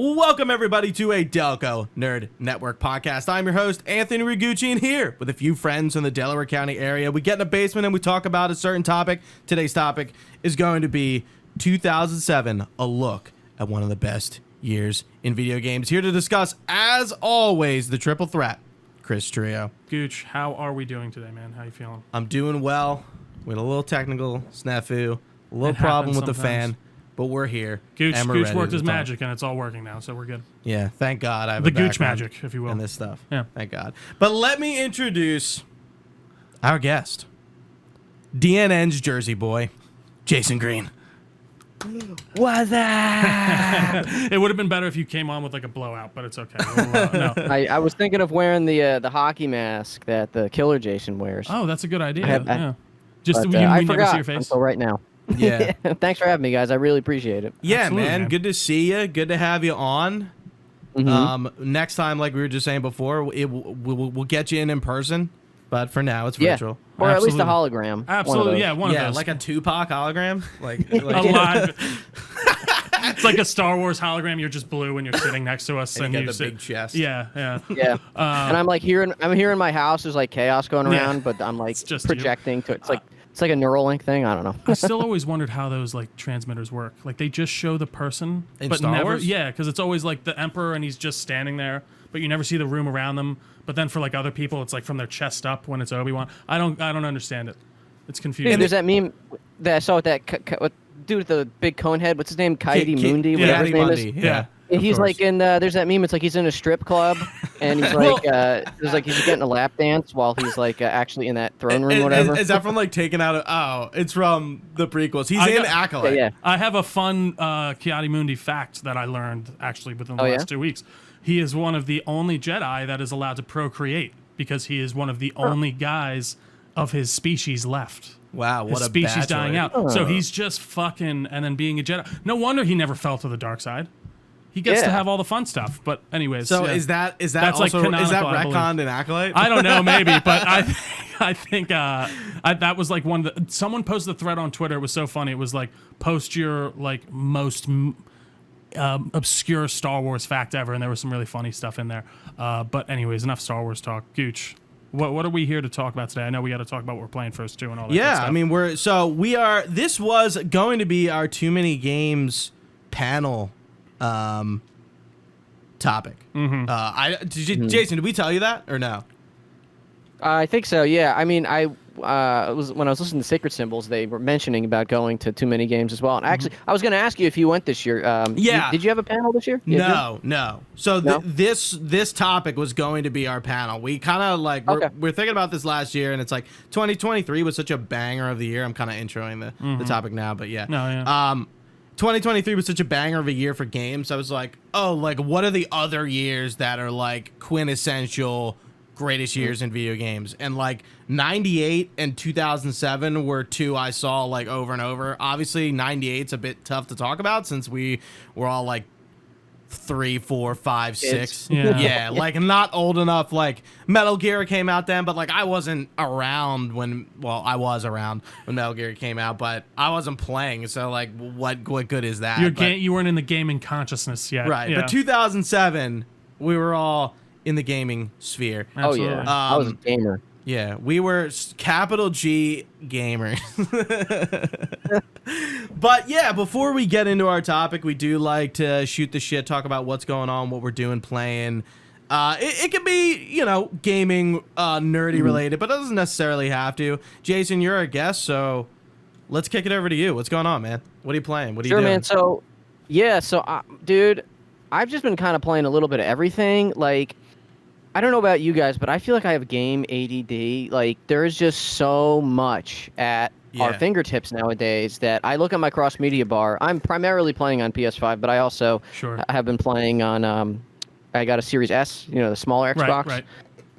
Welcome, everybody, to a Delco Nerd Network podcast. I'm your host, Anthony Rigucci, and here with a few friends in the Delaware County area. We get in the basement and we talk about a certain topic. Today's topic is going to be 2007, a look at one of the best years in video games. Here to discuss, as always, the triple threat, Chris Trio. Gooch, how are we doing today, man? How you feeling? I'm doing well. We had a little technical snafu, a little problem with the fan. But we're here. Gooch worked his magic, and it's all working now, so we're good. Yeah, thank God. I have the Gooch magic, if you will. And this stuff. Yeah. Thank God. But let me introduce our guest. DNN's Jersey boy, Jason Green. What's that? It would have been better if you came on with like a blowout, but it's okay. No. I was thinking of wearing the hockey mask that the killer Jason wears. Oh, that's a good idea. I never see your face. Until right now. Yeah. Thanks for having me, guys. I really appreciate it. Yeah, Absolutely, man. Good to see you. Good to have you on. Mm-hmm. Next time, like we were just saying before, we'll get you in person. But for now, it's virtual. Or at least a hologram. Absolutely, one of those. Like a Tupac hologram. Like alive. It's like a Star Wars hologram. You're just blue and you're sitting next to us, and you got the big chest. Yeah. And I'm like here in my house. There's like chaos going around, but I'm like just projecting to it. It's like a Neuralink thing. I don't know. I still always wondered how those like transmitters work. Like they just show the person, in but Star never. Wars? Yeah, because it's always like the Emperor and he's just standing there, but you never see the room around them. But then for like other people, it's like from their chest up when it's Obi-Wan. I don't understand it. It's confusing. Yeah, there's that meme that I saw with that with dude with the big cone head. What's his name? Coyote Mundi. Whatever his name is. Yeah. He's like in there's that meme. It's like he's in a strip club, and he's like there's like he's getting a lap dance while he's like actually in that throne room, or whatever. Is that from like taken out of? Oh, it's from the prequels. He's in Acolyte. Yeah. I have a fun Coyote Mundi fact that I learned actually within the last 2 weeks. He is one of the only Jedi that is allowed to procreate because he is one of the only guys of his species left. Wow, what his a species bachelor. dying out. So he's just fucking and then being a Jedi. No wonder he never fell to the dark side. He gets to have all the fun stuff, but anyways. So is that that's also like canonical, is that retconned in Acolyte? I don't know, maybe, but I think that was like one of the. Someone posted a thread on Twitter. It was so funny. It was like post your like most obscure Star Wars fact ever, and there was some really funny stuff in there. But anyways, enough Star Wars talk. Gooch, what are we here to talk about today? I know we got to talk about what we're playing first too, and all that. Yeah, good stuff. I mean we are. This was going to be our Too Many Games panel. Topic. Jason, did we tell you that or no? I think so. Yeah. I mean, when I was listening to Sacred Symbols, they were mentioning about going to Too Many Games as well. And actually, I was going to ask you if you went this year. Did you have a panel this year? No. So this topic was going to be our panel. We kind of like we're thinking about this last year, and it's like 2023 was such a banger of the year. I'm kind of introing the topic now, but yeah. No, yeah. 2023 was such a banger of a year for games. I was like, what are the other years that are like quintessential greatest years in video games? And like 98 and 2007 were two I saw like over and over. Obviously 98's a bit tough to talk about since we were all like 3, 4, 5, 6. Yeah, like not old enough. Like Metal Gear came out then, but like I wasn't around when. Well, I was around when Metal Gear came out, but I wasn't playing. So like, what good is that? You weren't in the gaming consciousness yet, right? Yeah. But 2007, we were all in the gaming sphere. Absolutely. Oh yeah, I was a gamer. Yeah, we were capital G gamers. But yeah, before we get into our topic, we do like to shoot the shit, talk about what's going on, what we're doing, playing. It could be, gaming nerdy related, but it doesn't necessarily have to. Jason, you're our guest, so let's kick it over to you. What's going on, man? What are you playing? What are you doing? Sure, man. So, dude, I've just been kind of playing a little bit of everything. Like, I don't know about you guys, but I feel like I have game ADD. Like, there is just so much at our fingertips nowadays that I look at my cross-media bar. I'm primarily playing on PS5, but I also have been playing on, I got a Series S, the smaller Xbox. Right.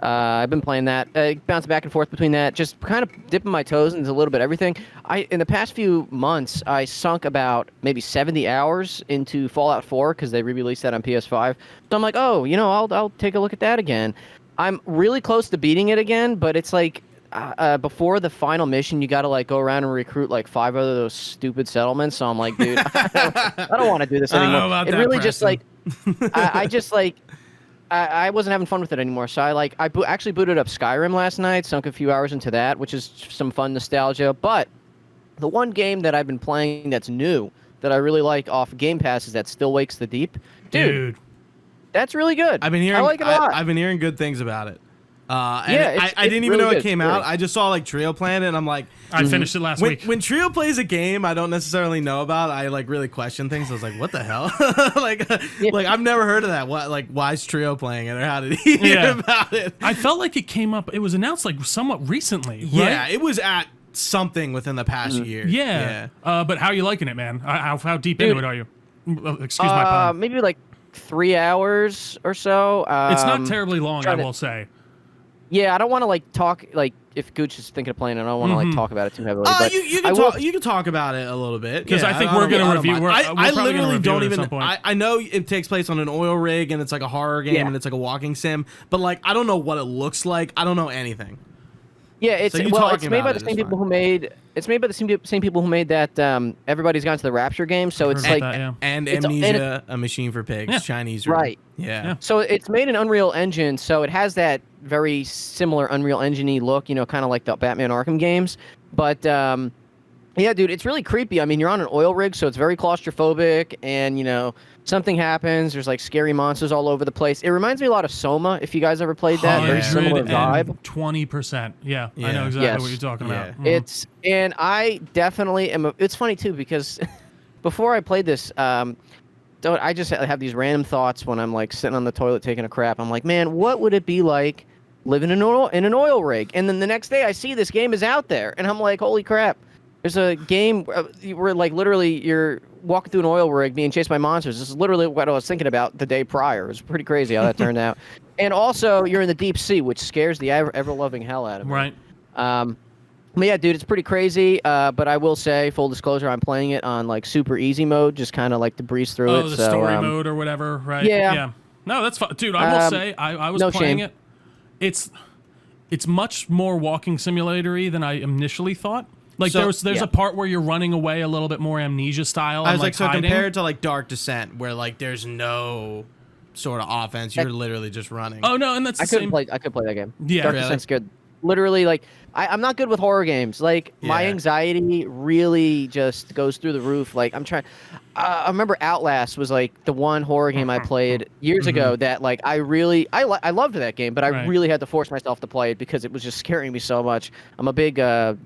I've been playing that, bouncing back and forth between that, just kind of dipping my toes into a little bit of everything. In the past few months, I sunk about maybe 70 hours into Fallout 4 because they re-released that on PS5. So I'm like, I'll take a look at that again. I'm really close to beating it again, but it's like before the final mission, you got to like go around and recruit like 5 of those stupid settlements. So I'm like, dude, I don't want to do this anymore. It really just like I just like I wasn't having fun with it anymore. So actually booted up Skyrim last night, sunk a few hours into that, which is some fun nostalgia. But the one game that I've been playing that's new that I really like off Game Pass is that Still Wakes the Deep. Dude. That's really good. I've been hearing. I like it a lot. I've been hearing good things about it. Yeah, I didn't even really know it good. came Really. out. I just saw like Trio playing it, and I'm like, I finished it last week. when Trio plays a game I don't necessarily know about, I like really question things. I was like, what the hell? like I've never heard of that. What, like, why is Trio playing it, or how did he hear about it? I felt like it came up. It was announced like somewhat recently. Right? Yeah, it was at something within the past year. Yeah. But how are you liking it, man? How deep Dude, into it are you? Excuse my pun. Maybe like 3 hours or so. It's not terribly long, I will say. Yeah, I don't want to like talk like if Gooch is thinking of playing it, I don't want to like talk about it too heavily. But you can talk about it a little bit, 'Cause I think we're gonna review- we're I probably gonna literally review don't it at even. some point. I know it takes place on an oil rig and it's like a horror game and it's like a walking sim, but like I don't know what it looks like. I don't know anything. Yeah, it's So you well, talking it's made by about the it same is people fine. who made. It's made by the same people who made that Everybody's Gone to the Rapture game. So it's Heard like about that, yeah. And It's- and Amnesia, A Machine for Pigs, Yeah. Chinese, Right. Yeah. So it's made in Unreal Engine, so it has that very similar Unreal Engine-y look, you know, kind of like the Batman Arkham games. But yeah, dude, it's really creepy. I mean, you're on an oil rig, so it's very claustrophobic, and you know, something happens. There's like scary monsters all over the place. It reminds me a lot of Soma. If you guys ever played that, very similar vibe. 20%. Yeah, I Yeah. know exactly Yes. what you're talking about. Yeah. Mhm. It's and I definitely am. It's funny too because before I played this, I just have these random thoughts when I'm like sitting on the toilet taking a crap. I'm like, man, what would it be like living in an oil rig? And then the next day I see this game is out there, and I'm like, holy crap! There's a game where like literally you're walking through an oil rig being chased by monsters. This is literally what I was thinking about the day prior. It was pretty crazy how that turned out. And also, you're in the deep sea, which scares the ever-loving hell out of me. Right. But yeah, dude, it's pretty crazy. But I will say, full disclosure, I'm playing it on like super easy mode, just kind of like to breeze through it. Oh, the so, story mode or whatever, right? Yeah. No, that's fine. Dude, I will say, I was no playing shame. it. It's much more walking simulatory than I initially thought. Like So- there's yeah. a part where you're running away a little bit more Amnesia style. I and, was like, so hiding. compared to like Dark Descent, where like there's no sort of offense, you're literally just running. Oh no, and that's the same. I could play that game. Yeah. Dark Really? Descent's good. Literally, like I'm not good with horror games. Like my Yeah. anxiety really just goes through the roof. Like I'm trying. I remember Outlast was like the one horror game I played years ago that like I loved that game, but I Right. really had to force myself to play it because it was just scaring me so much. I'm a big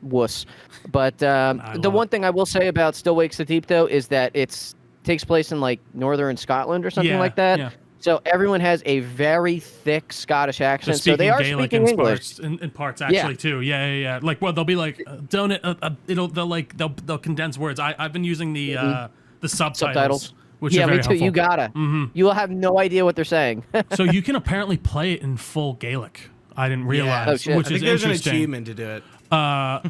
wuss. But the love one thing I will say about Still Wakes the Deep though is that it takes place in like northern Scotland or something Yeah, like that. yeah. So everyone has a very thick Scottish They're accent. So speaking they are Gaelic speaking in English. parts, in parts actually too. Yeah. Like, well, they'll be like, don't they'll condense words. I've been using the subtitles, which Yeah, are very me too. helpful. You gotta. You will have no idea what they're saying. So you can apparently play it in full Gaelic. I didn't realize, Oh, shit. which I think is there's an interesting. achievement to do it.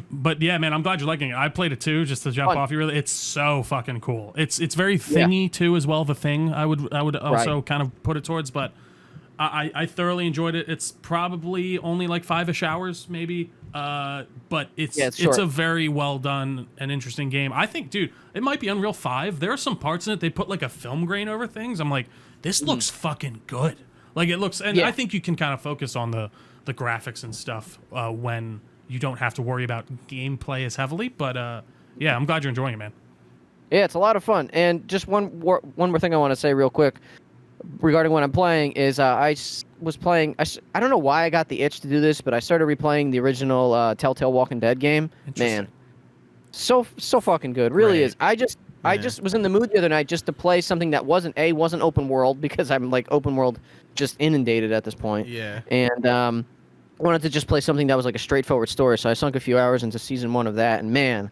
But yeah, man, I'm glad you're liking it. I played it too, just to jump Fun. off you. Really, it's so fucking cool. It's very thingy too, as well. The thing I would also kind of put it towards, but I thoroughly enjoyed it. It's probably only like 5-ish hours, maybe. But it's short. a very well done and interesting game. I think, dude, it might be Unreal 5. There are some parts in it they put like a film grain over things. I'm like, this looks fucking good. Like it looks, and Yeah. I think you can kind of focus on the graphics and stuff when you don't have to worry about gameplay as heavily. But yeah, I'm glad you're enjoying it, man. Yeah, it's a lot of fun. And just one more thing I want to say real quick regarding what I'm playing is was playing. I don't know why I got the itch to do this, but I started replaying the original Telltale Walking Dead game. Man, so fucking good. Really Right. is. I just was in the mood the other night just to play something that wasn't open world because I'm like open world just inundated at this point. Yeah. And I wanted to just play something that was like a straightforward story, so I sunk a few hours into season 1 of that, and man,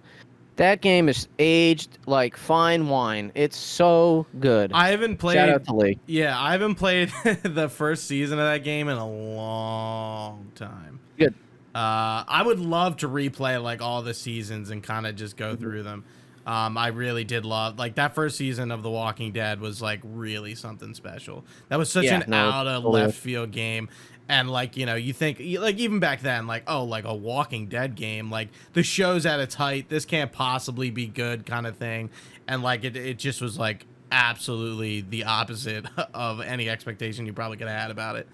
that game is aged like fine wine. It's so good. I haven't played. Shout out to Lee. Yeah, I haven't played the first season of that game in a long time. Good. I would love to replay like all the seasons and kind of just go through them. I really did love like that first season of The Walking Dead was like really something special. That was such an out of left field game. And like, you know, you think like even back then, like, oh, like a Walking Dead game, like the show's at its height. This can't possibly be good kind of thing. And like it just was like absolutely the opposite of any expectation you probably could have had about it.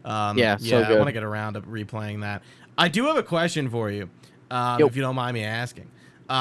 Yeah, so I good. want to get around to replaying that. I do have a question for you, if you don't mind me asking.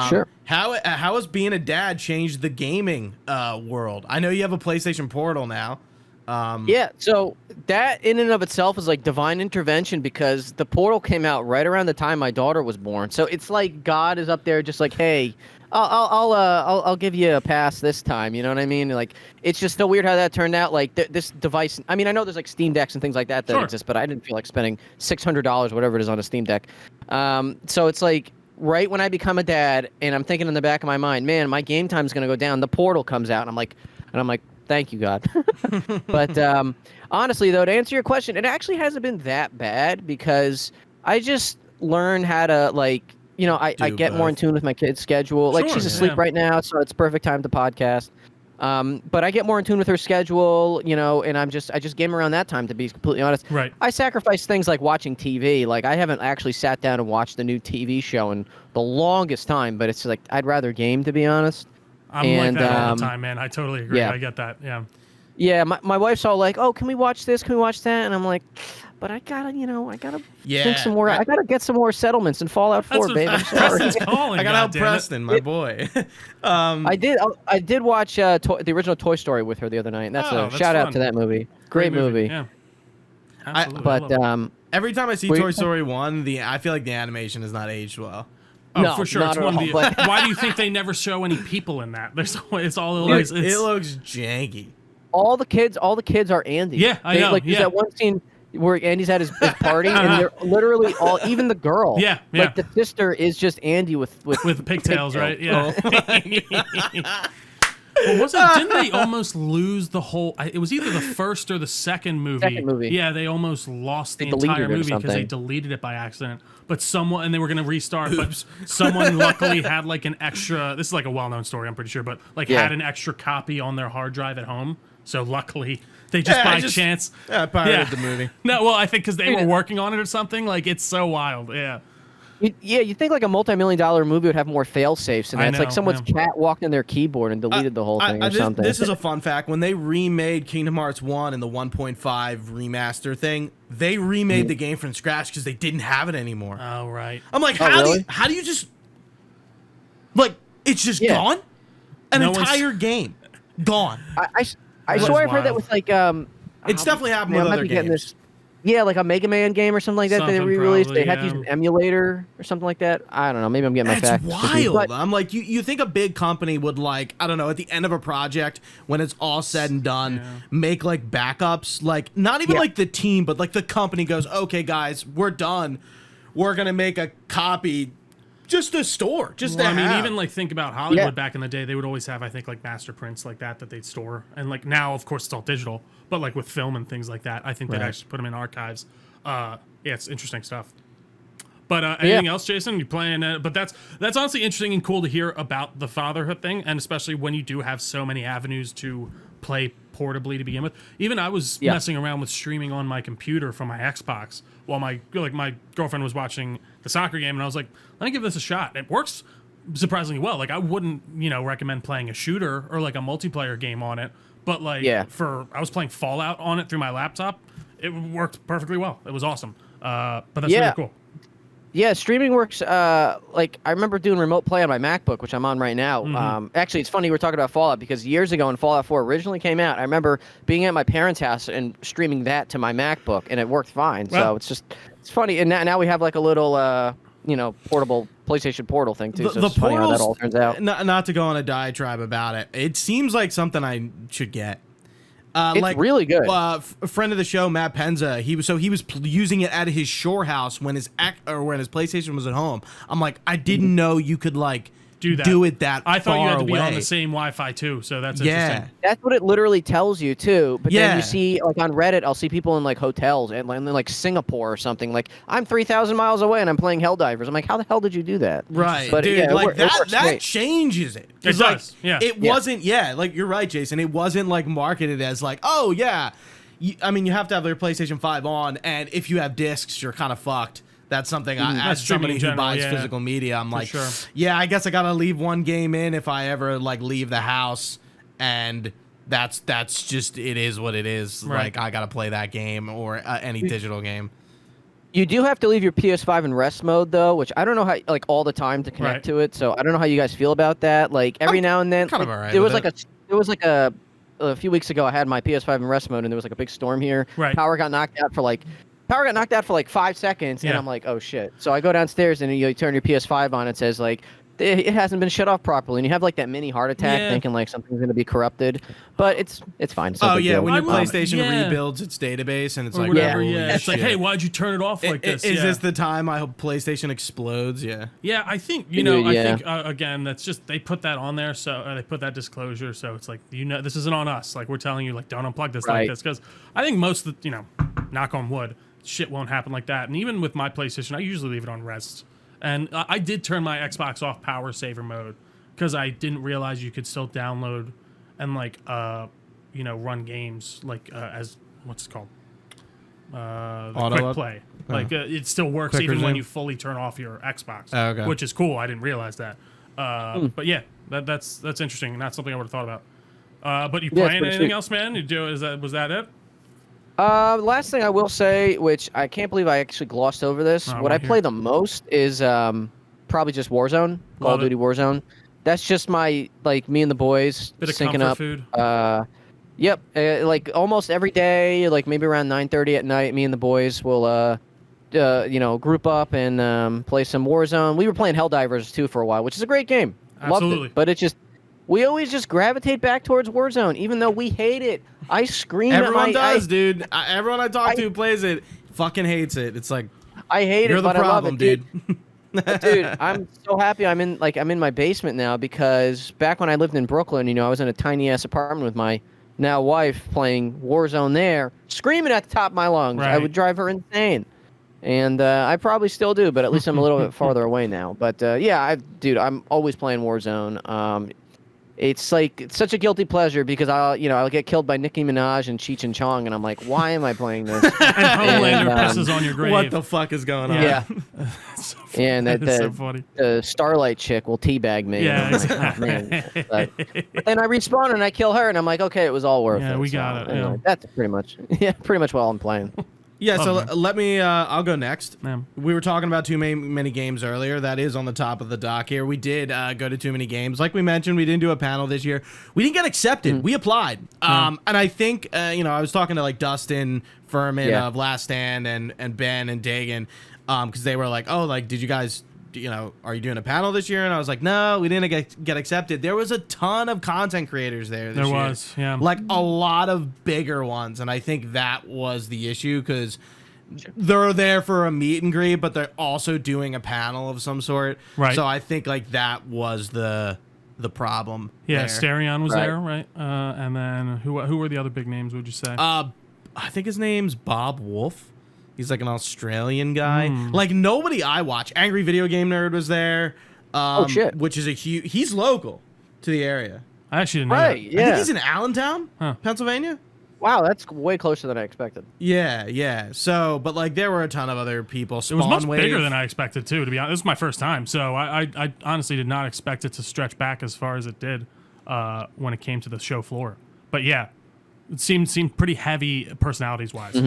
Sure. How has being a dad changed the gaming world? I know you have a PlayStation Portal now. Yeah, so that in and of itself is like divine intervention because the Portal came out right around the time my daughter was born. So it's like God is up there just like, hey, I'll give you a pass this time. You know what I mean? Like, it's just so weird how that turned out. Like this device. I mean, I know there's like Steam Decks and things like that Sure. exist, but I didn't feel like spending $600, whatever it is, on a Steam Deck. So it's like right when I become a dad, and I'm thinking in the back of my mind, man, my game time's gonna go down. The Portal comes out, and I'm like, thank you, God. But honestly, though, to answer your question, it actually hasn't been that bad because I just learned how to, like, you know, I get more in tune with my kid's schedule. Like, Sure, she's asleep right now, so it's perfect time to podcast. But I get more in tune with her schedule, you know, and I just game around that time, to be completely honest. Right. I sacrifice things like watching TV. Like, I haven't actually sat down and watched the new TV show in the longest time, but it's like I'd rather game, to be honest. I'm like that all the time, man. I totally agree. yeah. I get that. Yeah. Yeah, my wife's all like, "Oh, can we watch this? Can we watch that?" And I'm like, "But I gotta think some more. I gotta get some more settlements in Fallout 4, babe. I'm sorry." Preston's calling. I got out goddammit. Preston, my boy. I did watch the original Toy Story with her the other night, and that's Oh, that's shout fun. out to that movie. Great movie. Yeah. Absolutely. I love But it. Every time I see Were you- Toy Story 1, I feel like the animation has not aged well. Oh, no, for sure. not It's at one of all, the, but- why do you think they never show any people in that? It's all It, it's, it looks janky. all the kids are Andy. Yeah, I know, Like, there's yeah. that one scene where Andy's at his party, and they're literally all, even the girl. Yeah, Like, the sister is just Andy with pigtails, right? Yeah. Oh Well, was it? Didn't they almost lose the whole? It was either the first or the second movie. Second movie. Yeah, they almost lost the They deleted entire it or movie because they something. deleted it by accident. But someone, and they were going to restart, but someone luckily had like an extra. This is like a well-known story, I'm pretty sure, but like Yeah. had an extra copy on their hard drive at home. So luckily, they just by chance. I pirated the movie. No, well, I think because they Yeah. were working on it or something. Like, it's so wild. Yeah. You think like a multi-million-dollar movie would have more fail-safes, and I it's like know, someone's cat walked in their keyboard and deleted the whole thing or something. This is a fun fact. When they remade Kingdom Hearts 1 and the 1.5 remaster thing, they remade the game from scratch because they didn't have it anymore. Oh, right. I'm like, Oh, really? how do you just, like, it's just Yeah. gone? An No one's- entire game gone. I That swear is I've heard that wild. with like It's definitely happened man, with I might other be getting games. this. Yeah, like a Mega Man game or something like that. They Something re-released. probably, They had to use yeah. an emulator or something like that. I don't know. Maybe I'm getting my That's facts confused, wild. but- I'm like, you think a big company would, like, I don't know, at the end of a project, when it's all said and done, make like backups, like not even Yeah. like the team, but like the company goes, okay, guys, we're done. We're gonna make a copy, just to store, just Well, to I mean, have. even like think about Hollywood Yeah. back in the day, they would always have, I think, like master prints like that they'd store, and like now, of course, it's all digital. But like with film and things like that, I think they'd Right. actually put them in archives. Yeah, it's interesting stuff. But anything else, Jason? You playing? But that's honestly interesting and cool to hear about the fatherhood thing, and especially when you do have so many avenues to play portably to begin with. Even I was messing around with streaming on my computer from my Xbox while my girlfriend was watching the soccer game, and I was like, let me give this a shot. It works surprisingly well. Like, I wouldn't recommend playing a shooter or like a multiplayer game on it, but like I was playing Fallout on it through my laptop. It worked perfectly well. It was awesome. But that's really cool. Yeah, streaming works. Like, I remember doing remote play on my MacBook, which I'm on right now. Mm-hmm. Actually, it's funny we're talking about Fallout because years ago when Fallout 4 originally came out, I remember being at my parents' house and streaming that to my MacBook, and it worked fine. Well- So it's funny. And now we have like a little, portable PlayStation Portal thing too. So it's funny how that all turns out. Not to go on a diatribe about it. It seems like something I should get. It's like really good. A friend of the show, Matt Penza, he was using it at his shore house when his PlayStation was at home. I'm like, I didn't know you could like do it that I thought far you had to be on away. the same Wi-Fi too, so that's Yeah. interesting. That's what it literally tells you too. But then Yeah. you see, like on Reddit, I'll see people in like hotels and like Singapore or something. Like, I'm 3,000 miles away and I'm playing Helldivers. I'm like, how the hell did you do that? Right, But dude, yeah, like it works that great. changes it. It 'Cause, like, does, yeah. It wasn't, like you're right, Jason. It wasn't like marketed as like, oh yeah, I mean, you have to have your PlayStation 5 on, and if you have discs, you're kind of fucked. That's something That's as streaming somebody in who general, buys yeah, physical media, I'm like, sure. yeah, I guess I gotta leave one game in if I ever like leave the house, and that's just it is what it is. Right. Like I gotta play that game or any digital game. You do have to leave your PS5 in rest mode though, which I don't know how like all the time to connect Right. to it. So I don't know how you guys feel about that. Like every now and then, kind of like, alright there was with like a few weeks ago I had my PS5 in rest mode and there was like a big storm here. Right. Power got knocked out for like 5 seconds, and Yeah. I'm like, oh shit. So I go downstairs and you turn your PS5 on. It says like it hasn't been shut off properly, and you have like that mini heart attack, Yeah. thinking like something's gonna be corrupted. But it's fine. It's no Oh big yeah, deal. when your I love- PlayStation yeah. rebuilds its database and it's Or like whatever, holy yeah. It's like, shit. hey, why'd you turn it off like this? Is Yeah. this the time I hope PlayStation explodes? Yeah. Yeah, I think Dude, I yeah. think again, that's just they put that on there, so they put that disclosure, so it's like this isn't on us. Like we're telling you, like don't unplug this Right. like this, because I think most of the knock on wood, shit won't happen like that. And even with my PlayStation, I usually leave it on rest. And I did turn my Xbox off power saver mode because I didn't realize you could still download and like run games like as what's it called. The Auto quick up? play, like it still works Quick even when resume? you fully turn off your Xbox, Oh, okay. which is cool. I didn't realize that, but yeah, that's interesting and that's something I would have thought about. But you Yeah, it's playing pretty anything sweet. else, man? Was that it? Last thing I will say, which I can't believe I actually glossed over this. Oh, What I right here. play the most is probably just Warzone, Call Love of it. Duty Warzone. That's just my like me and the boys Bit of syncing comfort up. food. Yep, like almost every day, like maybe around 9:30 at night, me and the boys will group up and play some Warzone. We were playing Helldivers too for a while, which is a great game. Loved Absolutely. it, but it just we always just gravitate back towards Warzone, even though we hate it. I scream Everyone at my does, dude. Everyone I talk to who plays it fucking hates it. It's like I hate you're it, the but I love problem, it, dude. dude. Dude, I'm so happy I'm in my basement now because back when I lived in Brooklyn, I was in a tiny ass apartment with my now wife playing Warzone there, screaming at the top of my lungs. I Right. would drive her insane. And I probably still do, but at least I'm a little bit farther away now. But dude, I'm always playing Warzone. It's like it's such a guilty pleasure because I'll get killed by Nicki Minaj and Cheech and Chong, and I'm like, why am I playing this? And Homelander And, pisses on your grave. What the fuck is going on? yeah. So And that is so the, funny. the Starlight chick will teabag me. Yeah, and I'm like, oh, man. But then I respawn and I kill her, and I'm like, okay, it was all worth it. Yeah, we So, got it, anyway, yeah. That's pretty much while I'm playing. Yeah, so Love it. let me. I'll go next. Yeah. We were talking about too many games earlier. That is on the top of the dock here. We did go to too many games. Like we mentioned, we didn't do a panel this year. We didn't get accepted. We applied. And I think I was talking to like Dustin Furman Yeah. of Last Stand and Ben and Dagan because they were like, oh, like did you guys are you doing a panel this year? And I was like, no, we didn't get accepted. There was a ton of content creators there this There year. was, yeah. Like a lot of bigger ones. And I think that was the issue because they're there for a meet and greet, but they're also doing a panel of some sort. Right. So I think like that was the problem. Yeah, there. Stereon was Right. there, right? And then who were the other big names? Would you say? I think his name's Bob Wolf. He's like an Australian guy. Like nobody I watch. Angry Video Game Nerd was there. Shit. Which is he's local to the area. I actually didn't know Right? that. I think Yeah. he's in Allentown, Huh. Pennsylvania. Wow, that's way closer than I expected. Yeah. So, but like there were a ton of other people. It was much Spawnwave. bigger than I expected too. To be honest, this was my first time, so I honestly did not expect it to stretch back as far as it did when it came to the show floor. But yeah, it seemed pretty heavy personalities wise.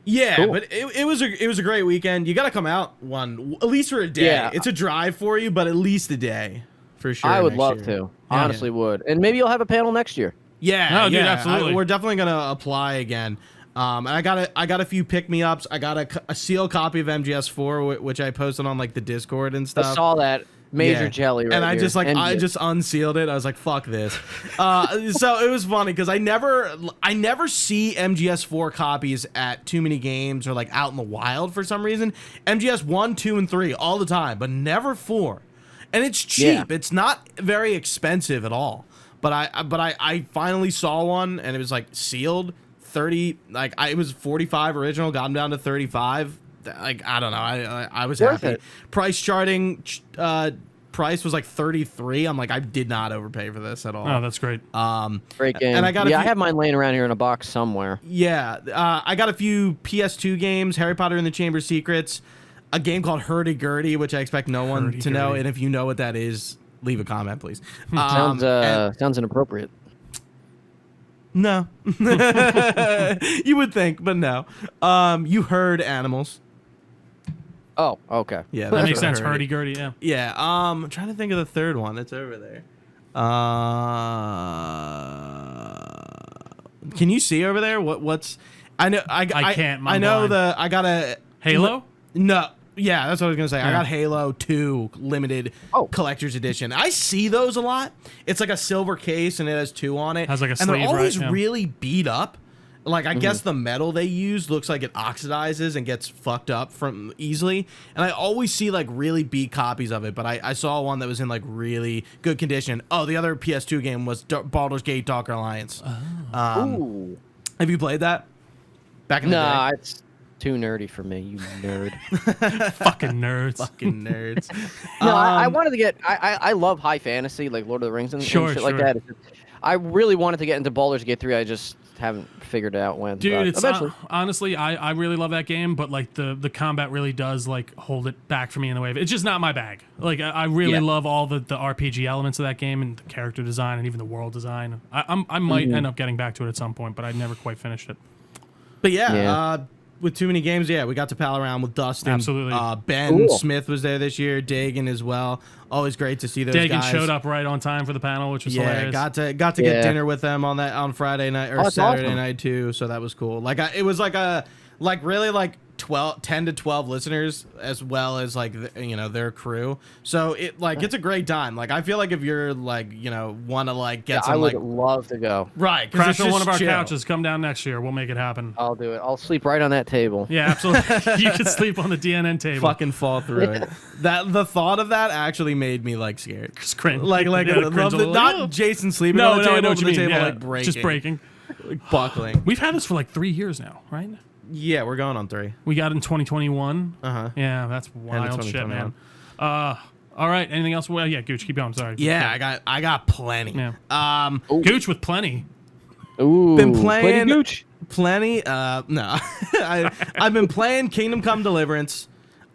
Yeah, Cool. but it was a great weekend. You got to come out at least for a day. Yeah. It's a drive for you, but at least a day for sure. I would next love year. to. Honestly, would. And maybe you'll have a panel next year. Yeah, No, dude, yeah, absolutely. we're definitely gonna apply again. And I got a few pick me ups. I got a sealed copy of MGS4, which I posted on like the Discord and I stuff. saw that. Major Yeah. jelly right and I here. just I Envious. just unsealed it. I was like, "Fuck this." So it was funny because I never see MGS4 copies at too many games or like out in the wild for some reason. MGS 1, 2, and 3 all the time, but never 4. And it's cheap. Yeah. It's not very expensive at all. But I finally saw one and it was like sealed 30. Like it was 45 original, got them down to 35. Like I don't know. I was Worth happy. it. Price charting price was like 33. I'm like I did not overpay for this at all. Oh, that's great. Great game. and I got a I few- have mine laying around here in a box somewhere. Yeah, I got a few PS2 games, Harry Potter and the Chamber of Secrets, a game called Hurdy-Gurdy, which I expect no one to know, Hurdy-Gurdy. and if you know what that is, leave a comment, please. Sounds inappropriate. No. You would think, but no. You heard animals. Oh, okay. Yeah, That that's makes what I sense. heard. Hurdy-gurdy, yeah. Yeah. I'm trying to think of the third one. It's over there. Can you see over there? What's? I know. I can't, I'm I know blind. I got a Halo? No. Yeah, that's what I was gonna say. I Yeah. got Halo 2 limited collector's edition. I see those a lot. It's like a silver case and it has 2 on it. Has like a and sleeve, they're always right? Yeah. really beat up. Like I guess the metal they use looks like it oxidizes and gets fucked up from easily. And I always see like really beat copies of it. But I saw one that was in like really good condition. Oh, the other PS2 game was Baldur's Gate Dark Alliance. Ooh. Have you played that? Back in the day. Nah, it's too nerdy for me. You nerd. Fucking nerds. Fucking nerds. No, I wanted to get. I love high fantasy, like Lord of the Rings and Sure, shit like sure. that. I really wanted to get into Baldur's Gate 3. I just haven't figured it out when. Dude, but it's eventually. honestly, I really love that game, but like the combat really does like hold it back for me in the way of it's just not my bag. Like I really Yeah. love all the RPG elements of that game and the character design and even the world design. I might end up getting back to it at some point, but I never quite finished it. But yeah, Yeah. with too many games, we got to pal around with Dustin. Absolutely. Ben Cool. Smith was there this year. Dagan as well. Always great to see those Dagan guys. showed up right on time for the panel, which was Yeah, hilarious. got to get Yeah. dinner with them on Friday night or Oh, that's Saturday awesome. night too. So that was cool. Like it was like really like 10 to 12 listeners as well as like their crew. So it's a great time. Like I feel like if you're like want to like get I some would like love to go. right 'cause Crash it's on one just of our chill. couches. Come down next year. We'll make it happen. I'll do it. I'll sleep right on that table. Yeah, absolutely. You can sleep on the DNN table. Fucking fall through it. That the thought of that actually made me like scared. Just cringe. Like Yeah, cringe a little. not Jason sleeping No, on the no, I table, know what but you the mean. table Yeah, like breaking, just breaking. like buckling. We've had this for like 3 years now, right? Yeah, we're going on 3. We got it in 2021. Uh-huh. Yeah, that's wild shit, man. 2021. All right. Anything else? Well, yeah, Gooch, keep going. Sorry. Yeah, I got plenty. Yeah. Ooh. Gooch with plenty. Ooh. Been playing- Plenty Gooch? Plenty. No, I've been playing Kingdom Come Deliverance.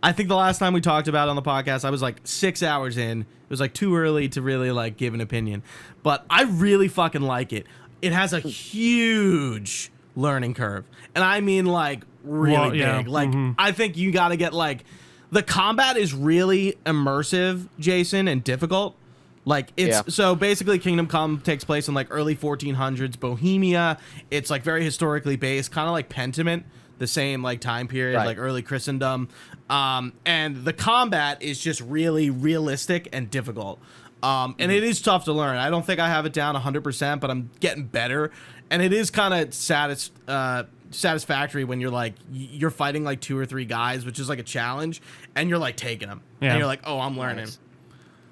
I think the last time we talked about it on the podcast, I was like 6 hours in. It was like too early to really like give an opinion, but I really fucking like it. It has a huge learning curve, and I mean like really Well, yeah, big. Like I think you got to get like the combat is really immersive, Jason, and difficult. Like it's Yeah. so basically Kingdom Come takes place in like early 1400s Bohemia. It's like very historically based, kind of like Pentiment, the same like time period, Right. like early Christendom. And the combat is just really realistic and difficult. And it is tough to learn. I don't think I have it down 100%, but I'm getting better. And it is kind of satisfactory when you're like you're fighting like 2 or 3 guys, which is like a challenge, and you're like taking them. Yeah. And you're like, oh, I'm learning. Nice.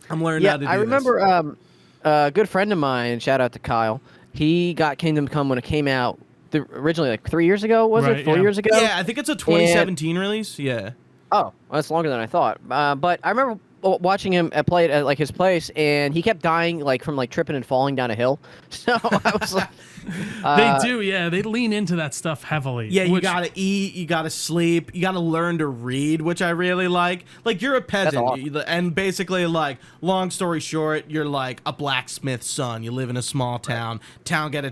I'm learning Yeah, how to do I this. remember a good friend of mine, shout out to Kyle, he got Kingdom Come when it came out originally like 3 years ago, was Right, it? 4 yeah. years ago? Yeah, I think it's a 2017 release. Yeah. Oh, well, that's longer than I thought. But I remember watching him play it at like his place, and he kept dying like from like tripping and falling down a hill. So I was like, They do, yeah. They lean into that stuff heavily. Yeah, you which- gotta eat, you gotta sleep, you gotta learn to read, which I really like. Like you're a peasant, awesome. and basically, like, long story short, you're like a blacksmith's son. You live in a small town. Town gets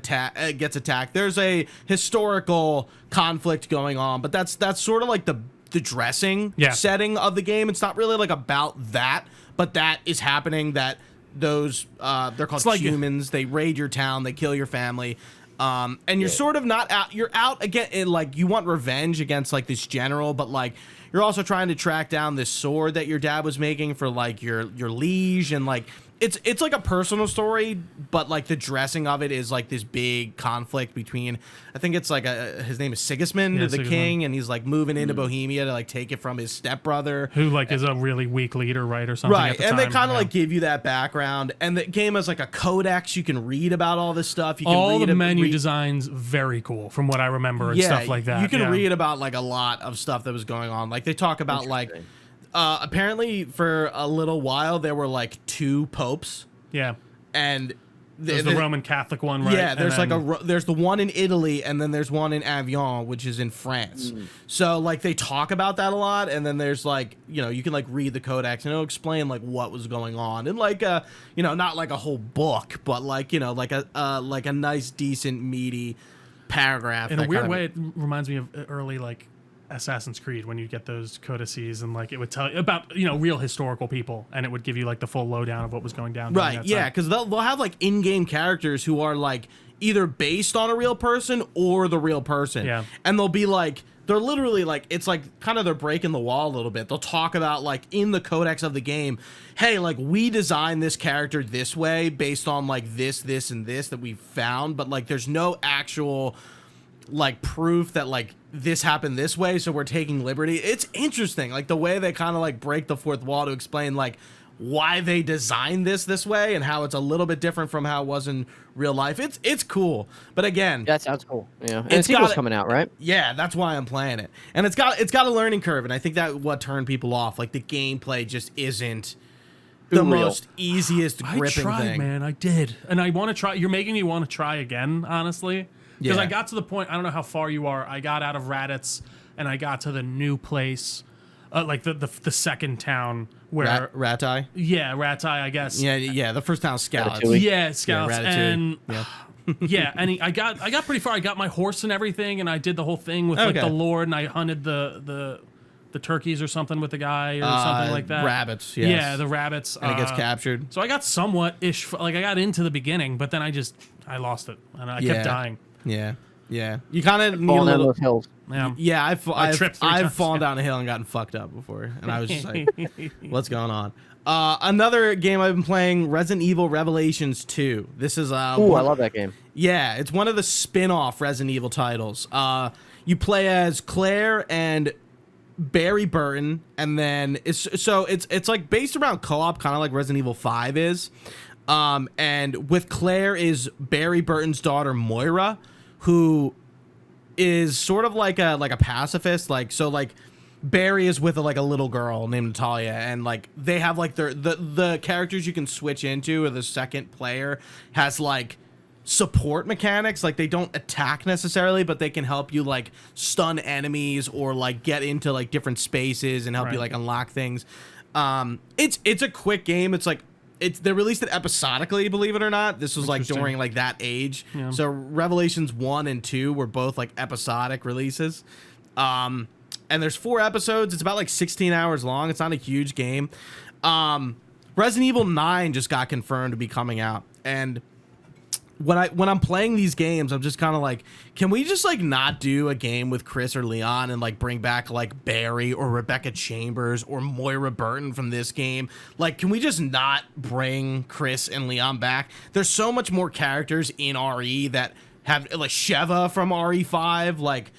attacked. There's a historical conflict going on, but that's sort of like the dressing setting of the game. It's not really like about that, but that is happening. That those they're called like- humans. They raid your town. They kill your family. And you're sort of not out. You're out again. Like you want revenge against like this general, but like you're also trying to track down this sword that your dad was making for like your liege, and like it's like a personal story, but like the dressing of it is like this big conflict between. I think it's like his name is Sigismund, Yeah, the Sigismund. king, and he's like moving into Bohemia to like take it from his stepbrother. Who like is a really weak leader, right, or something? Right, at the and they time, kind of yeah. like give you that background, and the game has like a codex. You can read about all this stuff. You can all read the it- menu read- designs very cool from what I remember and stuff like that. You can yeah. read about like a lot of stuff that was going on. Like they talk about like apparently for a little while there were like 2 popes, Yeah. and There's the Roman Catholic one, right? Yeah, there's there's the one in Italy, and then there's one in Avion, which is in France. So like they talk about that a lot, and then there's like, you know, you can like read the codex and it'll explain like what was going on, and like you know, not like a whole book, but like, you know, like a nice, decent, meaty paragraph. In a weird way, it reminds me of early like Assassin's Creed, when you get those codices and like it would tell you about, you know, real historical people, and it would give you like the full lowdown of what was going down. Right, yeah, because they'll have like in-game characters who are like either based on a real person or the real person. Yeah. And they'll be like, they're literally like, it's like kind of they're breaking the wall a little bit. They'll talk about like in the codex of the game, hey, like we designed this character this way based on like this, and this that we found, but like there's no actual like proof that like this happened this way, so we're taking liberty. It's interesting, like the way they kind of like break the fourth wall to explain like why they designed this way and how it's a little bit different from how it was in real life. It's cool, but again, that sounds cool. Yeah, and the sequel's coming out, right? Yeah, that's why I'm playing it, and it's got a learning curve, and I think that what turned people off. Like the gameplay just isn't the most easiest gripping I tried, thing. Man, I did, and I want to try. You're making me want to try again, honestly. Because I got to the point, I don't know how far you are. I got out of Raditz and I got to the new place, like the second town where Ratai. Yeah, Ratai, I guess. Yeah. The first town, Scouts. Yeah, Scouts, and yeah, and I got pretty far. I got my horse and everything, and I did the whole thing with like the Lord, and I hunted the turkeys or something with the guy or something like that. Rabbits. Yes. Yeah, the rabbits. And it gets captured. So I got somewhat like I got into the beginning, but then I lost it, and I kept dying. Yeah. You kind of need a little those hills. Yeah, I've fallen down a hill and gotten fucked up before, and I was just like, "What's going on?" Another game I've been playing, Resident Evil Revelations 2. This is I love that game. Yeah, it's one of the spin-off Resident Evil titles. You play as Claire and Barry Burton, and then it's like based around co-op, kind of like Resident Evil 5 is. And with Claire is Barry Burton's daughter Moira, who is sort of like a pacifist. Like, so like Barry is with a little girl named Natalia, and like they have like the characters you can switch into, or the second player has like support mechanics. Like they don't attack necessarily, but they can help you like stun enemies or like get into like different spaces and help you like unlock things. It's a quick game. It's like they released it episodically, believe it or not. This was like during like that age. Yeah. So Revelations 1 and 2 were both like episodic releases. And there's 4 episodes. It's about like 16 hours long. It's not a huge game. Resident Evil 9 just got confirmed to be coming out, and when I'm playing these games, I'm just kind of like, can we just like not do a game with Chris or Leon and like bring back like Barry or Rebecca Chambers or Moira Burton from this game? Like, can we just not bring Chris and Leon back? There's so much more characters in RE that have like Sheva from RE5, like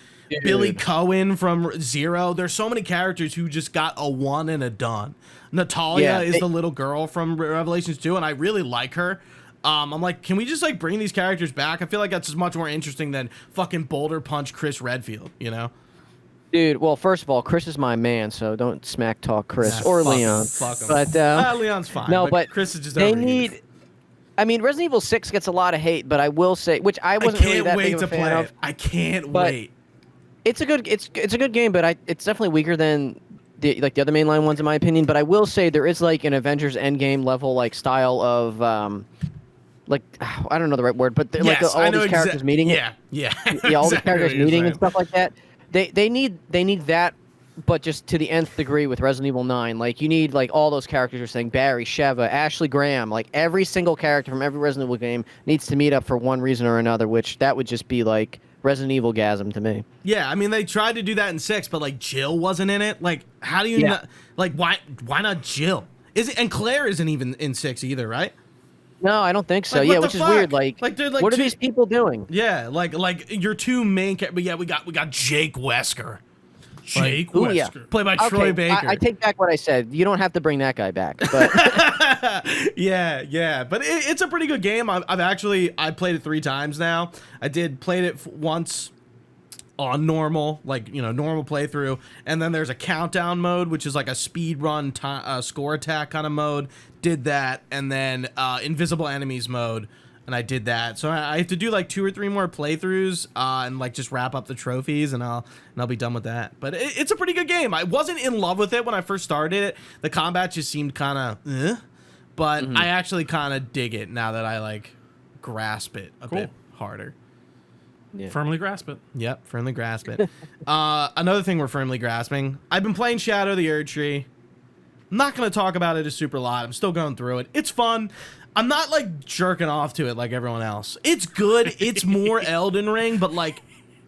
Billy Cohen from Zero. There's so many characters who just got a one and a done. Natalia is the little girl from Revelations 2, and I really like her. I'm like, can we just like bring these characters back? I feel like that's just much more interesting than fucking Boulder Punch Chris Redfield, you know? Dude, well, first of all, Chris is my man, so don't smack talk Chris or Leon. Fuck him. But Leon's fine. No, but Chris is just they overrated. need. I mean, Resident Evil 6 gets a lot of hate, but I will say, which I wasn't really that big of a fan of. I can't wait. It's a good game, but it's definitely weaker than the other mainline ones in my opinion. But I will say there is like an Avengers Endgame level like style of like I don't know the right word, but like all these characters meeting. Yeah, all these characters meeting and stuff like that. They need that, but just to the nth degree with Resident Evil 9. Like you need like all those characters you're saying, Barry, Sheva, Ashley Graham, like every single character from every Resident Evil game needs to meet up for one reason or another, which that would just be like Resident Evil gasm to me. Yeah, I mean they tried to do that in 6, but like Jill wasn't in it. Like how do you not, like why not Jill? And Claire isn't even in 6 either, right? No, I don't think so. Like, which is weird. Like they're like what are these people doing? Yeah, like your two main but yeah, we got Jake Wesker. Jake Wesker. Played by Troy Baker. I take back what I said. You don't have to bring that guy back. But yeah. But it's a pretty good game. I've played it 3 times now. I played it once on normal, like, you know, normal playthrough, and then there's a countdown mode, which is like a speed run score attack kind of mode. Did that, and then invisible enemies mode. and I did that. So I have to do like 2 or 3 more playthroughs and like just wrap up the trophies, and I'll be done with that. But it's a pretty good game. I wasn't in love with it when I first started it. The combat just seemed kind of, but I actually kind of dig it now that I like grasp it a bit harder. Yeah. Firmly grasp it. Yep, firmly grasp it. Another thing we're firmly grasping. I've been playing Shadow of the Erdtree. I'm not going to talk about it a super lot. I'm still going through it. It's fun. I'm not like jerking off to it like everyone else. It's good. It's more Elden Ring, but like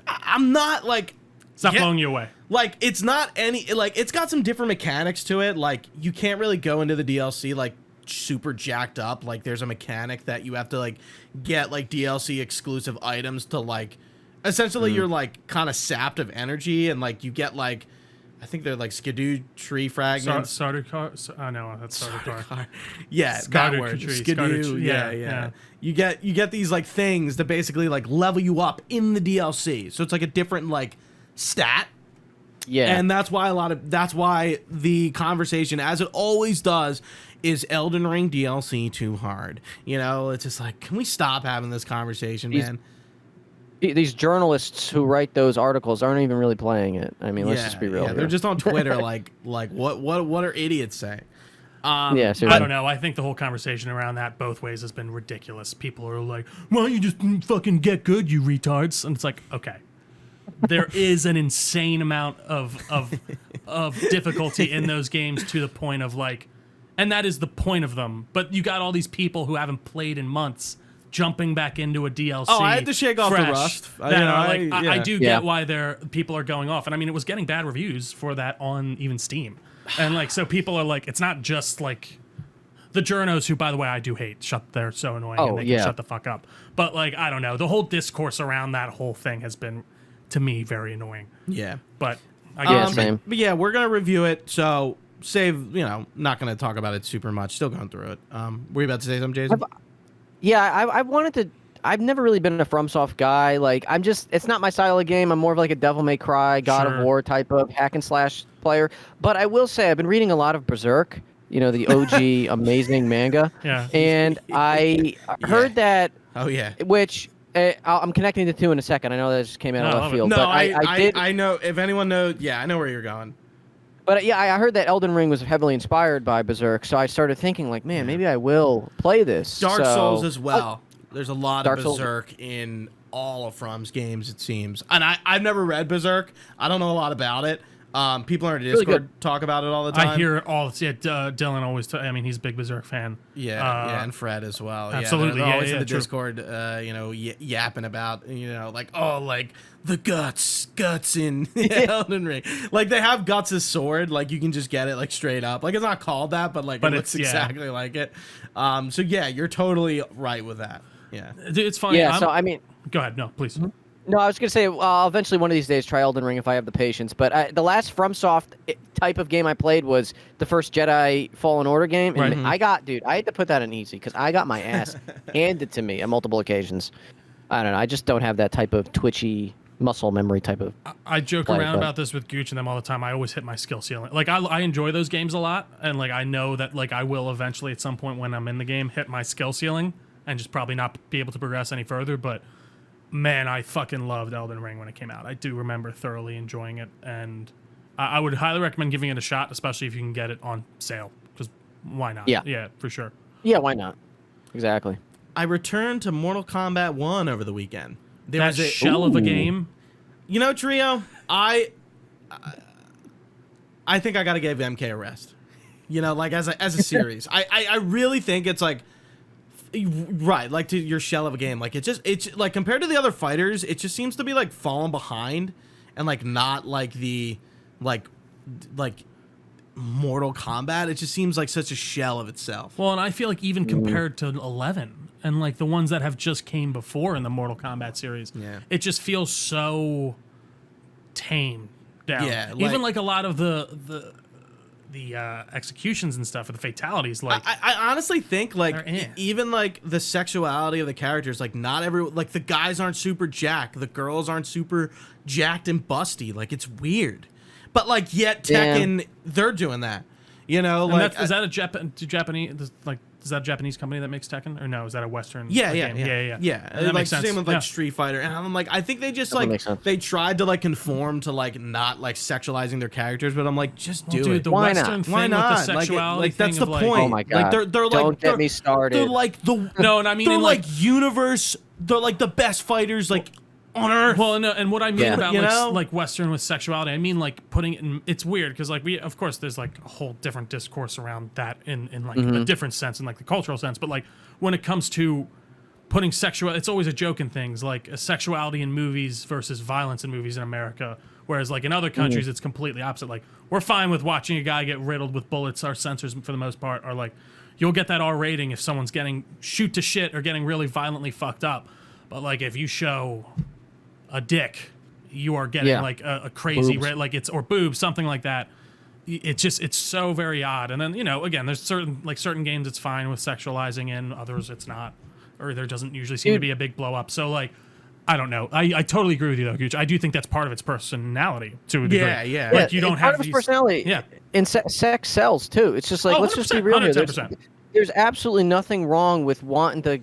I'm not like it's not blowing you away. Like it's not any like it's got some different mechanics to it. Like you can't really go into the DLC like super jacked up. Like there's a mechanic that you have to like get like DLC exclusive items to like essentially you're like kind of sapped of energy, and like you get like I think they're like skidoo tree fragments. Starter car. No, that's starter car. Yeah, that word. Skidoo. Yeah. You get these like things that basically like level you up in the DLC. So it's like a different like stat. Yeah. And that's why the conversation, as it always does, is Elden Ring DLC too hard? You know, it's just like, can we stop having this conversation, man? These journalists who write those articles aren't even really playing it. I mean, let's just be real. Yeah, they're just on Twitter, like what are idiots saying? Yeah, I don't know. I think the whole conversation around that both ways has been ridiculous. People are like, "Why don't you just fucking get good, you retards?" And it's like, okay, there is an insane amount of difficulty in those games to the point of like, and that is the point of them. But you got all these people who haven't played in months jumping back into a DLC. Oh, I had to shake off the rust. I do get why people are going off. And I mean, it was getting bad reviews for that on even Steam. And like, so people are like, it's not just like the journos who, by the way, I do hate. They're so annoying and they can shut the fuck up. But like, I don't know. The whole discourse around that whole thing has been, to me, very annoying. Yeah. But I guess. But yeah, we're going to review it. So not going to talk about it super much. Still going through it. Were you about to say something, Jason? I wanted to. I've never really been a FromSoft guy. Like, it's not my style of game. I'm more of like a Devil May Cry, God of War type of hack and slash player. But I will say I've been reading a lot of Berserk, the OG amazing manga. Yeah. And I heard that. Oh, yeah. Which I'm connecting the two in a second. I know that just came out of left field. No, but I know. If anyone knows, I know where you're going. But yeah, I heard that Elden Ring was heavily inspired by Berserk, so I started thinking like, man, maybe I will play this. Dark Souls as well. There's a lot of Berserk in all of From's games, it seems. And I've never read Berserk. I don't know a lot about it. People on our Discord talk about it all the time. I hear it all. Dylan always. He's a big Berserk fan. Yeah, and Fred as well. Absolutely, they're always in the Discord, yapping about, like the guts in Elden Ring. Like they have guts as sword. Like you can just get it like straight up. Like it's not called that, but it looks exactly like it. So yeah, you're totally right with that. Yeah, it's funny. Yeah. So I mean, go ahead. No, please. Mm-hmm. No, I was going to say, I'll eventually one of these days try Elden Ring if I have the patience. But the last FromSoft type of game I played was the first Jedi Fallen Order game. And I had to put that in easy because I got my ass handed to me on multiple occasions. I don't know. I just don't have that type of twitchy muscle memory type of I joke around about this with Gooch and them all the time. I always hit my skill ceiling. Like, I enjoy those games a lot. And, like, I know that, like, I will eventually at some point when I'm in the game hit my skill ceiling and just probably not be able to progress any further. But man, I fucking loved Elden Ring when it came out. I do remember thoroughly enjoying it, and I would highly recommend giving it a shot, especially if you can get it on sale, because why not? Yeah, for sure. Yeah, why not? Exactly. I returned to Mortal Kombat 1 over the weekend. There was a shell of a game. Trio, I think I got to give MK a rest. Like as a series. I really think it's like, right, like to your shell of a game. Like it's like compared to the other fighters, it just seems to be like falling behind, and like not like the like Mortal Kombat. It just seems like such a shell of itself. Well, and I feel like even compared to 11 and like the ones that have just came before in the Mortal Kombat series, it just feels so tamed down. Yeah, even like a lot of the executions and stuff, or the fatalities, like I honestly think like even like the sexuality of the characters, like not every like the guys aren't super jacked, the girls aren't super jacked and busty, like it's weird, but like yet Tekken they're doing that, like is that a Japanese like is that a Japanese company that makes Tekken, or no? Is that a Western? Yeah. game? Yeah. That That like makes sense. same with like Yeah. Street Fighter, and I'm like, I think they just Definitely like makes sense. they tried to like conform to like not like sexualizing their characters, but I'm like, just do Dude, it. the Why Western not? thing Why not? with the sexuality like that's thing the of, point. Oh my God. Like they're like Don't get they're- me started. They're like the No, and I mean they're in, like universe. They're like the best fighters like on Earth. Well, no, and what I mean Yeah. about You like, know? like Western with sexuality, I mean like putting it in. It's weird because like of course, there's like a whole different discourse around that in like a different sense, in like the cultural sense. But like when it comes to putting sexual, it's always a joke in things like a sexuality in movies versus violence in movies in America. Whereas like in other countries, it's completely opposite. Like we're fine with watching a guy get riddled with bullets. Our censors, for the most part, are like, you'll get that R rating if someone's getting shoot to shit or getting really violently fucked up. But like if you show a dick, you are getting like a crazy Boobs. like it's or boobs, something like that. It's so very odd. And then again, there's certain games it's fine with sexualizing in, others it's not, or there doesn't usually seem to be a big blow up. So like, I don't know. I totally agree with you though, Gooch. I do think that's part of its personality to a degree. Yeah. Like you don't It's have part of these, his personality. Yeah. And sex sells too. It's just like, let's just be 100%, real here. 110%. There's absolutely nothing wrong with wanting to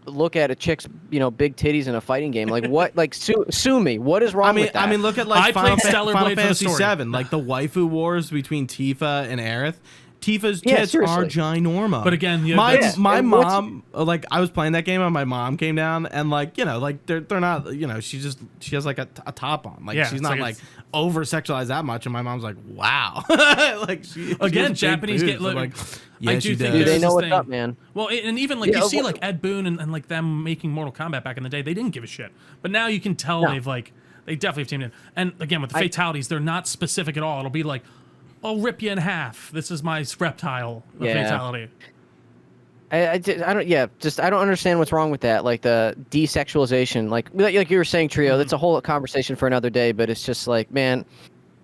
look at a chick's big titties in a fighting game. Like what? Like sue me. What is wrong with that? I mean, look at I like played Stellar Final Blade for the Fantasy story. VII, like the waifu wars between Tifa and Aerith. Tifa's Yeah, tits are seriously. ginormous. But again, my that's- and mom, like I was playing that game and my mom came down and like like they're not she has like a top on, like Yeah, she's it's not like like it's- over sexualized that much, and my mom's like, wow. Like she Again, has big Japanese boobs. get I'm like. yeah, I she do think does. Dude, they there's know this what's thing. up, man. Well, and even like Yeah, you see well- like Ed Boon and like them making Mortal Kombat back in the day, they didn't give a shit. But now you can tell No. they definitely have teamed in. And again, with the fatalities, they're not specific at all. It'll be like, I'll rip you in half. This is my reptile Yeah. fatality. I don't understand what's wrong with that. Like the desexualization, like you were saying, Trio. That's a whole conversation for another day. But it's just like, man,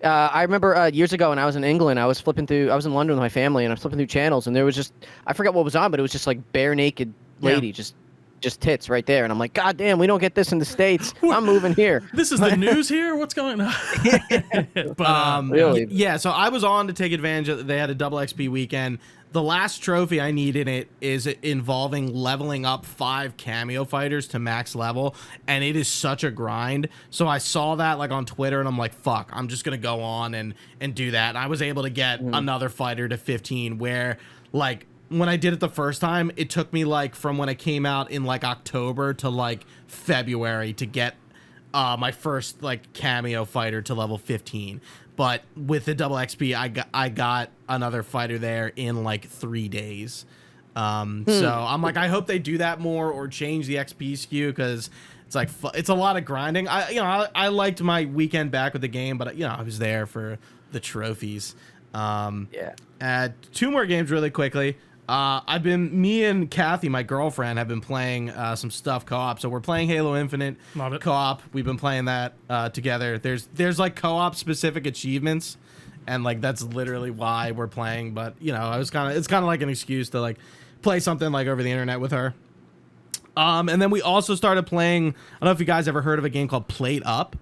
I remember years ago when I was in England, I was in London with my family, and I was flipping through channels, and there was just, I forgot what was on, but it was just like bare naked lady, just tits right there, and I'm like, God damn, we don't get this in the States. I'm moving here. This is the news here. What's going on? But Really? Yeah, so I was on to take advantage of. They had a double XP weekend. The last trophy I need in it is involving leveling up 5 cameo fighters to max level, and it is such a grind. So I saw that like on Twitter, and I'm like, fuck, I'm just gonna go on and do that. And I was able to get another fighter to 15, where like when I did it the first time, it took me like from when it came out in like October to like February to get my first like cameo fighter to level 15. But with the double XP, I got another fighter there in like 3 days. So I'm like, I hope they do that more or change the XP SKU, because it's like it's a lot of grinding. I liked my weekend back with the game, but I was there for the trophies. Yeah. 2 more games really quickly. Me and Kathy, my girlfriend, have been playing some stuff co-op. So we're playing Halo Infinite Love it. co-op. We've been playing that together. There's like co-op specific achievements, and like that's literally why we're playing. But it's kind of like an excuse to like play something like over the internet with her. And then we also started playing. I don't know if you guys ever heard of a game called Plate Up.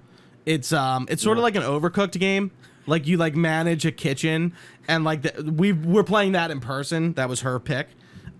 It's sort of like an Overcooked game. Like you like manage a kitchen, and like we're playing that in person. That was her pick.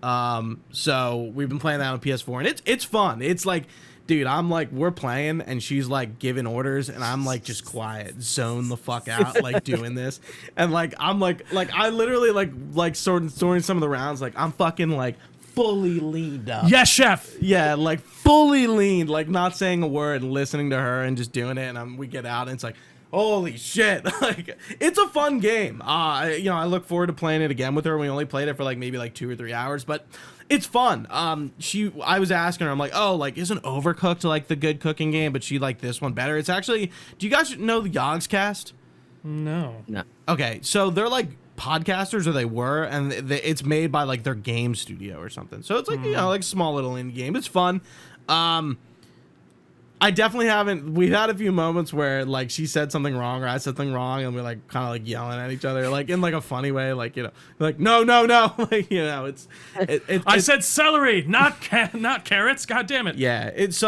So we've been playing that on PS4, and it's fun. It's like, dude, I'm like, we're playing, and she's like giving orders, and I'm like just quiet, zone the fuck out, like doing this, and like I'm like I literally like sorting some of the rounds, like I'm fucking like fully leaned up. yes, chef. Yeah, like fully leaned, like not saying a word, listening to her and just doing it, and we get out, and it's like, holy shit. Like it's a fun game. I look forward to playing it again with her. We only played it for like maybe like 2 or 3 hours, but it's fun. I was asking her, I'm like, oh, like isn't Overcooked like the good cooking game, but she liked this one better. It's actually, do you guys know the Yogscast? No. Okay, so they're like podcasters, or they were, and it's made by like their game studio or something. So it's like, like small little indie game. It's fun. I definitely haven't. We've had a few moments where like she said something wrong or I said something wrong, and we're like kind of like yelling at each other, like in like a funny way, like like no, like it's. I said celery, not carrots. God damn it. Yeah, it's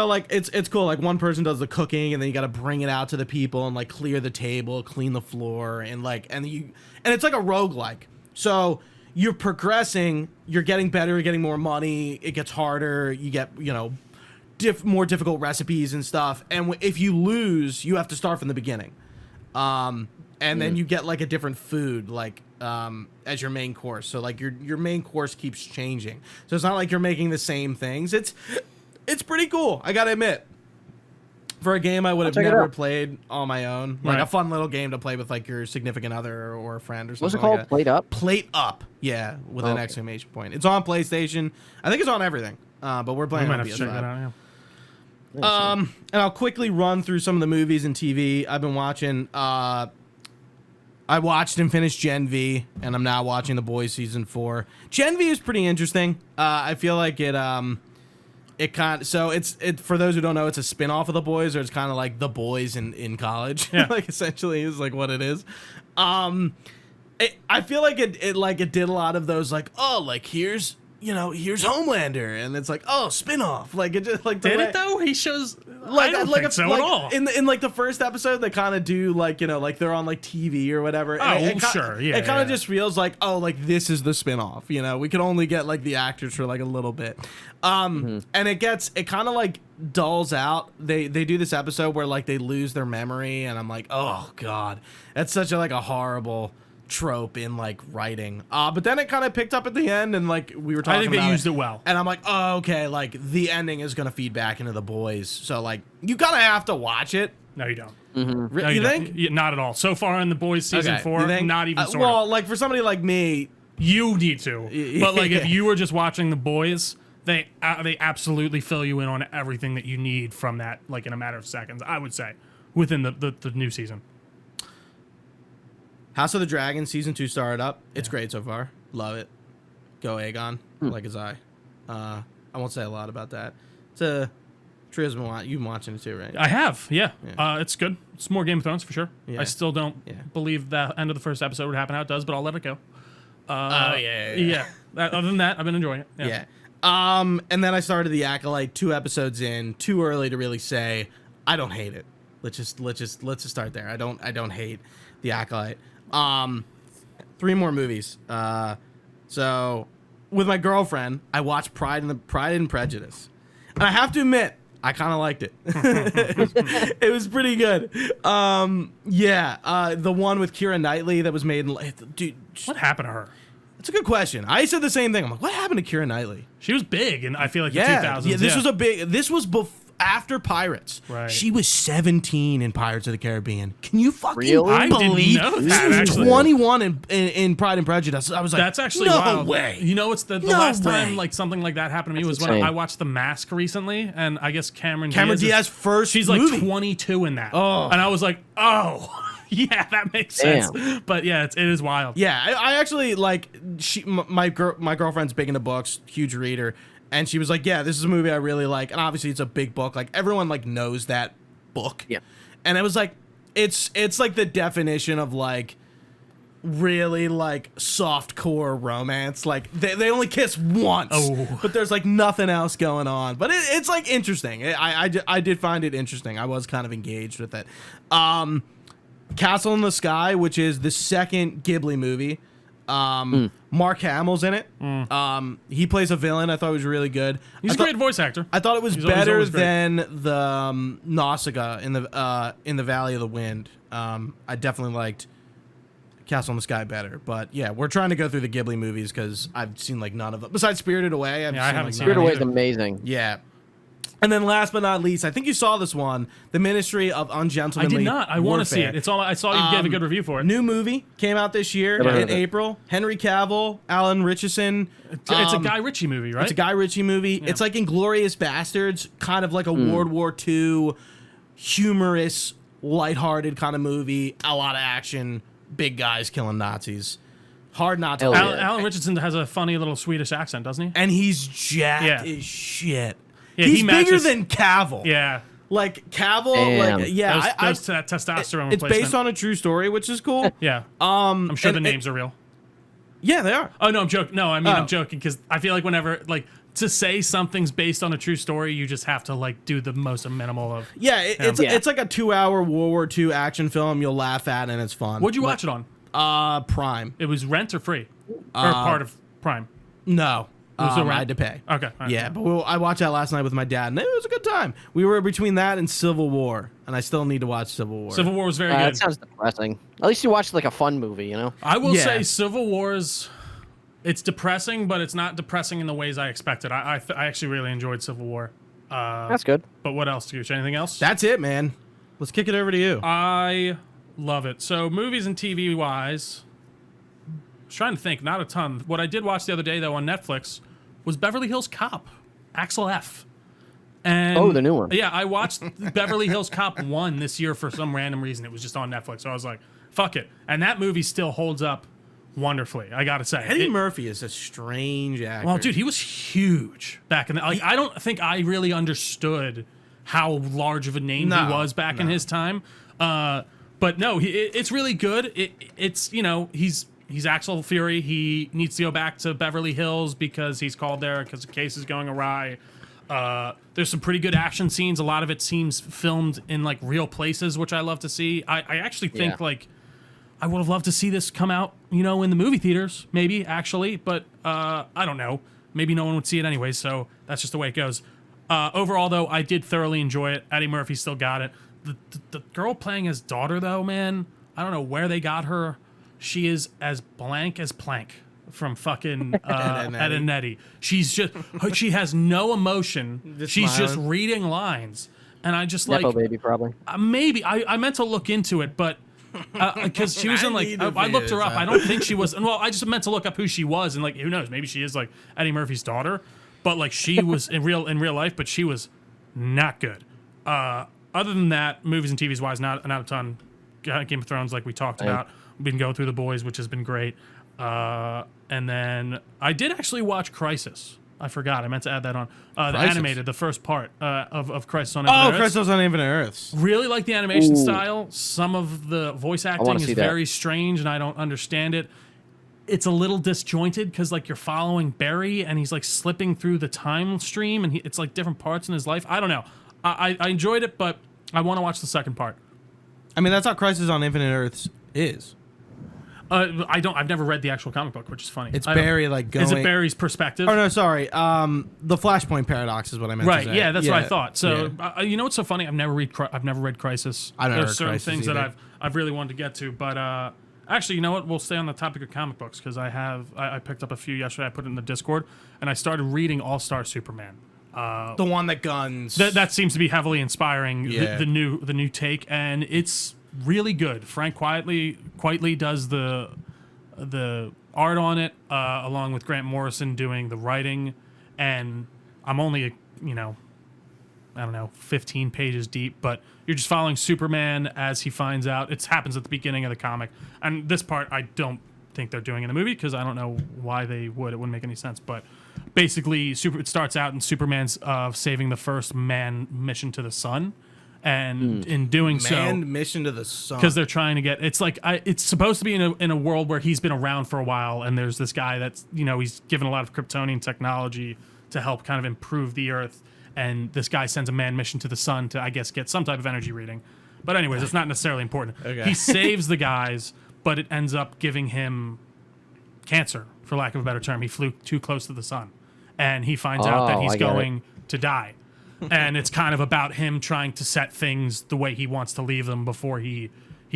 cool. Like one person does the cooking, and then you got to bring it out to the people and like clear the table, clean the floor, and it's like a roguelike. So you're progressing, you're getting better, you're getting more money, it gets harder, you get, more difficult recipes and stuff. And if you lose, you have to start from the beginning. And then you get like a different food, like as your main course. So like your main course keeps changing. So it's not like you're making the same things. It's pretty cool, I gotta admit. For a game I would have never played on my own, like a fun little game to play with like your significant other or a friend or something. What's it called? Like Plate Up? Plate Up, yeah, with an exclamation point. It's on PlayStation. I think it's on everything, but we're playing on PS5. Check that out, and I'll quickly run through some of the movies and TV I've been watching. I watched and finished Gen V, and I'm now watching The Boys season 4. Gen V is pretty interesting. I feel like it for those who don't know, it's a spin-off of The Boys, or it's kind of like The Boys in college. Yeah. Like essentially is like what it is. I feel like it did a lot of those like, oh, like here's Homelander, and it's like, oh, spin-off. Like it just like Did it though? He shows I don't think so at all. In like the first episode, they kind of do like like they're on like TV or whatever. Sure, yeah. It kind of just feels like, oh, like this is the spin-off. We could only get like the actors for like a little bit, and it kind of like dulls out. They do this episode where like they lose their memory, and I'm like, oh god, that's such a horrible trope in like writing, but then it kind of picked up at the end, and like we were talking I think about they used it well, and I'm like, oh, okay, like the ending is gonna feed back into The Boys, so like you kind of have to watch it. No, you don't. No, you think? Yeah, not at all. So far in The Boys season 4, not even sort well, of. like for somebody like me, you need to. But like if you were just watching The Boys, they absolutely fill you in on everything that you need from that, like in a matter of seconds, I would say, within the new season. House of the Dragon season 2 started up. It's great so far. Love it. Go Aegon, like his eye. I won't say a lot about that. It's a Tria's you've been watching it too, right? I have, yeah. It's good. It's more Game of Thrones for sure. Yeah. I still don't believe the end of the first episode would happen how it does, but I'll let it go. Yeah. Other than that, I've been enjoying it. Yeah. And then I started The Acolyte 2 episodes in. Too early to really say. I don't hate it. Let's just start there. I don't hate The Acolyte. 3 more movies. So with my girlfriend, I watched Pride and Prejudice, and I have to admit, I kind of liked it. It was pretty good. The one with Keira Knightley that was made in, dude. What happened to her? That's a good question. I said the same thing. I'm like, what happened to Keira Knightley? She was big, and I feel like the 2000s. Yeah, this was after Pirates. Right. She was 17 in Pirates of the Caribbean. Can you fucking Really? believe I didn't know that, she was 21 in Pride and Prejudice? I was like, that's actually no wild. way. You know, it's the last time like something like that happened to me was when insane. I watched The Mask recently, and I guess Cameron Diaz first she's like movie. 22 in that. Oh. And I was like, oh. Yeah, that makes sense. But yeah, it is wild. Yeah, I actually like my girlfriend's big into books, huge reader, and she was like, yeah, this is a movie I really like, and obviously it's a big book, like everyone like knows that book. Yeah. And it was like it's like the definition of like really like soft core romance. Like they only kiss once, but there's like nothing else going on. But it's like interesting. I did find it interesting. I was kind of engaged with it. Castle in the Sky, which is the second Ghibli movie. Mark Hamill's in it. He plays a villain. I thought it was really good. He's a great voice actor. I thought it was better than the Nausicaa in the Valley of the Wind. I definitely liked Castle in the Sky better. But yeah, we're trying to go through the Ghibli movies because I've seen like none of them. Besides Spirited Away, I haven't seen Spirited Away is either. amazing. Yeah. And then last but not least, I think you saw this one, The Ministry of Ungentlemanly I did not. I want to see it. It's all. I saw you gave a good review for it. New movie came out this year in April. Henry Cavill, Alan Richardson. It's a Guy Ritchie movie, right? It's a Guy Ritchie movie. Yeah. It's like Inglourious Bastards, kind of like a World War II, humorous, lighthearted kind of movie. A lot of action, big guys killing Nazis. Hard not to. Alan Richardson has a funny little Swedish accent, doesn't he? And he's jacked as shit. Yeah, he's bigger than Cavill. Yeah. Like Cavill, Damn. like yeah, Those that testosterone it's replacement. based on a true story, which is cool. Yeah. I'm sure the names are real. Yeah, they are. Oh no, I'm joking. No, I mean I'm joking because I feel like whenever like to say something's based on a true story, you just have to like do the most minimal of. Yeah, it's like a 2-hour World War II action film you'll laugh at and it's fun. What'd you watch it on? Prime. It was rent or free? Or part of Prime. No. Was it I rent? had to pay. Okay. all right. Yeah, but I watched that last night with my dad, and it was a good time. We were between that and Civil War, and I still need to watch Civil War. Civil War was very That good. sounds depressing. At least you watched like a fun movie, you know? I will Yeah. say Civil War's it's depressing, but it's not depressing in the ways I expected. I actually really enjoyed Civil War. That's good. But what else, Gooch? Anything else? That's it, man. Let's kick it over to you. I love it. So movies and TV wise, I was trying to think, not a ton. What I did watch the other day though on Netflix was Beverly Hills Cop, Axel F. And Oh, the new one. Yeah, I watched Beverly Hills Cop 1 this year for some random reason. It was just on Netflix. So I was like, fuck it. And that movie still holds up wonderfully, I gotta say. Eddie Murphy is a strange actor. Well, dude, he was huge back in the... Like, I don't think I really understood how large of a name No, he was back in his time. But no, it's really good. It's, you know, he's Axel Fury. He needs to go back to Beverly Hills because he's called there because the case is going awry. There's some pretty good action scenes. A lot of it seems filmed in like real places, which I love to see. I actually think like I would have loved to see this come out, you know, in the movie theaters, maybe actually, but I don't know. Maybe no one would see it anyway, so that's just the way it goes. Overall, though, I did thoroughly enjoy it. Eddie Murphy still got it. The girl playing his daughter, though, man, I don't know where they got her. She is as blank as Plank from fucking Ed and Nettie. She's just, she has no emotion. She's just reading lines. And I just Nepo like, baby, probably. maybe, I meant to look into it, but because she was in like, I looked her up. I don't think she was, well, I just meant to look up who she was. And like, who knows, maybe she is like Eddie Murphy's daughter. But like she was in real life, but she was not good. Other than that, movies and TVs wise, not a ton. Game of Thrones, like we talked about. We've been going through The Boys, which has been great. And then I did actually watch Crisis. I forgot. I meant to add that on. The animated, the first part of Crisis on Infinite Earths. Crisis on Infinite Earths. Really like the animation style. Some of the voice acting is see that. very strange, and I don't understand it. It's a little disjointed because like you're following Barry, and he's like slipping through the time stream, and it's like different parts in his life. I don't know. I enjoyed it, but I want to watch the second part. I mean, that's how Crisis on Infinite Earths is. I've never read the actual comic book, which is funny. It's Barry like going. Is it Barry's perspective? Oh no, sorry. The Flashpoint paradox is what I meant. Right. To say. Yeah, that's what I thought. So you know what's so funny? I've never read Crisis. There's certain Crisis things either. that I've really wanted to get to, but actually, you know what? We'll stay on the topic of comic books because I picked up a few yesterday. I put it in the Discord, and I started reading All-Star Superman. The one that guns. That seems to be heavily inspiring the Yeah. new take, and it's really good. Frank Quitely does the art on it, along with Grant Morrison doing the writing, and I'm only 15 pages deep, but you're just following Superman as he finds out. It happens at the beginning of the comic, and this part I don't think they're doing in the movie because I don't know why they would. It wouldn't make any sense, but basically it starts out in Superman's saving the first man mission to the sun, and in doing manned mission to the sun. because they're trying to get, it's like it's supposed to be in a world where he's been around for a while, and there's this guy that's he's given a lot of Kryptonian technology to help kind of improve the Earth, and this guy sends a manned mission to the sun to, I guess, get some type of energy reading. But anyways, it's not necessarily important. Okay. He saves the guys, but it ends up giving him cancer, for lack of a better term. He flew too close to the sun, and he finds out that he's going to die. And it's kind of about him trying to set things the way he wants to leave them before he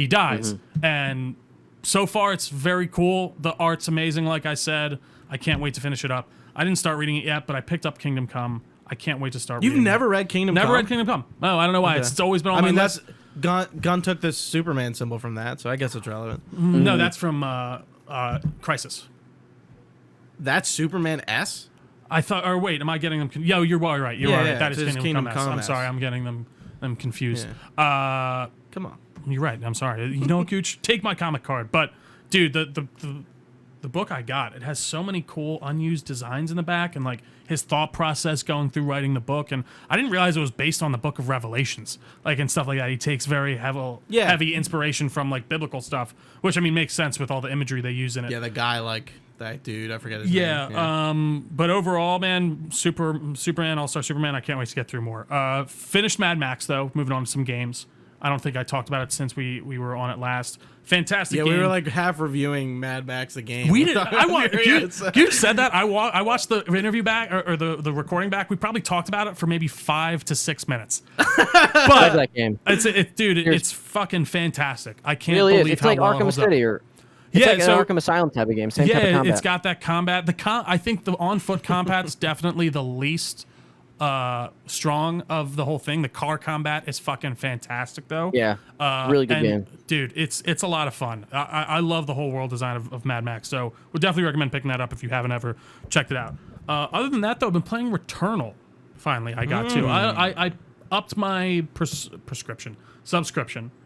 dies. And so far, it's very cool. The art's amazing, like I said. I can't wait to finish it up. I didn't start reading it yet, but I picked up Kingdom Come. I can't wait to start reading it. You've never read Kingdom Come? Never read Kingdom Come. Oh, I don't know why. Okay. It's always been on my list. Gunn took the Superman symbol from that, so I guess it's relevant. No, that's from Crisis. That's Superman S? I thought, or wait, am I getting them? Yo, you're right. You're right. Yeah, That is it is Kingdom Come S. Come I'm S. sorry, I'm getting them confused. Come on. You're right. I'm sorry. You know what, Gooch? Take my comic card. But dude, the book I got, it has so many cool unused designs in the back, and like his thought process going through writing the book. And I didn't realize it was based on the Book of Revelations, like and stuff like that. He takes very heavy inspiration from like biblical stuff, which I mean makes sense with all the imagery they use in it. Yeah, the guy like that dude. I forget his name. Yeah. But overall, man, Superman, All-Star Superman. I can't wait to get through more. Finished Mad Max though. Moving on to some games. I don't think I talked about it since we were on it last. Fantastic Yeah, game. we were like half reviewing Mad Max the game. We did. You said that. I watched the interview back or the recording back. We probably talked about it for maybe 5 to 6 minutes. I But love that game. It's fucking fantastic. I can't Really believe is. It's how like well it Arkham holds up. City or it's Yeah, like so- an Arkham Asylum type of game. Same type of combat. It's got that combat. I think the on foot combat's definitely the least strong of the whole thing. The car combat is fucking fantastic though. Yeah, really good and, game. dude. It's a lot of fun. I love the whole world design of Mad Max. So would definitely recommend picking that up if you haven't ever checked it out. Other than that though, I've been playing Returnal. Finally, I got to. I upped my subscription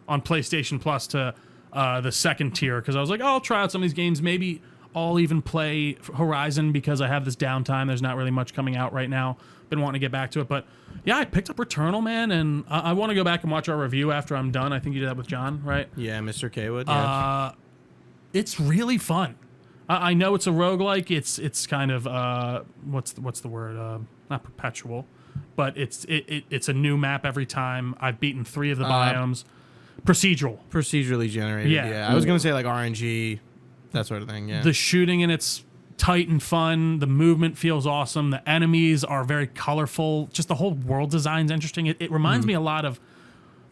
on PlayStation Plus to the second tier because I was like, oh, I'll try out some of these games. Maybe I'll even play Horizon because I have this downtime. There's not really much coming out right now. Been wanting to get back to it, but yeah, I picked up Returnal, man, and I want to go back and watch our review after I'm done. I think you did that with John, right? Yeah, Mr. K would. Yeah. It's really fun. I know it's a roguelike. It's kind of what's the word? Not perpetual, but it's a new map every time. I've beaten 3 of the biomes. Procedurally generated. Yeah. Yeah. I was gonna say like RNG, that sort of thing. Yeah. The shooting in it's tight and fun. The movement feels awesome. The enemies are very colorful. Just the whole world design's interesting. It reminds me a lot of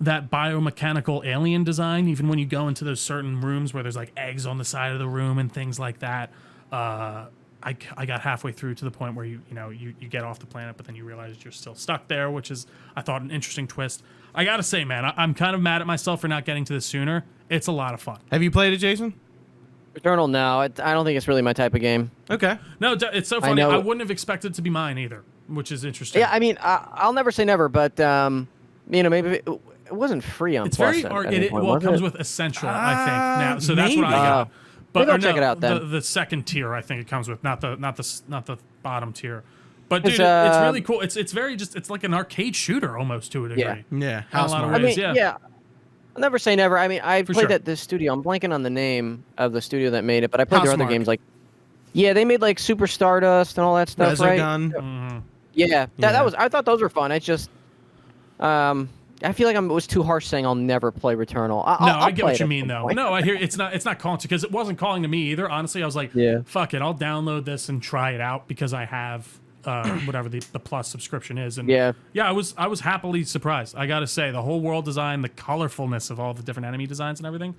that biomechanical alien design, even when you go into those certain rooms where there's like eggs on the side of the room and things like that. I got halfway through to the point where you get off the planet, but then you realize you're still stuck there, which is, I thought, an interesting twist. I gotta say, man, I'm kind of mad at myself for not getting to this sooner. It's a lot of fun. Have you played it, Jason? Returnal, no, I don't think it's really my type of game. Okay. No, it's so funny. know. I wouldn't have expected it to be mine either, which is interesting. Yeah, I mean, I'll never say never, but maybe it wasn't free on It's Plus. very it was comes it? with Essential, I think. Now, so that's what I maybe. got. Maybe or I'll check it out then. The second tier, I think it comes with, not the bottom tier. But dude, It's, it's really cool. It's very it's like an arcade shooter almost to a degree. Yeah. Yeah. In How a lot of smart. ways. I mean, yeah. I'll never say never. I mean, I For played sure. at this studio. I'm blanking on the name of the studio that made it, but I played their other Housemarque. games. Like, yeah, they made like Super Stardust and all that stuff, right? Resogun. Yeah, that Yeah. was. I thought those were fun. It's just, I feel like it was too harsh saying I'll never play Returnal. I get play what it you at mean some though. point. No, I hear it's not calling to, because it wasn't calling to me either. Honestly, I was like, Yeah. fuck it, I'll download this and try it out because I have whatever the Plus subscription is. And Yeah. I was happily surprised. I gotta say, the whole world design, the colorfulness of all the different enemy designs and everything,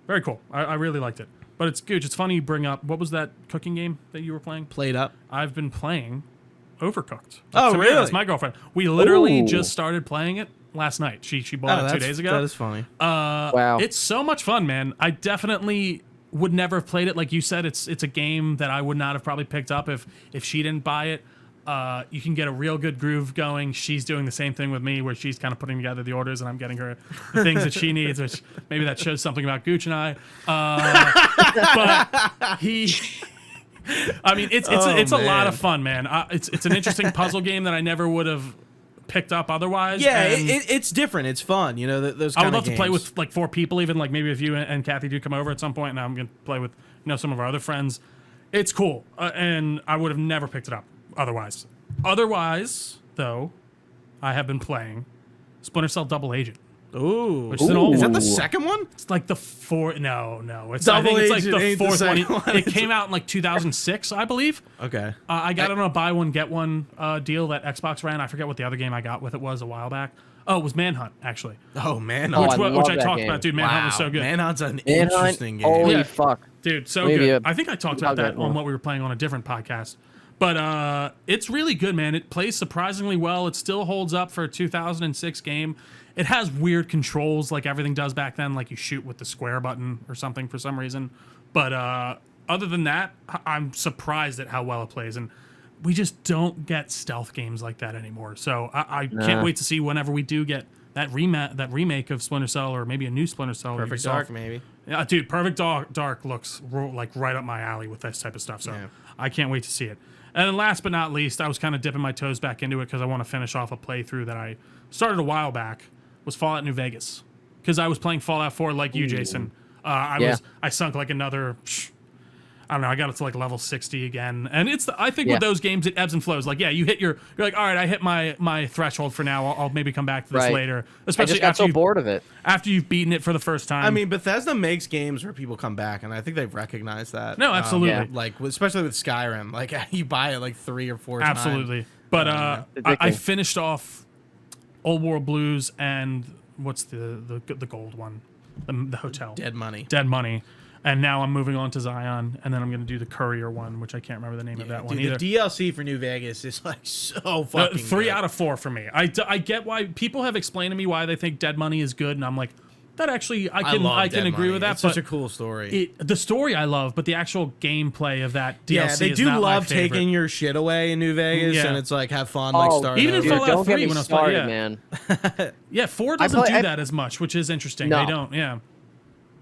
very cool. I really liked it. But it's good. It's funny you bring up, what was that cooking game that you were playing? Played up. I've been playing Overcooked. Oh, Samira, really? That's my girlfriend. We literally Ooh. just started playing it last night. She bought it 2 days ago. That is funny. Wow. It's so much fun, man. I definitely would never have played it. Like you said, it's a game that I would not have probably picked up if she didn't buy it. You can get a real good groove going. She's doing the same thing with me, where she's kind of putting together the orders and I'm getting her the things that she needs, which maybe that shows something about Gooch and I. But I mean, it's a lot of fun, man. It's an interesting puzzle game that I never would have picked up otherwise. Yeah, and it's different. It's fun. You know, those I kind would of love to play games. with like 4 people, even like maybe if you and Kathy do come over at some point, and I'm gonna play with some of our other friends. It's cool, and I would have never picked it up otherwise. Otherwise, though, I have been playing Splinter Cell Double Agent. Ooh. Which is an old Is that one. the second one? It's like the fourth. No, it's Double I think it's like Agent the ain't the fourth one. second one. It came out in like 2006, I believe. Okay. I got it on a buy one get one deal that Xbox ran. I forget what the other game I got with it was a while back. Oh, it was Manhunt actually, Oh man. Oh, which I I love that talked game. about. Dude, Manhunt was so good. Manhunt's an Manhunt, interesting game. holy Yeah. fuck. Dude, so Maybe good. a- I think I talked about that on what we were playing on a different podcast. But it's really good, man. It plays surprisingly well. It still holds up for a 2006 game. It has weird controls like everything does back then, like you shoot with the square button or something for some reason. But other than that, I'm surprised at how well it plays. And we just don't get stealth games like that anymore. So I can't wait to see whenever we do get that remake of Splinter Cell, or maybe a new Splinter Cell. Perfect Ubisoft. Dark, maybe. Yeah, dude, Perfect Dark looks like right up my alley with this type of stuff. So Yeah. I can't wait to see it. And then last but not least, I was kind of dipping my toes back into it because I want to finish off a playthrough that I started a while back. Was Fallout New Vegas, because I was playing Fallout 4 like you, Jason. I sunk like another. I don't know. I got it to like level 60 again, and I think Yeah. with those games it ebbs and flows. Like, yeah, you're like, all right, I hit my threshold for now. I'll maybe come back to this Right. later. I Especially just got so bored of it. after you've beaten it for the first time. I mean, Bethesda makes games where people come back, and I think they've recognized that. No, absolutely. Yeah. Like, especially with Skyrim, like you buy it like 3 or 4 times. absolutely. But I Addicting. finished off Old World Blues and what's the gold one, the hotel, Dead Money. Dead Money. And now I'm moving on to Zion, and then I'm going to do the Courier one, which I can't remember the name of that one Dude, either. the DLC for New Vegas is like so fucking 3 good. out of 4 for me. I get why people have explained to me why they think Dead Money is good, and I'm like, that actually I can Dead agree Money. with that. It's but such a cool story. the story I love, but the actual gameplay of that DLC Yeah, they is do not my love favorite. taking your shit away in New Vegas, Yeah. and it's like have fun, like starting even in over. Dude, Fallout don't 3 get me when I was playing- started, yeah. man. Yeah, 4 doesn't do I- that as much, which is interesting. No. They don't. Yeah.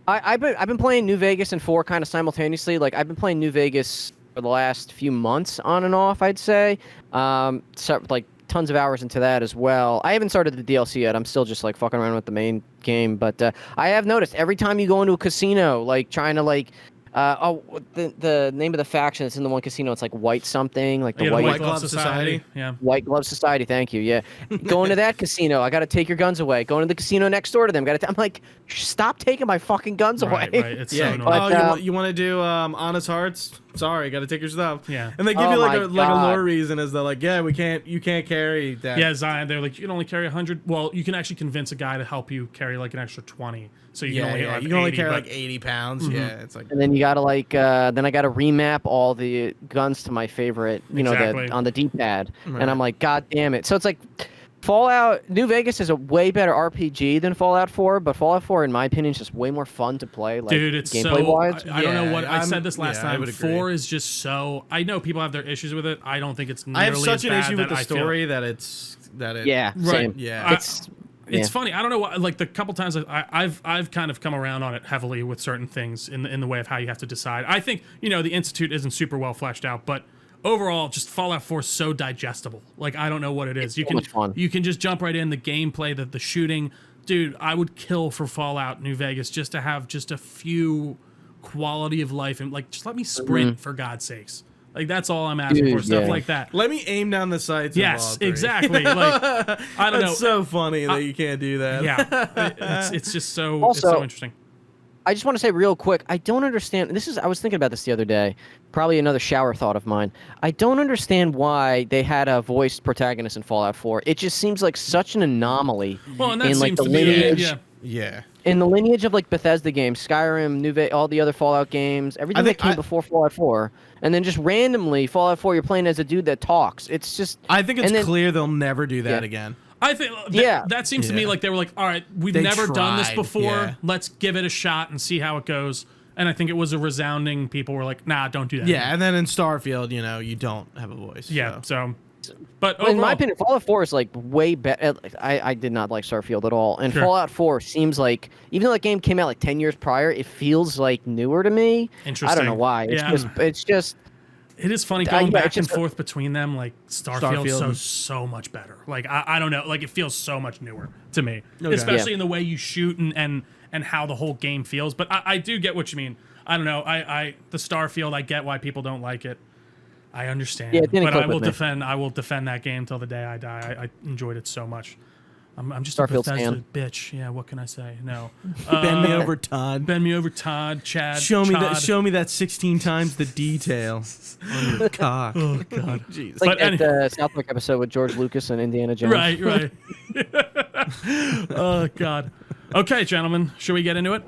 I've been playing New Vegas and 4 kind of simultaneously. Like I've been playing New Vegas for the last few months on and off, I'd say. So, like tons of hours into that as well. I haven't started the DLC yet. I'm still just like fucking around with the main game, but I have noticed every time you go into a casino, like trying to like the name of the faction that's in the one casino, it's like White something, like the Yeah, White Glove Society. Yeah. White Glove Society, thank you. Yeah, going to that casino, I got to take your guns away. Going to the casino next door to them, I'm like, stop taking my fucking guns Right, away. right. It's Yeah. so annoying. But, Oh, you want to do Honest Hearts? Sorry, got to take your stuff. Yeah. And they give Oh you like my a God. lore reason as they're like, yeah, you can't carry that. Yeah, Zion, they're like, you can only carry 100. Well, you can actually convince a guy to help you carry like an extra 20. So you can only have you can only 80, carry but- like 80 pounds. Yeah, it's like And then you gotta like, then I gotta remap all the guns to my favorite, Exactly. on the D-pad, Right. and I'm like, God damn it! So it's like, Fallout New Vegas is a way better RPG than Fallout 4, but Fallout 4, in my opinion, is just way more fun to play. Like, Dude, it's gameplay so. wise. I don't know what I I'm- said this last yeah, I time. would agree. 4 is just so. I know people have their issues with it. I don't think it's nearly I have such as an bad issue with that the I feel- story that it Yeah, Right. same. Yeah. It's It's yeah. funny. I don't know what, like the couple times I've kind of come around on it heavily with certain things in the way of how you have to decide. I think the Institute isn't super well fleshed out, but overall, just Fallout 4 is so digestible. Like I don't know what it is. You so can much fun. you can just jump right in the gameplay, the shooting. Dude, I would kill for Fallout New Vegas just to have just a few quality of life and like just let me sprint for God's sakes. Like that's all I'm asking Dude, for. Stuff yeah. like that. Let me aim down the sights. in Yes, Fallout 3. exactly. Like I don't know. That's so funny that you can't do that. Yeah, it's just so it's Also- so interesting. I just want to say real quick, I don't understand. I was thinking about this the other day. Probably another shower thought of mine. I don't understand why they had a voiced protagonist in Fallout 4. It just seems like such an anomaly Well, and that in like seems the to be lineage, yeah. Yeah. in the lineage of like Bethesda games, Skyrim, all the other Fallout games, everything that think came before Fallout 4, and then just randomly Fallout 4, you're playing as a dude that talks. It's just I think it's and then- clear they'll never do that Yeah. again. I think Yeah. that seems to me Yeah. like they were like, all right, we've They never done this tried, before. yeah. Let's give it a shot and see how it goes. And I think it was a resounding. People were like, nah, don't do that. Yeah, and then in Starfield, you don't have a voice. Yeah. so. So, but in my overall- opinion, Fallout 4 is like way better. I did not like Starfield at all, and Sure. Fallout 4 seems like even though that game came out like 10 years prior, it feels like newer to me. I Interesting. don't know why. Yeah. It's just it is funny yeah, going it's back and just- forth between them. Like Starfield, Starfield. so much better. Like I don't know. Like it feels so much newer to me, Okay. especially Yeah. in the way you shoot and how the whole game feels. But I do get what you mean. I don't know. The Starfield, I get why people don't like it. I understand. Yeah, it didn't but click I will with me. defend. I will defend that game till the day I die. I enjoyed it so much. I'm just Starfield a Bethesda stan. bitch. Yeah, what can I say? No. Bend me over, Todd. Bend me over, Todd. Chad. Show me that. Chod. Show me that 16 times the detail on your cock. Oh God. Jeez. it's like But that South Park episode with George Lucas and Indiana Jones. Right. Right. Oh God. Okay, gentlemen. Should we get into it?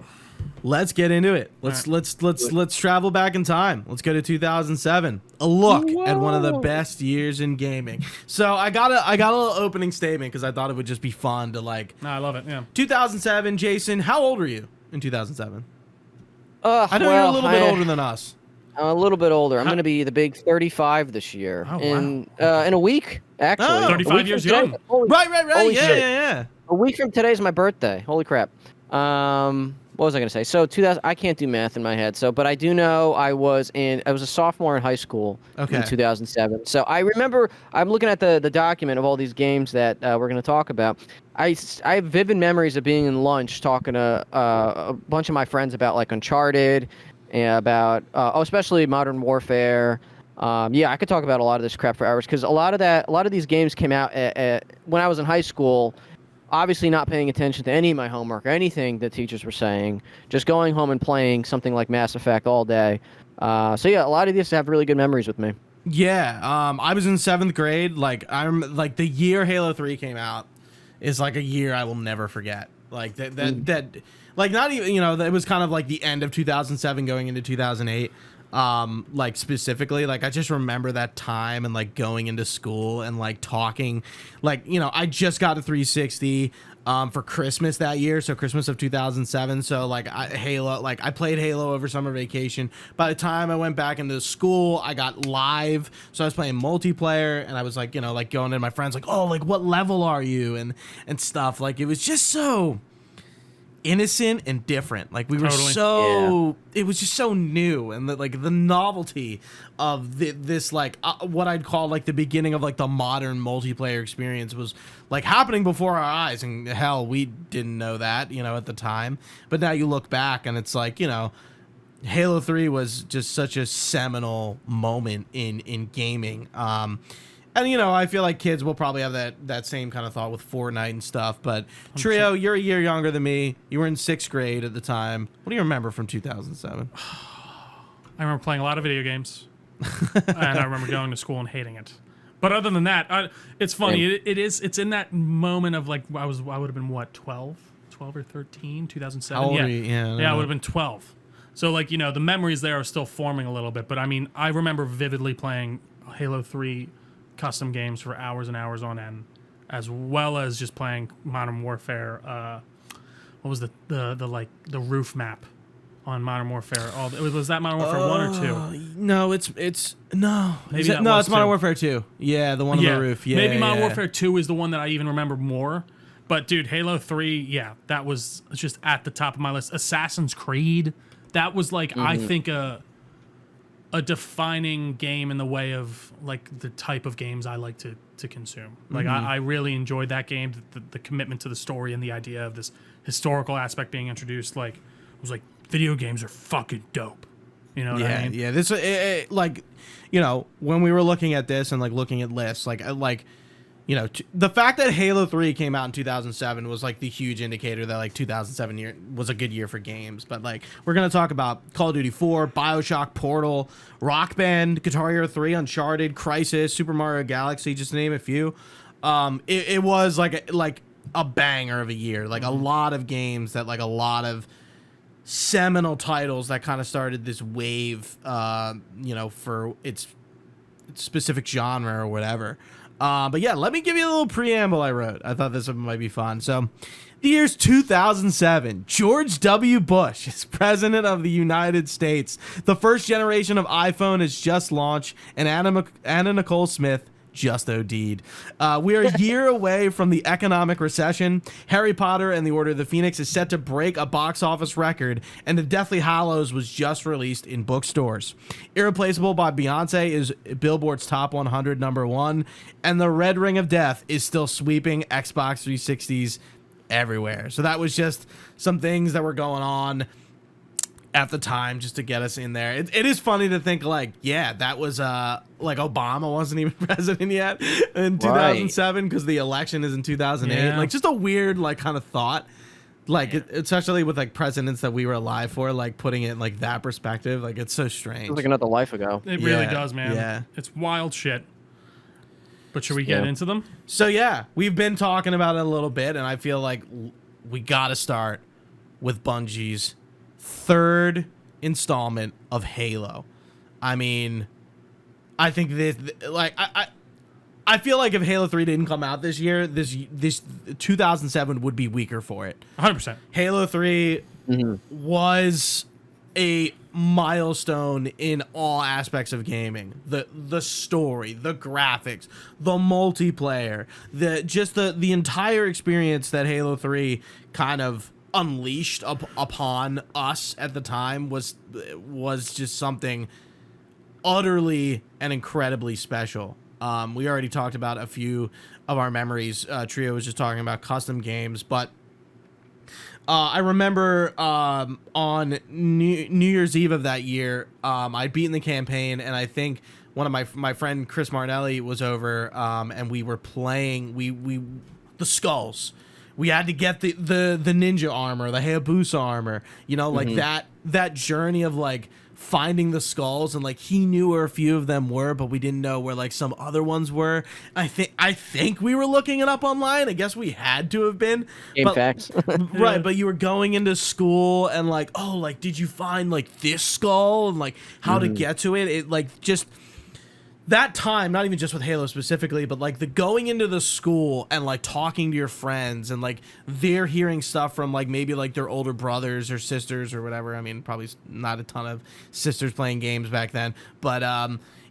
Let's get into it. Let's travel back in time. Let's go to 2007. A look at one of the best years in gaming. So I got a little opening statement because I thought it would just be fun to like. No, I love it. Yeah. 2007, Jason. How old were you in 2007? I know Well, you're a little bit older than us. I'm a little bit older. I'm going to be the big 35 this year. Oh, in a week, actually. Oh. 35 A week years from today. young. Holy- Holy Yeah, shit. yeah. A week from today's my birthday. Holy crap. What was I going to say? So 2000. I can't do math in my head. But I do know I was a sophomore in high school Okay. in 2007. So I remember. I'm looking at the document of all these games that we're going to talk about. I have vivid memories of being in lunch talking to a bunch of my friends about like Uncharted about especially Modern Warfare. Yeah, I could talk about a lot of this crap for hours because a lot of these games came out when I was in high school. Obviously, not paying attention to any of my homework or anything that teachers were saying, just going home and playing something like Mass Effect all day. So yeah, a lot of these have really good memories with me. Yeah, I was in 7th grade. Like I'm like the year Halo 3 came out is like a year I will never forget. Like that like not even, it was kind of like the end of 2007 going into 2008. Like specifically, like I just remember that time and like going into school and like talking, like, I just got a 360 for Christmas that year, so Christmas of 2007. So like I played Halo over summer vacation. By the time I went back into school, I got live, so I was playing multiplayer, and I was like, like going to my friends, like, oh, like what level are you, and stuff. Like it was just so innocent and different. Like we were it was just so new, and the novelty of this like what I'd call like the beginning of like the modern multiplayer experience was like happening before our eyes, and hell, we didn't know that at the time, but now you look back and it's like, Halo 3 was just such a seminal moment in gaming. And, I feel like kids will probably have that same kind of thought with Fortnite and stuff. But, Trio, you're a year younger than me. You were in 6th grade at the time. What do you remember from 2007? I remember playing a lot of video games. And I remember going to school and hating it. But other than that, it's funny. It's in that moment of, like, I would have been, what, 12 or 13, 2007? How old are you? Yeah, I would have been 12. So, like, the memories there are still forming a little bit. But, I mean, I remember vividly playing Halo 3 custom games for hours and hours on end, as well as just playing Modern Warfare. What was the roof map on Modern Warfare? Was that Modern Warfare 1 or 2? No, it's no. Maybe it's Modern Warfare 2. Yeah, the one on the roof. Yeah, maybe Modern Warfare 2 is the one that I even remember more. But dude, Halo 3, yeah, that was just at the top of my list. Assassin's Creed, that was like I think a defining game in the way of like the type of games I like to consume. Like I really enjoyed that game. The commitment to the story and the idea of this historical aspect being introduced. Like it was like video games are fucking dope. You know what I mean? Yeah. This like, when we were looking at this and like looking at lists, the fact that Halo 3 came out in 2007 was like the huge indicator that like 2007 was a good year for games. But like we're going to talk about Call of Duty 4, Bioshock, Portal, Rock Band, Guitar Hero 3, Uncharted, Crysis, Super Mario Galaxy, just to name a few. It was like a banger of a year. Like a lot of games that like a lot of seminal titles that kind of started this wave, for its specific genre or whatever. But yeah, let me give you a little preamble I wrote. I thought this one might be fun. So, the year's 2007. George W. Bush is president of the United States. The first generation of iPhone has just launched, and Anna Nicole Smith just OD'd. We are a year away from the economic recession. Harry Potter and the Order of the Phoenix is set to break a box office record, and The Deathly Hallows was just released in bookstores. Irreplaceable by Beyonce is Billboard's Top 100 #1, and The Red Ring of Death is still sweeping Xbox 360s everywhere. So that was just some things that were going on at the time just to get us in there. It is funny to think like, yeah, that was like Obama wasn't even president yet in 2007 because the election is in 2008. Yeah. Like just a weird like kind of thought. Like especially with like presidents that we were alive for, like putting it in like that perspective, like it's so strange. Feels like another life ago. It really does, man. Yeah. It's wild shit. But should we get into them? So yeah, we've been talking about it a little bit, and I feel like we got to start with Bungie's third installment of Halo. I mean, I think this like I feel like if Halo 3 didn't come out this year, this 2007 would be weaker for it. 100%. Halo 3 was a milestone in all aspects of gaming. The story, the graphics, the multiplayer, the entire experience that Halo 3 kind of unleashed upon us at the time was just something utterly and incredibly special. We already talked about a few of our memories. Trio was just talking about custom games, but I remember on New Year's Eve of that year, I'd beaten the campaign, and I think one of my friend Chris Martinelli was over, and we were playing the skulls. We had to get the ninja armor, the Hayabusa armor, you know, like that journey of like finding the skulls, and like he knew where a few of them were, but we didn't know where like some other ones were. I think we were looking it up online. I guess we had to have been. Game facts. Right, but you were going into school and like, oh, like did you find like this skull and like how to get to it? It like just that time, not even just with Halo specifically, but like the going into the school and like talking to your friends and like they're hearing stuff from like maybe like their older brothers or sisters or whatever. I mean, probably not a ton of sisters playing games back then, but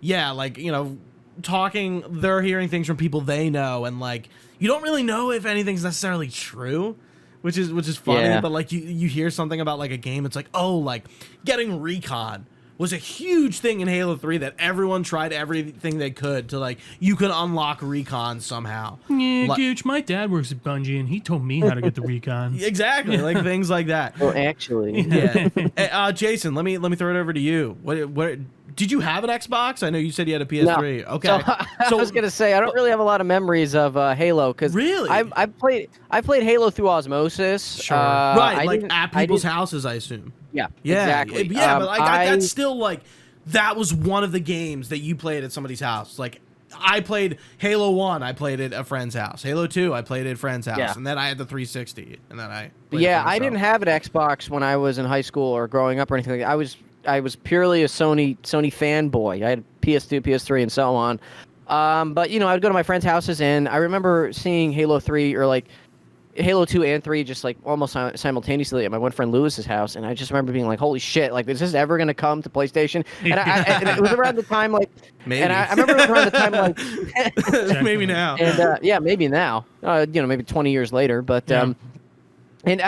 yeah, like, you know, they're hearing things from people they know, and like you don't really know if anything's necessarily true, which is funny. Yeah. But like you hear something about like a game, it's like, oh, like getting recon was a huge thing in Halo 3 that everyone tried everything they could to like you could unlock recon somehow. Yeah, Gooch, my dad works at Bungie and he told me how to get the recon. Exactly, like things like that. Well, actually, Yeah. Jason, let me throw it over to you. What did you have an Xbox? I know you said you had a PS3. No. Okay. So, I was gonna say I don't really have a lot of memories of Halo because Really? I played Halo through osmosis. Sure. Right, like at people's houses, I assume. Yeah, Yeah, exactly. Yeah, but like that's still like that was one of the games that you played at somebody's house. Like I played Halo 1, I played it at a friend's house. Halo 2, I played it at a friend's house, Yeah. and then I had the 360, and then I Yeah, I didn't have an Xbox when I was in high school or growing up or anything like that. I was purely a Sony fanboy. I had PS2, PS3, and so on. But you know, I'd go to my friends' houses, and I remember seeing Halo 3 or like Halo 2 and 3 just like almost simultaneously at my one friend Lewis's house, and I just remember being like, "Holy shit! Like, is this ever gonna come to PlayStation?" And it was around the time like, Maybe. and I remember it was around the time like, maybe now. and yeah, maybe now, you know, maybe 20 years later, but Yeah. and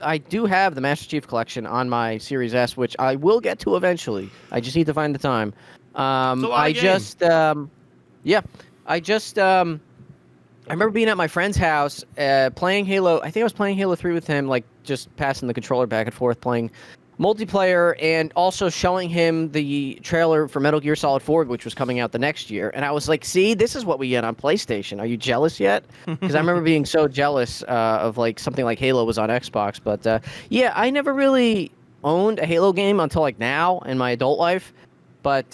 I do have the Master Chief Collection on my Series S, which I will get to eventually. I just need to find the time. I remember being at my friend's house, playing Halo. I think I was playing Halo 3 with him, like just passing the controller back and forth, playing multiplayer, and also showing him the trailer for Metal Gear Solid 4, which was coming out the next year. And I was like, see, this is what we get on PlayStation. Are you jealous yet? Because I remember being so jealous of like something like Halo was on Xbox. But yeah, I never really owned a Halo game until like now in my adult life. But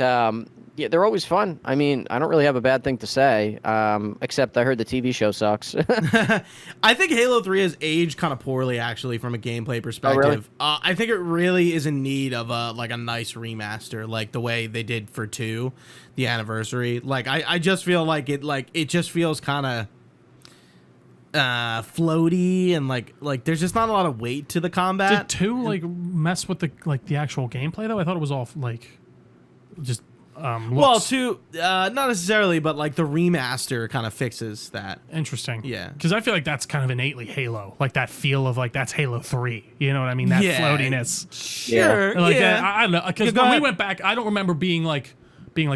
yeah, they're always fun. I mean, I don't really have a bad thing to say, except I heard the TV show sucks. I think Halo 3 has aged kind of poorly, actually, from a gameplay perspective. really? I think it really is in need of a nice remaster, like the way they did for 2, the anniversary. Like I just feel like it just feels kind of floaty, and like there's just not a lot of weight to the combat. Did 2 like mess with the actual gameplay though? I thought it was all like just Well, looks. 2, not necessarily, but like the remaster kind of fixes that. Interesting. Yeah. Because I feel like that's kind of innately Halo, like that feel of like that's Halo 3. You know what I mean? That floatiness. Sure. Like yeah. I don't know, because go when we ahead. went back, I don't remember being like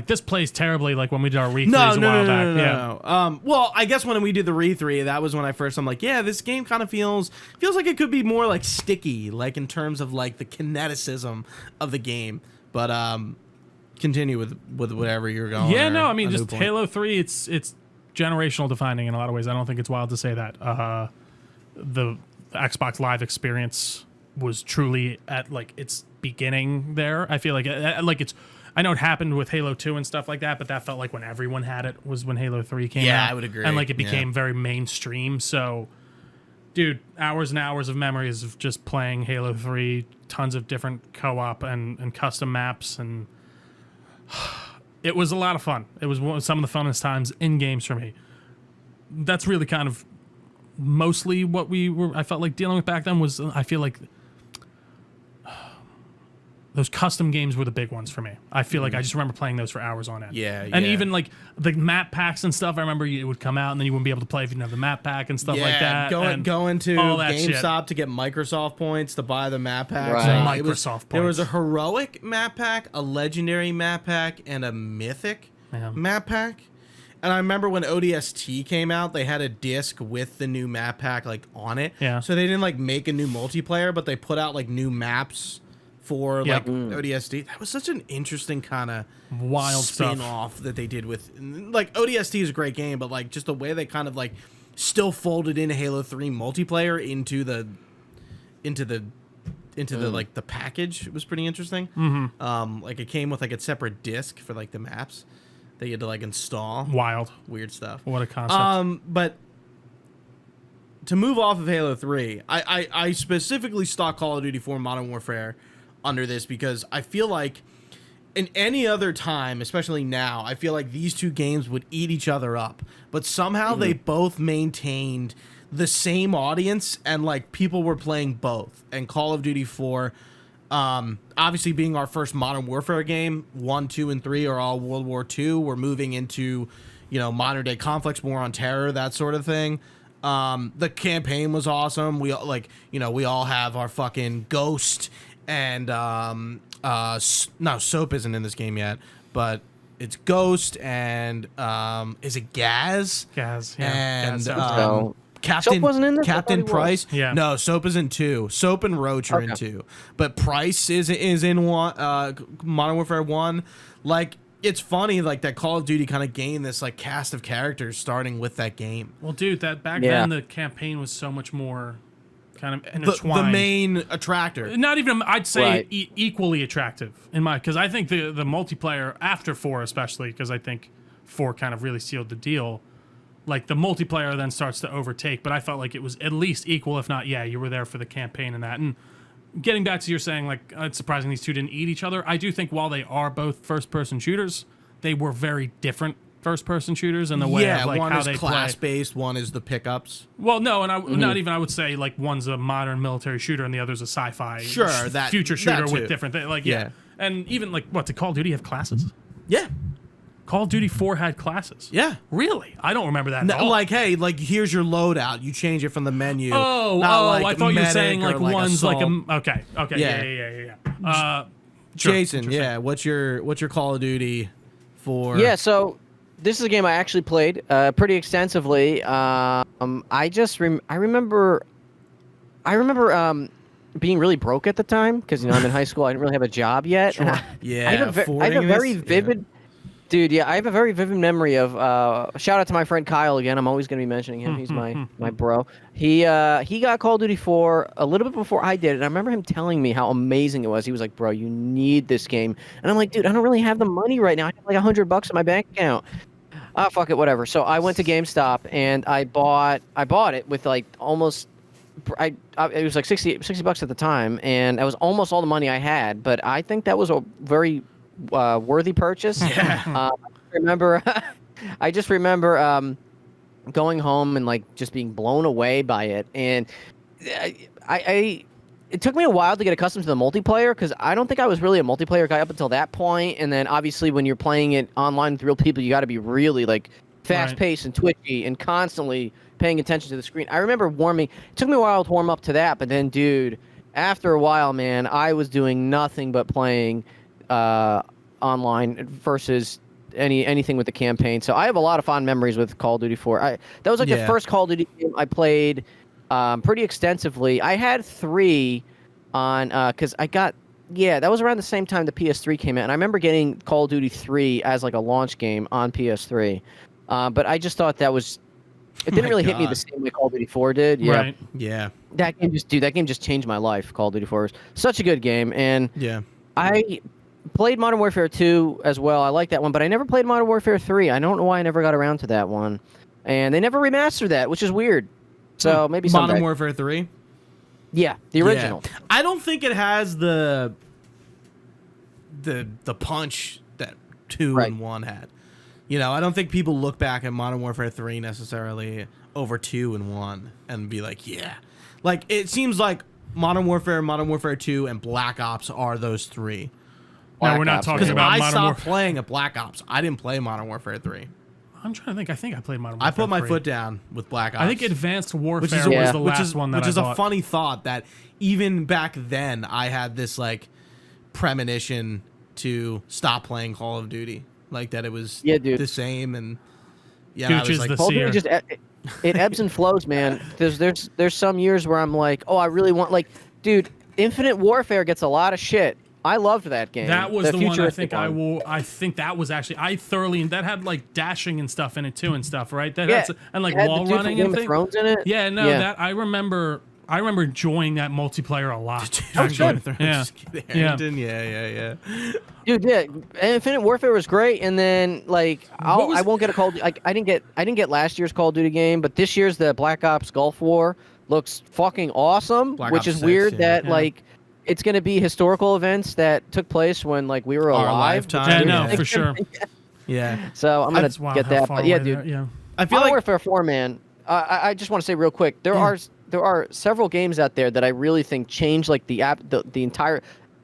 this plays terribly like when we did our re-3s No, a while back. no. Well, I guess when we did the re-3, that was when I'm like, yeah, this game kind of feels like it could be more like sticky, like in terms of like the kineticism of the game. But continue with whatever you're going. Yeah, or no, I mean a new just point. Halo 3. It's generational defining in a lot of ways. I don't think it's wild to say that. The Xbox Live experience was truly at like its beginning there. I feel like it's. I know it happened with Halo 2 and stuff like that, but that felt like when everyone had it was when Halo 3 came out. Yeah, I would agree. And like it became Yeah. very mainstream. So, dude, hours and hours of memories of just playing Halo 3, tons of different co-op and custom maps, and it was a lot of fun. It was some of the funnest times in games for me. That's really kind of mostly what I felt like dealing with back then was, I feel like those custom games were the big ones for me. I feel like I just remember playing those for hours on end. Yeah, And yeah. even like the map packs and stuff, I remember it would come out and then you wouldn't be able to play if you didn't have the map pack and stuff like that. Going to all that shit. GameStop to get Microsoft points to buy the map packs. Right. Microsoft There was a points. heroic map pack, a legendary map pack, and a mythic Yeah. map pack. And I remember when ODST came out, they had a disc with the new map pack like on it. Yeah. So they didn't like make a new multiplayer, but they put out like new maps for like ODST. That was such an interesting kind of wild spin-off that they did with like ODST is a great game, but like just the way they kind of like still folded in Halo 3 multiplayer into the like the package. It was pretty interesting. Like it came with like a separate disc for like the maps that you had to like install. Wild. Weird stuff. What a concept. But to move off of Halo 3, I specifically stock Call of Duty 4 Modern Warfare under this because I feel like in any other time, especially now, I feel like these two games would eat each other up. But somehow they both maintained the same audience and like people were playing both. And Call of Duty 4, obviously being our first Modern Warfare game, 1, 2, and 3 are all World War II. We're moving into, modern day conflicts, war on terror, that sort of thing. The campaign was awesome. We all have our fucking Ghost and no, Soap isn't in this game yet, but it's Ghost and is it Gaz? Gaz, yeah. And So Captain Soap wasn't in this? I thought Captain he was. Price. Yeah. No, Soap is in 2. Soap and Roach are in 2, but Price is in 1. Modern Warfare 1. Like it's funny, like that Call of Duty kind of gained this like cast of characters starting with that game. Well, dude, that back then the campaign was so much more kind of intertwined. The main attractor. Not even, I'd say Right. equally attractive because I think the multiplayer after 4 especially, because I think 4 kind of really sealed the deal. Like the multiplayer then starts to overtake, but I felt like it was at least equal, if not, you were there for the campaign and that. And getting back to your saying, like, it's surprising these two didn't eat each other. I do think while they are both first-person shooters, they were very different first-person shooters in the way of like one how is they class-based, one is the pickups. Well, no, and not even I would say like one's a modern military shooter and the other's a sci-fi future shooter that with too. different things. Like Yeah. and even like did Call of Duty have classes? Yeah. Call of Duty 4 had classes. Yeah. Really? I don't remember that at all. Like, hey, like here's your loadout. You change it from the menu. Not like I thought you were medic saying or like one's like assault. okay. Yeah. Yeah. Sure. Jason, Interesting. yeah, what's your Call of Duty for? Yeah, so this is a game I actually played pretty extensively. I remember being really broke at the time because I'm in high school. I didn't really have a job yet. Sure. Yeah, I have a very vivid. Dude, yeah, I have a very vivid memory of. Shout out to my friend Kyle again. I'm always going to be mentioning him. He's my bro. He got Call of Duty 4 a little bit before I did, and I remember him telling me how amazing it was. He was like, "Bro, you need this game," and I'm like, "Dude, I don't really have the money right now. I have like $100 in my bank account." Fuck it, whatever. So I went to GameStop and I bought it with like almost. It was like $60 at the time, and that was almost all the money I had. But I think that was a very worthy purchase. I just remember going home and like just being blown away by it, and it took me a while to get accustomed to the multiplayer because I don't think I was really a multiplayer guy up until that point. And then obviously when you're playing it online with real people, you got to be really like fast paced and twitchy and constantly paying attention to the screen. I remember it took me a while to warm up to that, but then dude, after a while, man, I was doing nothing but playing online versus anything with the campaign. So I have a lot of fond memories with Call of Duty 4. That was like the first Call of Duty game I played pretty extensively. I had 3 on because that was around the same time the PS3 came out, and I remember getting Call of Duty 3 as like a launch game on PS3. But I just thought that was it didn't really hit me the same way Call of Duty 4 did. Yeah. Right. Yeah. That game just changed my life. Call of Duty 4 was such a good game, and I played Modern Warfare 2 as well. I like that one, but I never played Modern Warfare 3. I don't know why I never got around to that one, and they never remastered that, which is weird. So maybe someday. Modern Warfare 3. Yeah, the original. Yeah. I don't think it has the punch that 2 and 1 had. I don't think people look back at Modern Warfare 3 necessarily over 2 and 1 and be like, yeah. Like, it seems like Modern Warfare 2, and Black Ops are those 3. No, we're not talking about I Modern stopped Warfare. playing at Black Ops. I didn't play Modern Warfare 3. I'm trying to think. I think I played Modern Warfare I put my 3. foot down with Black Ops. I think Advanced Warfare which is, was the last one that which is I bought. a funny thought that even back then I had this like premonition to stop playing Call of Duty, like that it was Yeah, dude. the same, and Yeah, and I Gooch was is like, the Call of seer. Duty it ebbs and flows, man. There's some years where I'm like, oh, I really want like, dude, Infinite Warfare gets a lot of shit. I loved that game. That was the one I futuristic think I will. I think that was actually I thoroughly that had like dashing and stuff in it too and stuff, right? That Yeah, and like it had the wall dude from running Game and of things. Thrones in it. Yeah, no, Yeah. that I remember. I remember enjoying that multiplayer a lot. Actually, Yeah. Harrington, yeah. Dude, yeah, Infinite Warfare was great, and then like I won't get a Call. Like I didn't get last year's Call of Duty game, but this year's the Black Ops Gulf War looks fucking awesome, Black which Ops is 6, weird yeah. that Yeah. like it's gonna be historical events that took place when like we were Our alive. which is lifetime. Yeah, weird. no, for sure. Yeah. So I'm gonna That's wild get how that, far but yeah, away dude. that- yeah. I feel Modern like Warfare 4, man. I just want to say real quick, there are several games out there that I really think change like the entire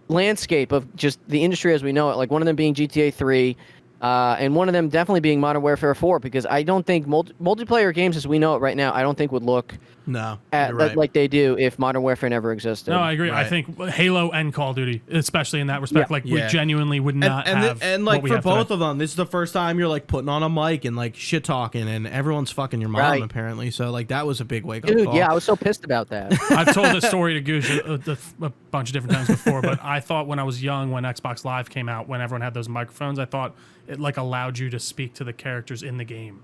landscape of just the industry as we know it. Like one of them being GTA 3, and one of them definitely being Modern Warfare 4, because I don't think multiplayer games as we know it right now, I don't think would look no, you're right. like they do if Modern Warfare never existed. No, I agree. I Right. think Halo and Call of Duty, especially in that respect, Yeah. like we Yeah. genuinely would not have. and what like we for have both today. of them, this is the first time you're like putting on a mic and like shit talking, and everyone's fucking your mom Right. apparently. So like that was a big wake up Dude, call. yeah, I was so pissed about that. I've told this story to Goose a bunch of different times before, but I thought when I was young, when Xbox Live came out, when everyone had those microphones, I thought it like allowed you to speak to the characters in the game.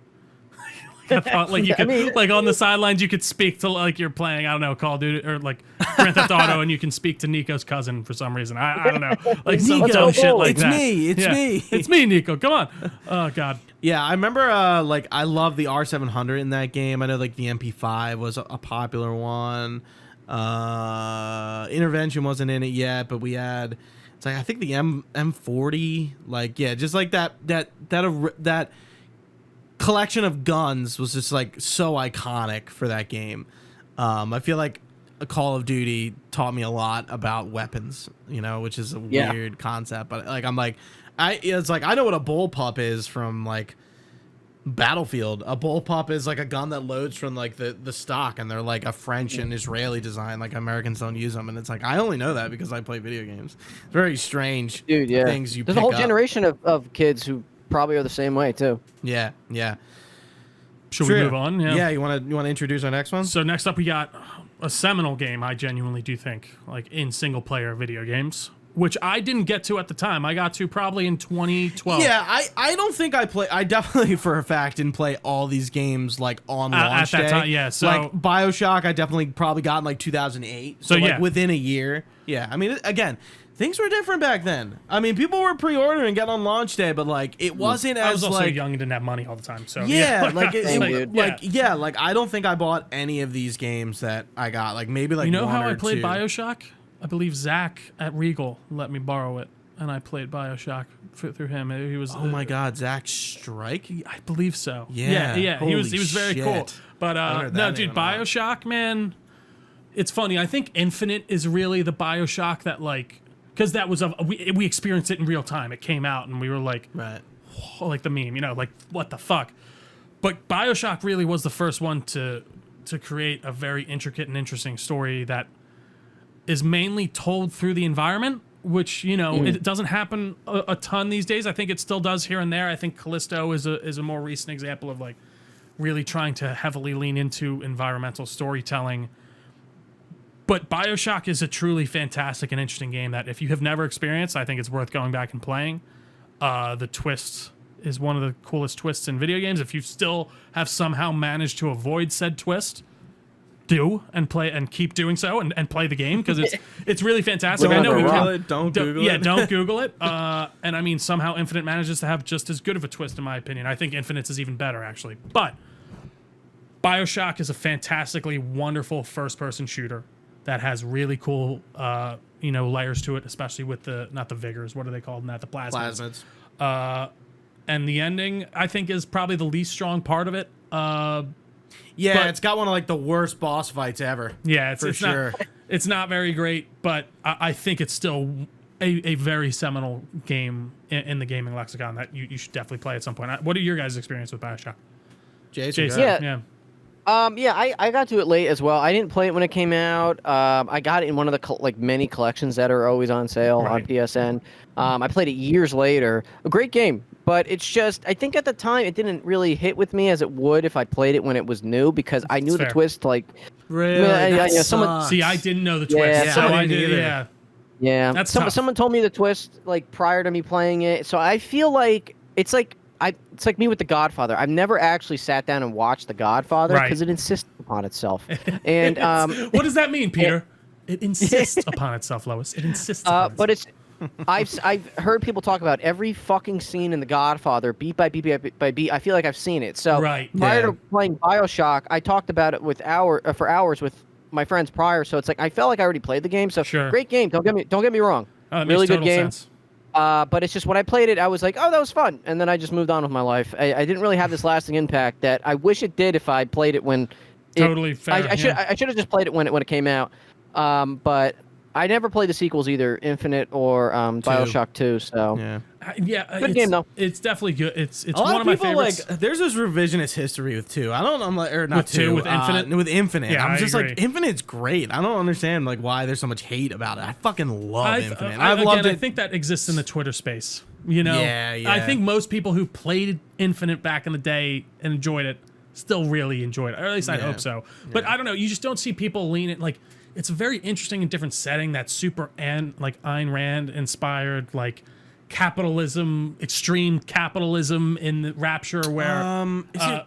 I thought like you could like on the sidelines you could speak to like you're playing, I don't know, Call of Duty or like Grand Theft Auto, and you can speak to Nico's cousin for some reason. I don't know, like some Nico, dumb shit like it's that. me, it's Yeah. me. It's me, Nico. Come on. Oh God. Yeah, I remember like I love the R700 in that game. I know like the MP5 was a popular one. Intervention wasn't in it yet, but we had it's like I think the M40, like yeah, just like that collection of guns was just like so iconic for that game. I feel like a Call of Duty taught me a lot about weapons, you know, which is a weird concept, but like it's like I know what a bullpup is from like Battlefield. A bullpup is like a gun that loads from like the stock, and they're like a French and Israeli design. Like Americans don't use them, and it's like I only know that because I play video games. Very strange, Dude, yeah. things you There's pick a whole up. generation of kids who probably are the same way too. Yeah. Should True. we move on? Yeah. You want to introduce our next one? So next up, we got a seminal game. I genuinely do think, like in single player video games, which I didn't get to at the time. I got to probably in 2012. Yeah, I don't think I definitely for a fact didn't play all these games like on launch at that day. time, yeah, so- like Bioshock, I definitely probably got in like 2008. So, like yeah. within a year. Yeah, I mean again, things were different back then. I mean, people were pre-ordering get on launch day, but like it wasn't as I was also like young and didn't have money all the time. So yeah, like Same, dude. like I don't think I bought any of these games that I got. Like maybe like You know one how or I played two. Bioshock? I believe Zach at Regal let me borrow it, and I played Bioshock through him. He was Oh my God, Zach Strike. I believe so. Yeah, yeah. He was holy very shit. cool. But I heard no, that dude, name a lot. Bioshock, man. It's funny. I think Infinite is really the Bioshock that like, because that was we experienced it in real time. It came out, and we were like, Right. oh, like the meme, you know, like what the fuck. But Bioshock really was the first one to create a very intricate and interesting story that is mainly told through the environment, which, you know, it doesn't happen a ton these days. I think it still does here and there. I think Callisto is a more recent example of like really trying to heavily lean into environmental storytelling. But Bioshock is a truly fantastic and interesting game that if you have never experienced, I think it's worth going back and playing. The twist is one of the coolest twists in video games. If you still have somehow managed to avoid said twist, do and play and keep doing so and play the game because it's really fantastic. Don't I know we Google can, it. Don't Google yeah, it. don't Google it. And I mean, somehow Infinite manages to have just as good of a twist, in my opinion. I think Infinite's is even better, actually. But Bioshock is a fantastically wonderful first-person shooter that has really cool, layers to it, especially with not the vigors. What are they called? Not the plasmids. Plasmids. And the ending, I think, is probably the least strong part of it. Yeah, But- it's got one of like the worst boss fights ever. Yeah, it's for sure. not. It's not very great, but I think it's still a very seminal game in the gaming lexicon that you should definitely play at some point. What are your guys' experience with Bioshock? Jason. Jason, go ahead. Yeah. yeah. I got to it late as well. I didn't play it when it came out. I got it in one of the many collections that are always on sale on Right. PSN. I played it years later. A great game. But it's just, I think at the time it didn't really hit with me as it would if I played it when it was new, because I knew the fair. twist. Like, Really? someone, See, I didn't know the twist. Yeah, so I I didn't did. either. Yeah. yeah, That's tough. someone told me the twist like prior to me playing it, so I feel like it's like me with The Godfather. I've never actually sat down and watched The Godfather Right. because it insists upon itself. And What does that mean, Peter? It insists upon itself, Lois. It insists upon but itself. it's I've heard people talk about every fucking scene in The Godfather, beat by beat by beat. I feel like I've seen it. So Right. prior Yeah. to playing Bioshock, I talked about it for hours with my friends prior. So it's like I felt like I already played the game. So Sure. great game. Don't get me wrong. Oh, that Really makes good total game. sense. But it's just when I played it, I was like, oh, that was fun, and then I just moved on with my life. I didn't really have this lasting impact that I wish it did if I played it when. Totally fair. I should have just played it when it came out. But I never played the sequels either, Infinite or Bioshock 2. So Yeah. Yeah, Good game, though. It's definitely good. It's A lot one of my people favorites. like. There's this revisionist history with 2. I don't. I'm like, or not With 2, with Infinite? With Infinite. Yeah, I'm I just agree. like, Infinite's great. I don't understand like why there's so much hate about it. I fucking love Infinite. I've loved again, I it. think that exists in the Twitter space. You know, Yeah, yeah. I think most people who played Infinite back in the day and enjoyed it still really enjoyed it, or at least I Yeah. hope so. But I don't know. You just don't see people lean it like. It's a very interesting and different setting that's super and like Ayn Rand inspired, like capitalism, extreme capitalism in the Rapture, where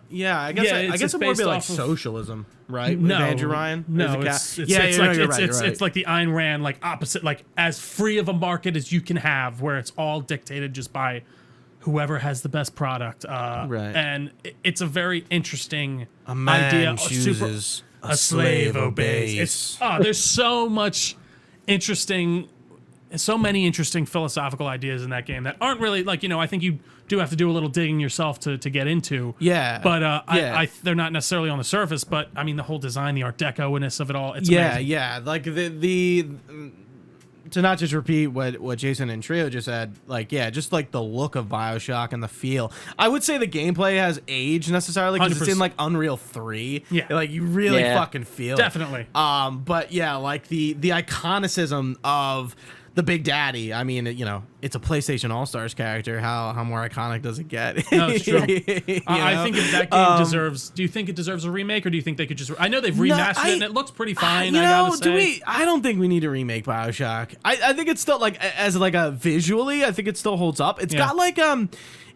yeah, I guess yeah, I it's guess it would based be like off of- socialism, right? no, With Andrew Ryan. no, There's a it's yeah, it's you're like right, you're right. it's like the Ayn Rand, like opposite, like as free of a market as you can have, where it's all dictated just by whoever has the best product. Right. And it's a very interesting A man idea. chooses, a slave obeys. It's there's so much interesting, so many interesting philosophical ideas in that game that aren't really like, you know, I think you do have to do a little digging yourself to get into. Yeah. But Yeah. I they're not necessarily on the surface, but I mean the whole design, the Art Deco-ness of it all. It's yeah, amazing. yeah. Like the to not just repeat what Jason and Trio just said, like, yeah, just like the look of Bioshock and the feel. I would say the gameplay has aged necessarily because it's in 100%. like Unreal 3. Yeah. Like you really Yeah. fucking feel Definitely. it. But yeah, like the iconicism of the Big Daddy. I mean, you know, it's a PlayStation All-Stars character. How more iconic does it get? No, it's true. You I know? think if that game deserves. Do you think it deserves a remake, or do you think they could just? I know they've remastered it, and it looks pretty fine. You I know, gotta say. I don't think we need to remake Bioshock. I think it's still like as like a visually, I think it still holds up. It's Yeah. got like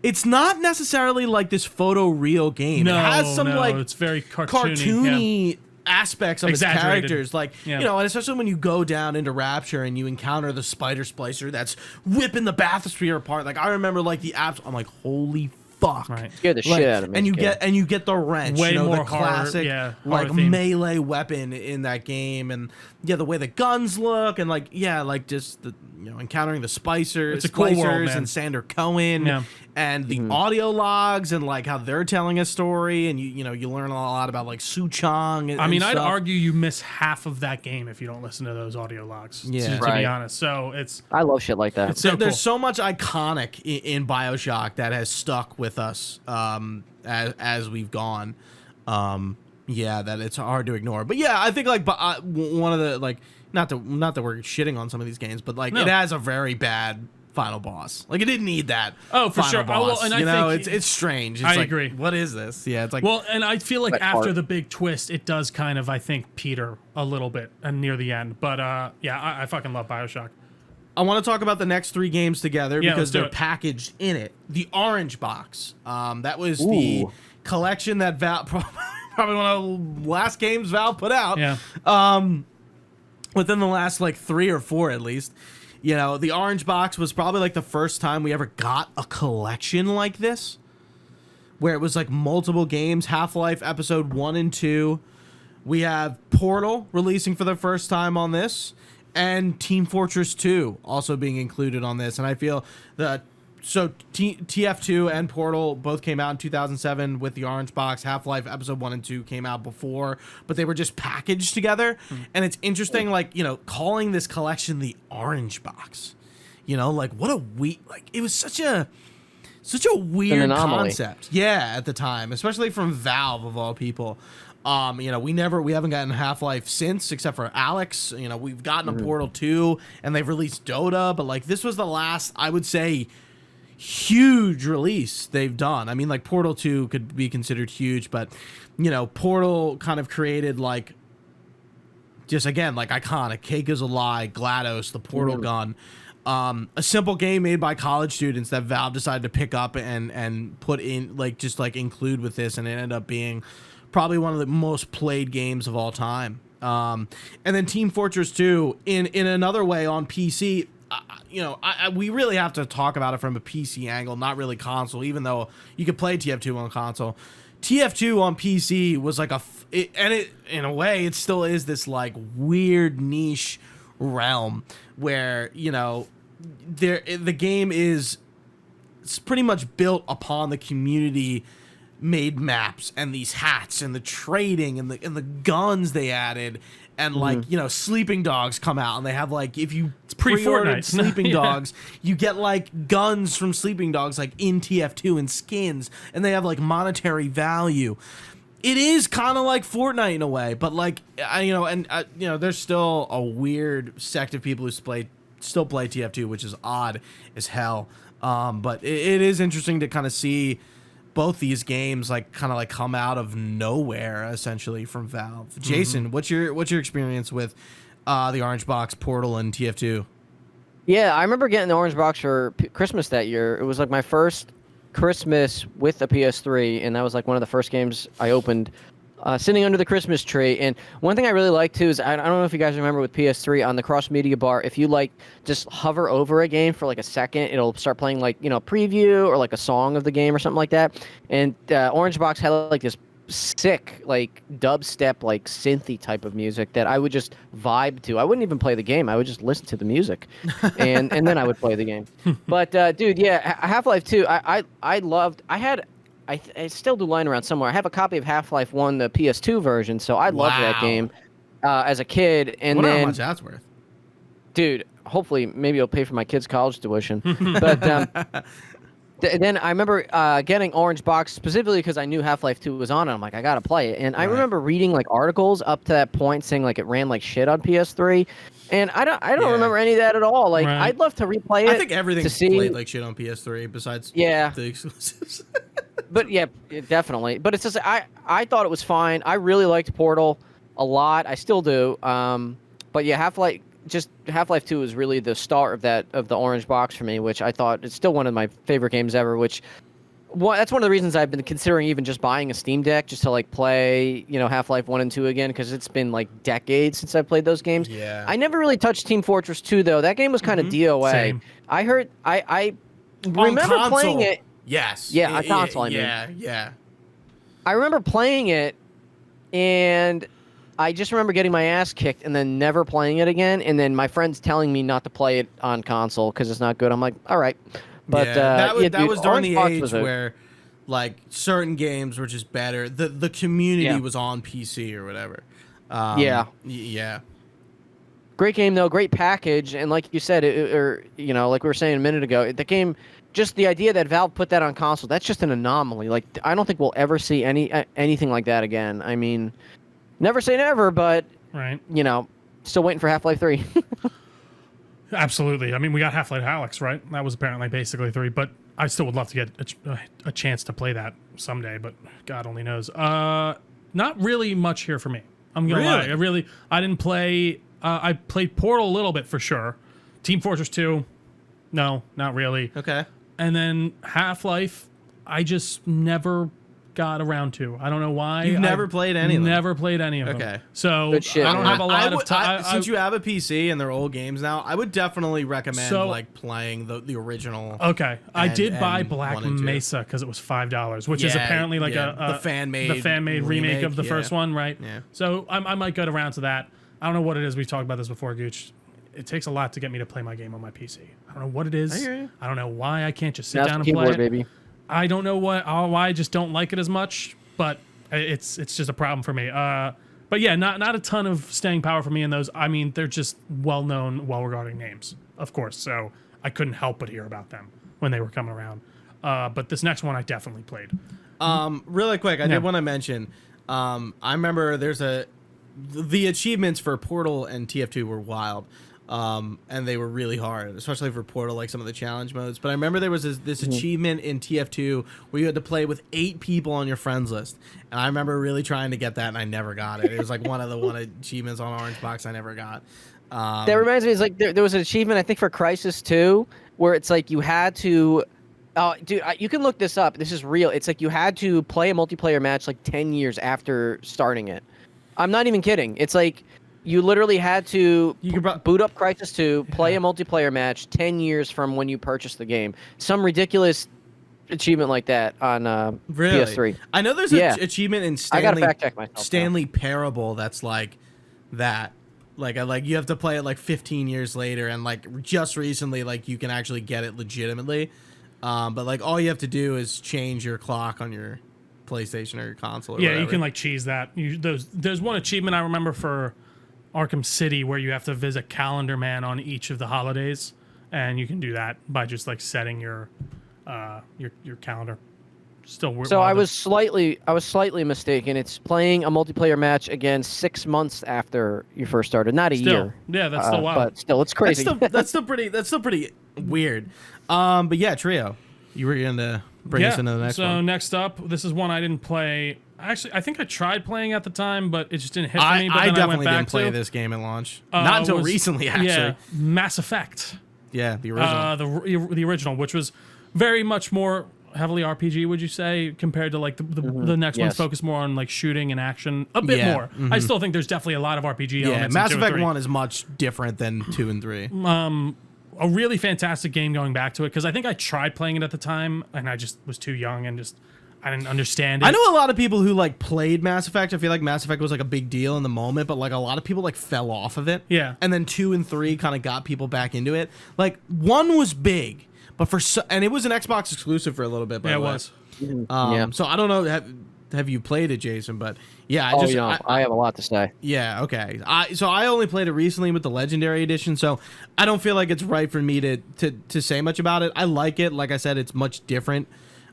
it's not necessarily like this photoreal game. No, it has some no, like it's very cartoony. Yeah. cartoony aspects of its Exaggerated. characters, like Yeah. you know, and especially when you go down into Rapture and you encounter the spider splicer that's whipping the bathysphere apart. Like I remember, like the apps, I'm like, holy fuck! Right. Scared the shit out of me. And you this game. get the wrench, Way you know, more the horror, classic yeah, like horror theme. melee weapon in that game, and yeah, the way the guns look, and like yeah, like just the you know encountering the spicers, It's a cool world, man. and Sander Cohen, Yeah. and the audio logs, and like how they're telling a story, and you know you learn a lot about like Su Chong. And, I mean, and I'd stuff. argue you miss half of that game if you don't listen to those audio logs. Yeah. to Right. be honest. So it's I love shit like that. It's so There's cool. so much iconic in Bioshock that has stuck with us as we've gone. Yeah, that it's hard to ignore. But yeah, I think like one of the like not that we're shitting on some of these games, but like No. it has a very bad final boss. Like it didn't need that. Oh, for final sure. Oh, well, Boss. and I you know, think- it's strange. It's I like, agree. What is this? Yeah, it's like well, and I feel like Like after art. the big twist, it does kind of, I think, peter a little bit and near the end. But yeah, I fucking love Bioshock. I want to talk about the next 3 games together Yeah, because let's do they're it. packaged in it. The Orange Box. That was the Ooh. collection that Valve probably one of the last games Valve put out. Yeah. Within the last like 3 or 4 at least. You know, the Orange Box was probably like the first time we ever got a collection like this, where it was like multiple games, Half-Life Episode 1 and 2. We have Portal releasing for the first time on this, and Team Fortress 2 also being included on this. And I feel that TF2 and Portal both came out in 2007 with the Orange Box. Half-Life Episode 1 and 2 came out before, but they were just packaged together. And it's interesting, like, you know, calling this collection the Orange Box. You know, like, what a it was such a weird anomaly. concept. Yeah, at the time, especially from Valve of all people. You know, we haven't gotten Half-Life since, except for Alex. You know, we've gotten a Portal 2, and they've released Dota, but like this was the last, I would say, huge release they've done. I mean, like Portal 2 could be considered huge, but you know, Portal kind of created like just again like iconic Cake is a Lie, GLaDOS, the Portal gun. A simple game made by college students that Valve decided to pick up and put in like just like include with this, and it ended up being probably one of the most played games of all time. And then Team Fortress 2 in another way on PC. You know, we really have to talk about it from a PC angle, not really console, even though you could play TF2 on console. TF2 on PC was like in a way, it still is this like weird niche realm where, you know, the game is it's pretty much built upon the community made maps and these hats and the trading and the guns they added. And like, you know, Sleeping Dogs come out and they have like, if you pre-ordered Sleeping Dogs, you get like guns from Sleeping Dogs like in TF2 and skins, and they have like monetary value. It is kind of like Fortnite in a way, but like, you know, there's still a weird sect of people who still play TF2, which is odd as hell. But it is interesting to kind of see both these games like kind of like come out of nowhere essentially from Valve. Jason, what's your experience with the Orange Box, Portal, and TF2? Yeah, I remember getting the Orange Box for Christmas that year. It was like my first Christmas with a PS3, and that was like one of the first games I opened sitting under the Christmas tree. And one thing I really like too is I don't know if you guys remember with PS3 on the cross media bar, if you like just hover over a game for like a second, it'll start playing like, you know, preview or like a song of the game or something like that. And Orange Box had like this sick like dubstep like synthy type of music that I would just vibe to. I wouldn't even play the game. I would just listen to the music, and then I would play the game. But dude, yeah, Half-Life 2. I loved. I still do lying around somewhere. I have a copy of Half-Life 1, the PS2 version, so I loved that game as a kid. And wonder then how much that's worth. Dude, hopefully maybe it'll pay for my kids' college tuition. But then I remember getting Orange Box specifically because I knew Half-Life 2 was on, and I'm like, I gotta play it. And I remember reading like articles up to that point saying like it ran like shit on PS3, and I don't remember any of that at all. Like I'd love to replay it. I think everything's played like shit on PS3 besides the exclusives. But yeah, definitely. But it's just I thought it was fine. I really liked Portal a lot. I still do. But yeah, Half-Life 2 is really the star of the Orange Box for me, which I thought it's still one of my favorite games ever. That's one of the reasons I've been considering even just buying a Steam Deck just to like play, you know, Half-Life 1 and 2 again, because it's been like decades since I played those games. Yeah. I never really touched Team Fortress 2 though. That game was kind of DOA. Same. I heard I remember playing it. Yes. Yeah, on console. I mean. Yeah. I remember playing it, and I just remember getting my ass kicked and then never playing it again. And then my friends telling me not to play it on console because it's not good. I'm like, all right. But that was during Orange the Box age where like certain games were just better. The community was on PC or whatever. Yeah. Great game though, great package, and like you said, or you know, like we were saying a minute ago, the game. Just the idea that Valve put that on console, that's just an anomaly. Like, I don't think we'll ever see anything like that again. I mean, never say never, but, you know, still waiting for Half-Life 3. Absolutely. I mean, we got Half-Life Alyx, right? That was apparently basically 3, but I still would love to get a chance to play that someday, but God only knows. Not really much here for me. I'm going to lie. I didn't play... I played Portal a little bit for sure. Team Fortress 2, no, not really. Okay. And then Half-Life, I just never got around to. I don't know why. You've never played any of them? Never played any of them. Okay. So Good shit, I don't man. have a lot of time. Since you have a PC and they're old games now, I would definitely recommend like playing the original. Okay. I did buy and Black 1 and 2. Mesa because it was $5, which is apparently like the fan-made remake of the first one, right? Yeah. So I might get around to that. I don't know what it is. We've talked about this before, Gooch. It takes a lot to get me to play my game on my PC. I don't know what it is. I hear you. I don't know why I can't just sit Mouse down and keyboard, play it. baby. I don't know why I just don't like it as much, but it's just a problem for me. But yeah, not a ton of staying power for me in those. I mean, they're just well-known, well-regarded names, of course. So I couldn't help but hear about them when they were coming around. But this next one I definitely played. Really quick, I did want to mention. I remember the achievements for Portal and TF2 were wild. and they were really hard, especially for Portal, like some of the challenge modes. But I remember there was this achievement in TF2 where you had to play with 8 people on your friends list, and I remember really trying to get that, and I never got it. It was like one of the achievements on Orange Box I never got. That reminds me, it's like there was an achievement I think for Crysis 2 where it's like you had to. Oh, dude, you can look this up. This is real. It's like you had to play a multiplayer match like 10 years after starting it. I'm not even kidding. It's like you literally had to boot up Crysis 2, play a multiplayer match 10 years from when you purchased the game. Some ridiculous achievement like that on PS3. I know there's an achievement in Stanley, I gotta fact check myself. Stanley Parable that's like that. Like you have to play it like 15 years later, and like just recently, like you can actually get it legitimately. But like all you have to do is change your clock on your PlayStation or your console. Or whatever. You can like cheese that. There's one achievement I remember for Arkham City where you have to visit Calendar Man on each of the holidays, and you can do that by just like setting your calendar. Still weird. So I was slightly mistaken. It's playing a multiplayer match again 6 months after you first started, not a year. Yeah, that's still wild. But still, it's crazy. That's still pretty weird. But yeah, Trio, you were gonna bring us into the next one. So next up, this is one I didn't play. Actually, I think I tried playing at the time, but it just didn't hit for me. But I then definitely I went back didn't play this game at launch. Not until recently, actually. Yeah, Mass Effect. Yeah, the original. The original, which was very much more heavily RPG, would you say, compared to like the next one's focused more on like shooting and action a bit more. I still think there's definitely a lot of RPG elements. Mass Effect 1 is much different than 2 and 3. A really fantastic game going back to it, because I think I tried playing it at the time and I just was too young and just I didn't understand it. I know a lot of people who like played Mass Effect. I feel like Mass Effect was like a big deal in the moment, but like a lot of people like fell off of it. Yeah. And then 2 and 3 kind of got people back into it. Like 1 was big, but and it was an Xbox exclusive for a little bit. By the way. It was. So I don't know. Have you played it, Jason? But yeah, I have a lot to say. Yeah, okay. So I only played it recently with the Legendary Edition, so I don't feel like it's right for me to say much about it. I like it. Like I said, it's much different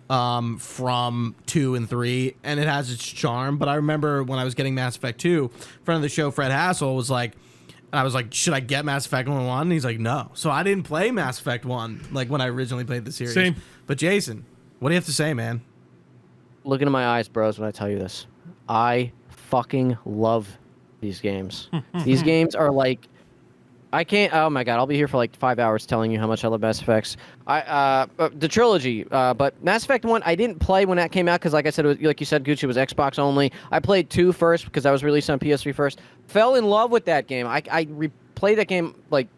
from 2 and 3, and it has its charm. But I remember when I was getting Mass Effect 2, friend of the show, Fred Hassel, was like, and I was like, should I get Mass Effect 1? And he's like, no. So I didn't play Mass Effect 1 like when I originally played the series. Same. But Jason, what do you have to say, man? Look into my eyes, bros, when I tell you this. I fucking love these games. These games are like, I can't. Oh my god, I'll be here for like 5 hours telling you how much I love Mass Effects. The trilogy, but Mass Effect 1, I didn't play when that came out because, like I said, it was, like you said, Gucci, was Xbox only. I played 2 first because that was released on PS3 first. Fell in love with that game. I replayed that game like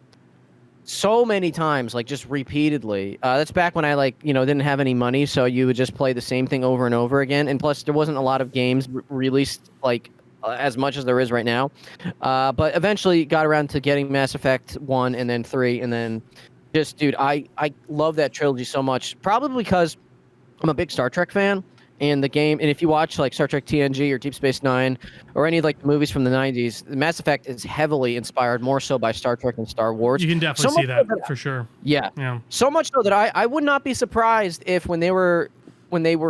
so many times, like just repeatedly. That's back when I didn't have any money, so you would just play the same thing over and over again. And plus, there wasn't a lot of games released like as much as there is right now. But eventually got around to getting Mass Effect 1 and then 3, and then just, dude, I love that trilogy so much. Probably because I'm a big Star Trek fan. And the game, and if you watch like Star Trek TNG or Deep Space Nine or any of like the movies from the 90s, Mass Effect is heavily inspired more so by Star Trek and Star Wars. You can definitely see that for sure. Yeah. So much so that I would not be surprised if when they were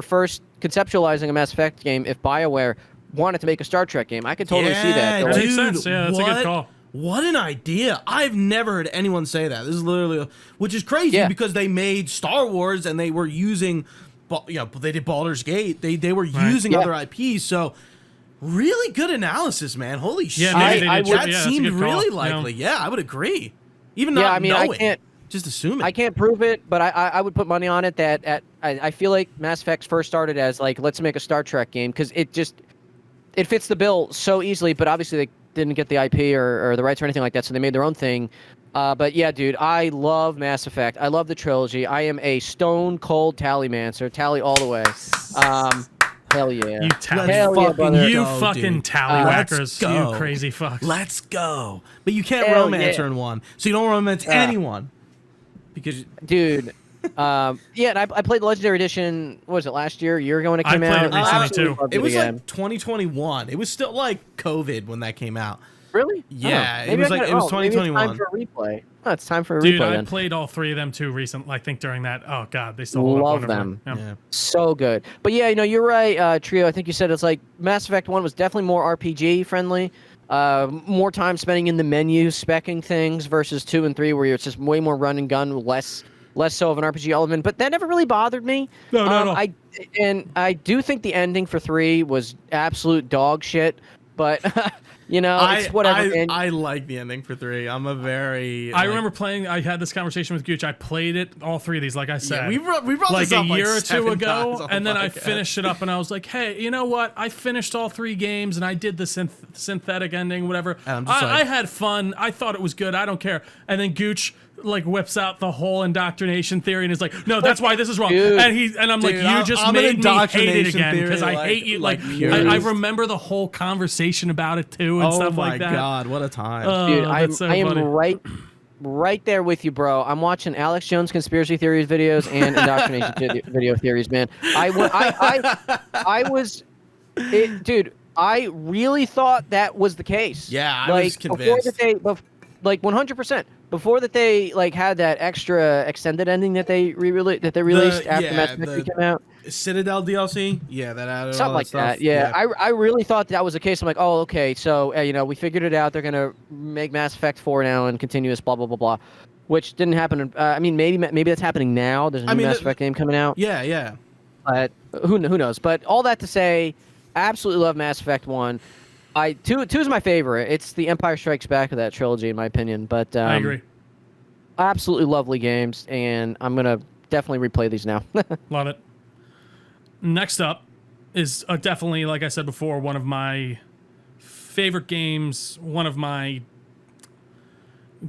first conceptualizing a Mass Effect game, if BioWare wanted to make a Star Trek game. I could totally see that. That makes sense. Yeah, that's a good call. What an idea. I've never heard anyone say that. This is literally, which is crazy because they made Star Wars and they were using, they did Baldur's Gate. They were using other IPs. So really good analysis, man. Holy shit. That seemed really likely. Yeah, I would agree. Even not knowing. Just assuming. I can't prove it, but I would put money on it that I feel like Mass Effect first started as like, let's make a Star Trek game because it fits the bill so easily, but obviously they didn't get the IP or the rights or anything like that, so they made their own thing. But yeah, dude, I love Mass Effect. I love the trilogy. I am a stone cold Tallymancer. Tally all the way. Hell yeah. You fucking tallywhackers. You crazy fucks. Let's go. But you can't romance her in one, so you don't romance anyone. Because dude, and I played the Legendary Edition. What was it, last year? A year ago when it came out? I played it recently too. It was like 2021. It was still like COVID when that came out. Really? Yeah, it was 2021. Maybe it's time for a replay. Oh, it's time for a replay. Dude, I then. played all 3 of them too recently. I think during that. Oh god, they still love them. Yeah. So good. But yeah, you're right, Trio. I think you said it's like Mass Effect 1 was definitely more RPG friendly. more time spending in the menu specking things versus 2 and 3, where it's just way more run and gun, less so of an RPG element. But that never really bothered me. No, no. I do think the ending for 3 was absolute dog shit. But it's whatever. I like the ending for 3. I'm a very. I remember playing. I had this conversation with Gooch. I played it, all 3 of these, like I said. We brought like this up a year or 2 ago, and then I podcast. finished it up, and I was like, "Hey, you know what? I finished all 3 games, and I did the synthetic ending, whatever. I had fun. I thought it was good. I don't care." And then Gooch whips out the whole indoctrination theory and is like, "No, that's why this is wrong." Dude. And I'm like, "You just made me hate it again because I hate you." I remember the whole conversation about it too and stuff like that. Oh my god, what a time! Dude, That's so I am funny. right there with you, bro. I'm watching Alex Jones conspiracy theories videos and indoctrination video theories, man. Dude, I really thought that was the case. Yeah, I was convinced. 100%. Before that they had that extra extended ending that they released after Mass Effect came out. Citadel DLC, yeah, that added Something all like stuff. that. Yeah, I really thought that was the case. I'm like, oh, okay, so we figured it out. They're gonna make Mass Effect 4 now and continuous blah blah blah blah, which didn't happen. Maybe that's happening now. There's a new Mass Effect game coming out. Yeah. But who knows? But all that to say, absolutely love Mass Effect 1. Two is my favorite. It's the Empire Strikes Back of that trilogy, in my opinion. But I agree. Absolutely lovely games, and I'm gonna definitely replay these now. Love it. Next up is definitely, like I said before, one of my favorite games. One of my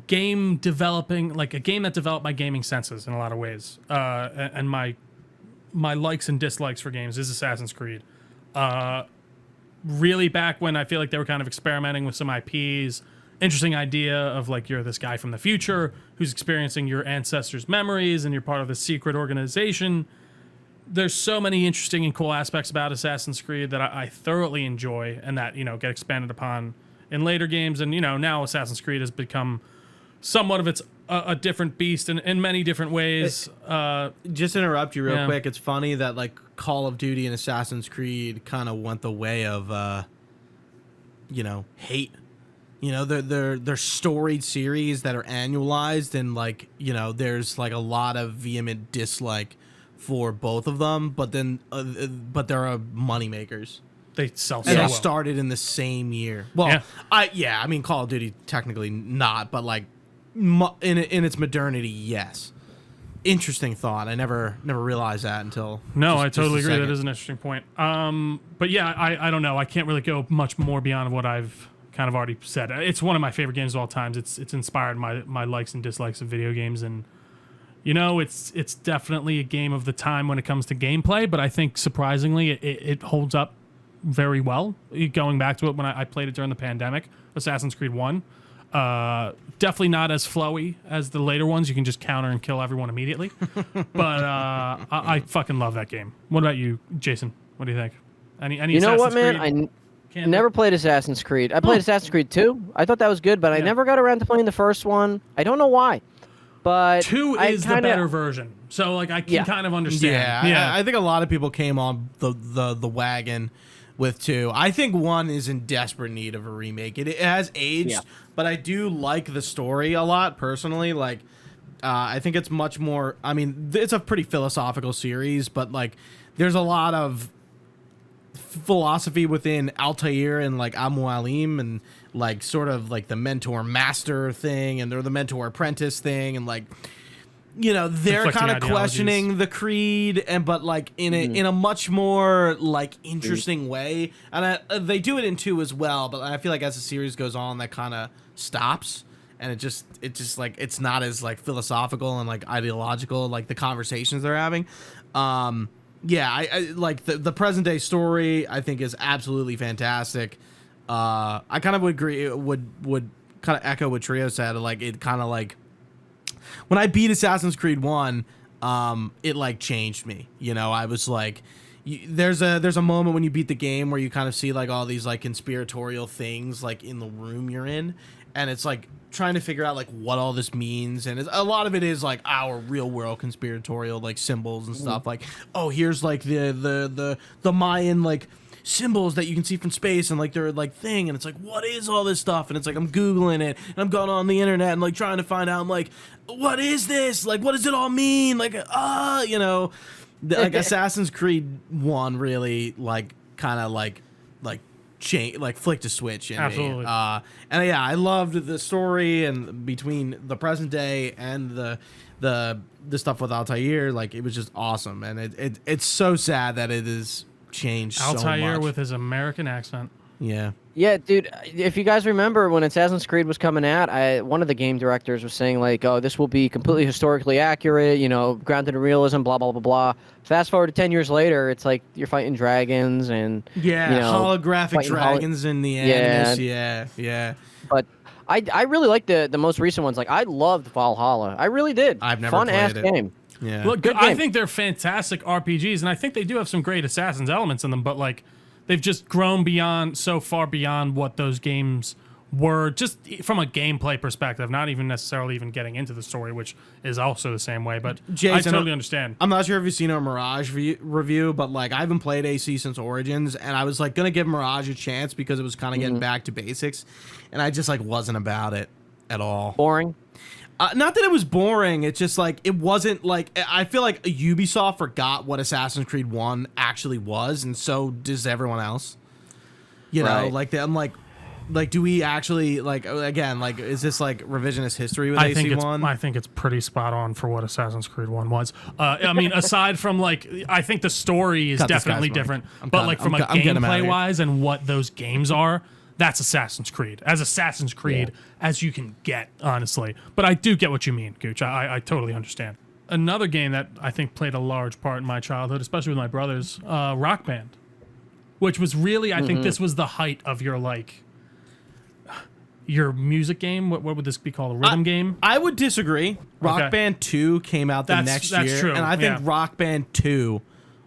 game developing, like a game that developed my gaming senses in a lot of ways, and my likes and dislikes for games is Assassin's Creed. Really back when I feel like they were kind of experimenting with some IPs. Interesting idea of you're this guy from the future who's experiencing your ancestors' memories and you're part of this secret organization. There's so many interesting and cool aspects about Assassin's Creed that I thoroughly enjoy and that, get expanded upon in later games. And, now Assassin's Creed has become somewhat of a different beast in many different ways. Just interrupt you real quick. It's funny that Call of Duty and Assassin's Creed kind of went the way of, hate. They're storied series that are annualized and there's a lot of vehement dislike for both of them, but then but they're money makers. They sell so and well. they started in the same year. Well, I mean Call of Duty technically not, but in its modernity, yes. Interesting thought. I never realized that until I totally agree. That is an interesting point. But yeah, I don't know. I can't really go much more beyond what I've kind of already said. It's one of my favorite games of all times. It's inspired my likes and dislikes of video games, and it's definitely a game of the time when it comes to gameplay. But I think surprisingly, it holds up very well. Going back to it when I played it during the pandemic, Assassin's Creed 1. Definitely not as flowy as the later ones. You can just counter and kill everyone immediately. But I fucking love that game. What about you, Jason? What do you think? Any you know Assassin's what, man? Creed? I never played Assassin's Creed. I played Assassin's Creed 2. I thought that was good, but I never got around to playing the first one. I don't know why. But 2 is the better version. So I can kind of understand. Yeah. I think a lot of people came on the wagon with 2. I think 1 is in desperate need of a remake. It has aged, but I do like the story a lot personally. I think it's much more. I mean, it's a pretty philosophical series, but there's a lot of philosophy within Altair and Abu Alim and sort of the mentor master thing, and they're the mentor apprentice thing, and they're kind of questioning the creed, but in a much more interesting way, and they do it in 2 as well. But I feel as the series goes on, that kind of stops, and it just it's not as philosophical and ideological the conversations they're having. I the present day story I think is absolutely fantastic. I kind of would agree. Would kind of echo what Trio said. It kind of when I beat Assassin's Creed 1, it changed me. I was there's a moment when you beat the game where you kind of see all these conspiratorial things in the room you're in, and it's trying to figure out what all this means, and a lot of it is our real world conspiratorial symbols and stuff. Oh, here's the Mayan symbols that you can see from space and like they're like thing, and it's like, what is all this stuff? And it's like I'm googling it and I'm going on the internet and like trying to find out. I'm like, what is this? Like, what does it all mean? Like, you know, like Assassin's Creed 1 really like kind of like change, like flicked a switch in Absolutely. me. And yeah, I loved the story and between the present day and the stuff with Altair, like it was just awesome. And it's so sad that it has changed so much. Altair with his American accent. Yeah. Yeah, dude, if you guys remember when Assassin's Creed was coming out, one of the game directors was saying, like, oh, this will be completely historically accurate, you know, grounded in realism, blah, blah, blah, blah. Fast forward to 10 years later, it's like you're fighting dragons and, Yeah, you know, holographic dragons in the end. Yeah. But I really like the most recent ones. Like, I loved Valhalla. I really did. I've never Fun-ass played it. game. Yeah. Look, Good I game. think they're fantastic RPGs, and I think they do have some great Assassin's elements in them, but like they've just grown so far beyond what those games were, just from a gameplay perspective, not even necessarily even getting into the story, which is also the same way, but Jason, I totally understand. I'm not sure if you've seen our Mirage review, but like I haven't played AC since Origins, and I was like gonna give Mirage a chance because it was kind of getting back to basics, and I just like wasn't about it at all. Boring. Not that it was boring, it's just like it wasn't like, I feel like Ubisoft forgot what Assassin's Creed 1 actually was, and so does everyone else. You know, Right. like I'm like do we actually like, again, like is this like revisionist history with I think AC1? it's pretty spot on for what Assassin's Creed 1 was. I mean, aside from like, I think the story is Cut this definitely guy's mic. different, I'm but cutting- like from I'm a getting him outta gameplay here. wise and what those games are, that's Assassin's Creed. As Assassin's Creed as you can get, honestly. But I do get what you mean, Gooch. I totally understand. Another game that I think played a large part in my childhood, especially with my brothers, Rock Band, which was really, I think this was the height of your like your music game. What would this be called? A rhythm game? I would disagree. Rock Okay. Band 2 came out the next that's year, true, and I think yeah. Rock Band 2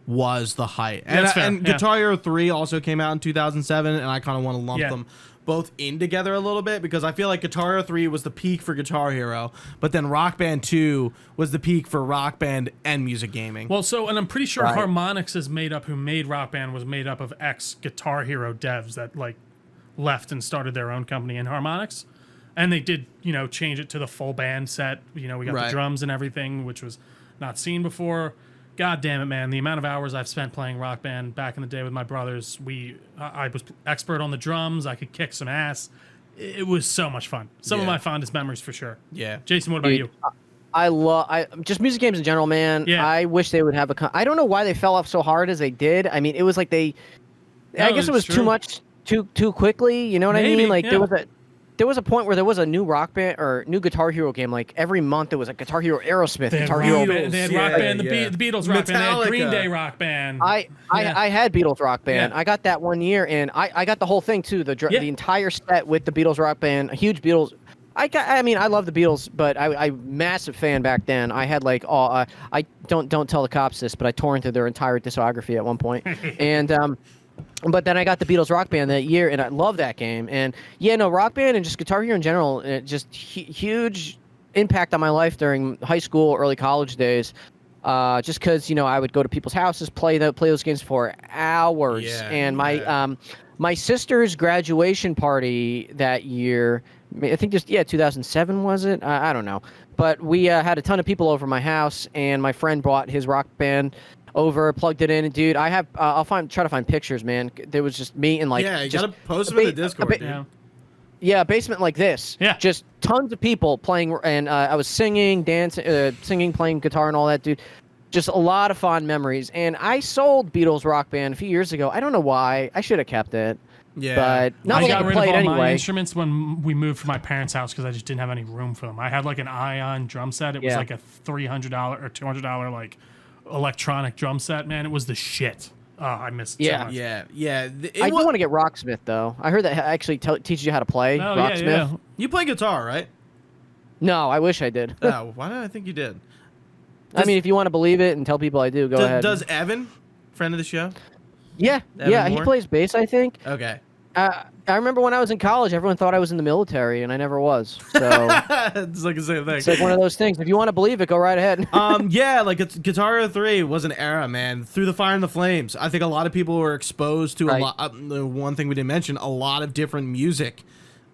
was the height. And, That's fair, and yeah. Guitar Hero 3 also came out in 2007, and I kind of want to lump Yeah. them both in together a little bit because I feel like Guitar Hero 3 was the peak for Guitar Hero, but then Rock Band 2 was the peak for Rock Band and music gaming. Well, so, and I'm pretty sure Right. Harmonix is made up, who made Rock Band was made up of ex Guitar Hero devs that like left and started their own company in Harmonix. And they did, you know, change it to the full band set. You know, we got Right. the drums and everything, which was not seen before. God damn it, man. The amount of hours I've spent playing Rock Band back in the day with my brothers, I was expert on the drums. I could kick some ass. It was so much fun. Some of Yeah. my fondest memories for sure. Yeah. Jason, what about Dude, you? I just music games in general, man. Yeah. I wish they would have I don't know why they fell off so hard as they did. I mean, it was like I No, guess it was it's too true. much too quickly. You know what I Maybe, mean? Like yeah. there was a point where there was a new Rock Band or new Guitar Hero game. Like every month there was a Guitar Hero Aerosmith, They had Guitar Rock Hero. Band, they had yeah, Rock Band, yeah. the Beatles Rock Band, they had Green Metallica. Day Rock Band. I had Beatles Rock Band. Yeah. I got that one year, and I got the whole thing too. Yeah. The entire set with the Beatles Rock Band. A huge Beatles. I mean, I love the Beatles, but I'm massive fan back then. I had like I don't tell the cops this, but I tore into their entire discography at one point, and but then I got the Beatles Rock Band that year, and I love that game. And yeah, no, Rock Band and just Guitar Hero in general, just huge impact on my life during high school, early college days. Just because I would go to people's houses, play those games for hours. Yeah, And yeah. my sister's graduation party that year, I think 2007 was it? I don't know. But we had a ton of people over my house, and my friend brought his Rock Band over, plugged it in, and dude, I'll try to find pictures, man. There was just me and like Yeah, you just gotta post a them in the ba- a Discord, ba- dude. yeah. yeah, a basement like this. Yeah. Just tons of people playing, and I was singing, dancing, playing guitar and all that, dude. Just a lot of fond memories. And I sold Beatles Rock Band a few years ago. I don't know why. I should have kept it. Yeah. But not I like I got could rid play of it all my anyway. instruments when we moved from my parents' house because I just didn't have any room for them. I had like an Ion drum set. It was Yeah. like a $300 or $200 like electronic drum set. Man, it was the shit. Oh, I missed it so Yeah. much. Yeah. I do want to get Rocksmith, though. I heard that actually teaches you how to play Oh, Rocksmith. yeah. You play guitar, right? No, I wish I did. Oh, why did I think you did? I mean, if you want to believe it and tell people I do, go ahead. Does Evan, friend of the show? Yeah, Evan yeah, he Moore? plays bass, I think. Okay. I remember when I was in college, everyone thought I was in the military, and I never was. So It's like the same thing. it's like one of those things. If you want to believe it, go right ahead. Yeah, like it's Guitar Hero 3 was an era, man. Through the Fire and the Flames. I think a lot of people were exposed to a Right. lot. The one thing we didn't mention, a lot of different music,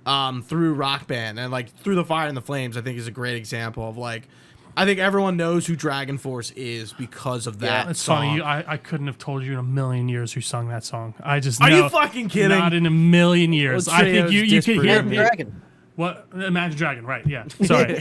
through Rock Band, and like Through the Fire and the Flames. I think is a great example of like, I think everyone knows who Dragon Force is because of that. It's song. funny. I couldn't have told you in a million years who sung that song. I just Are know, you fucking kidding? Not in a million years. Well, I think Treo's you could hear disproven me. it. Dragon. What? Imagine Dragon, right? Yeah. Sorry.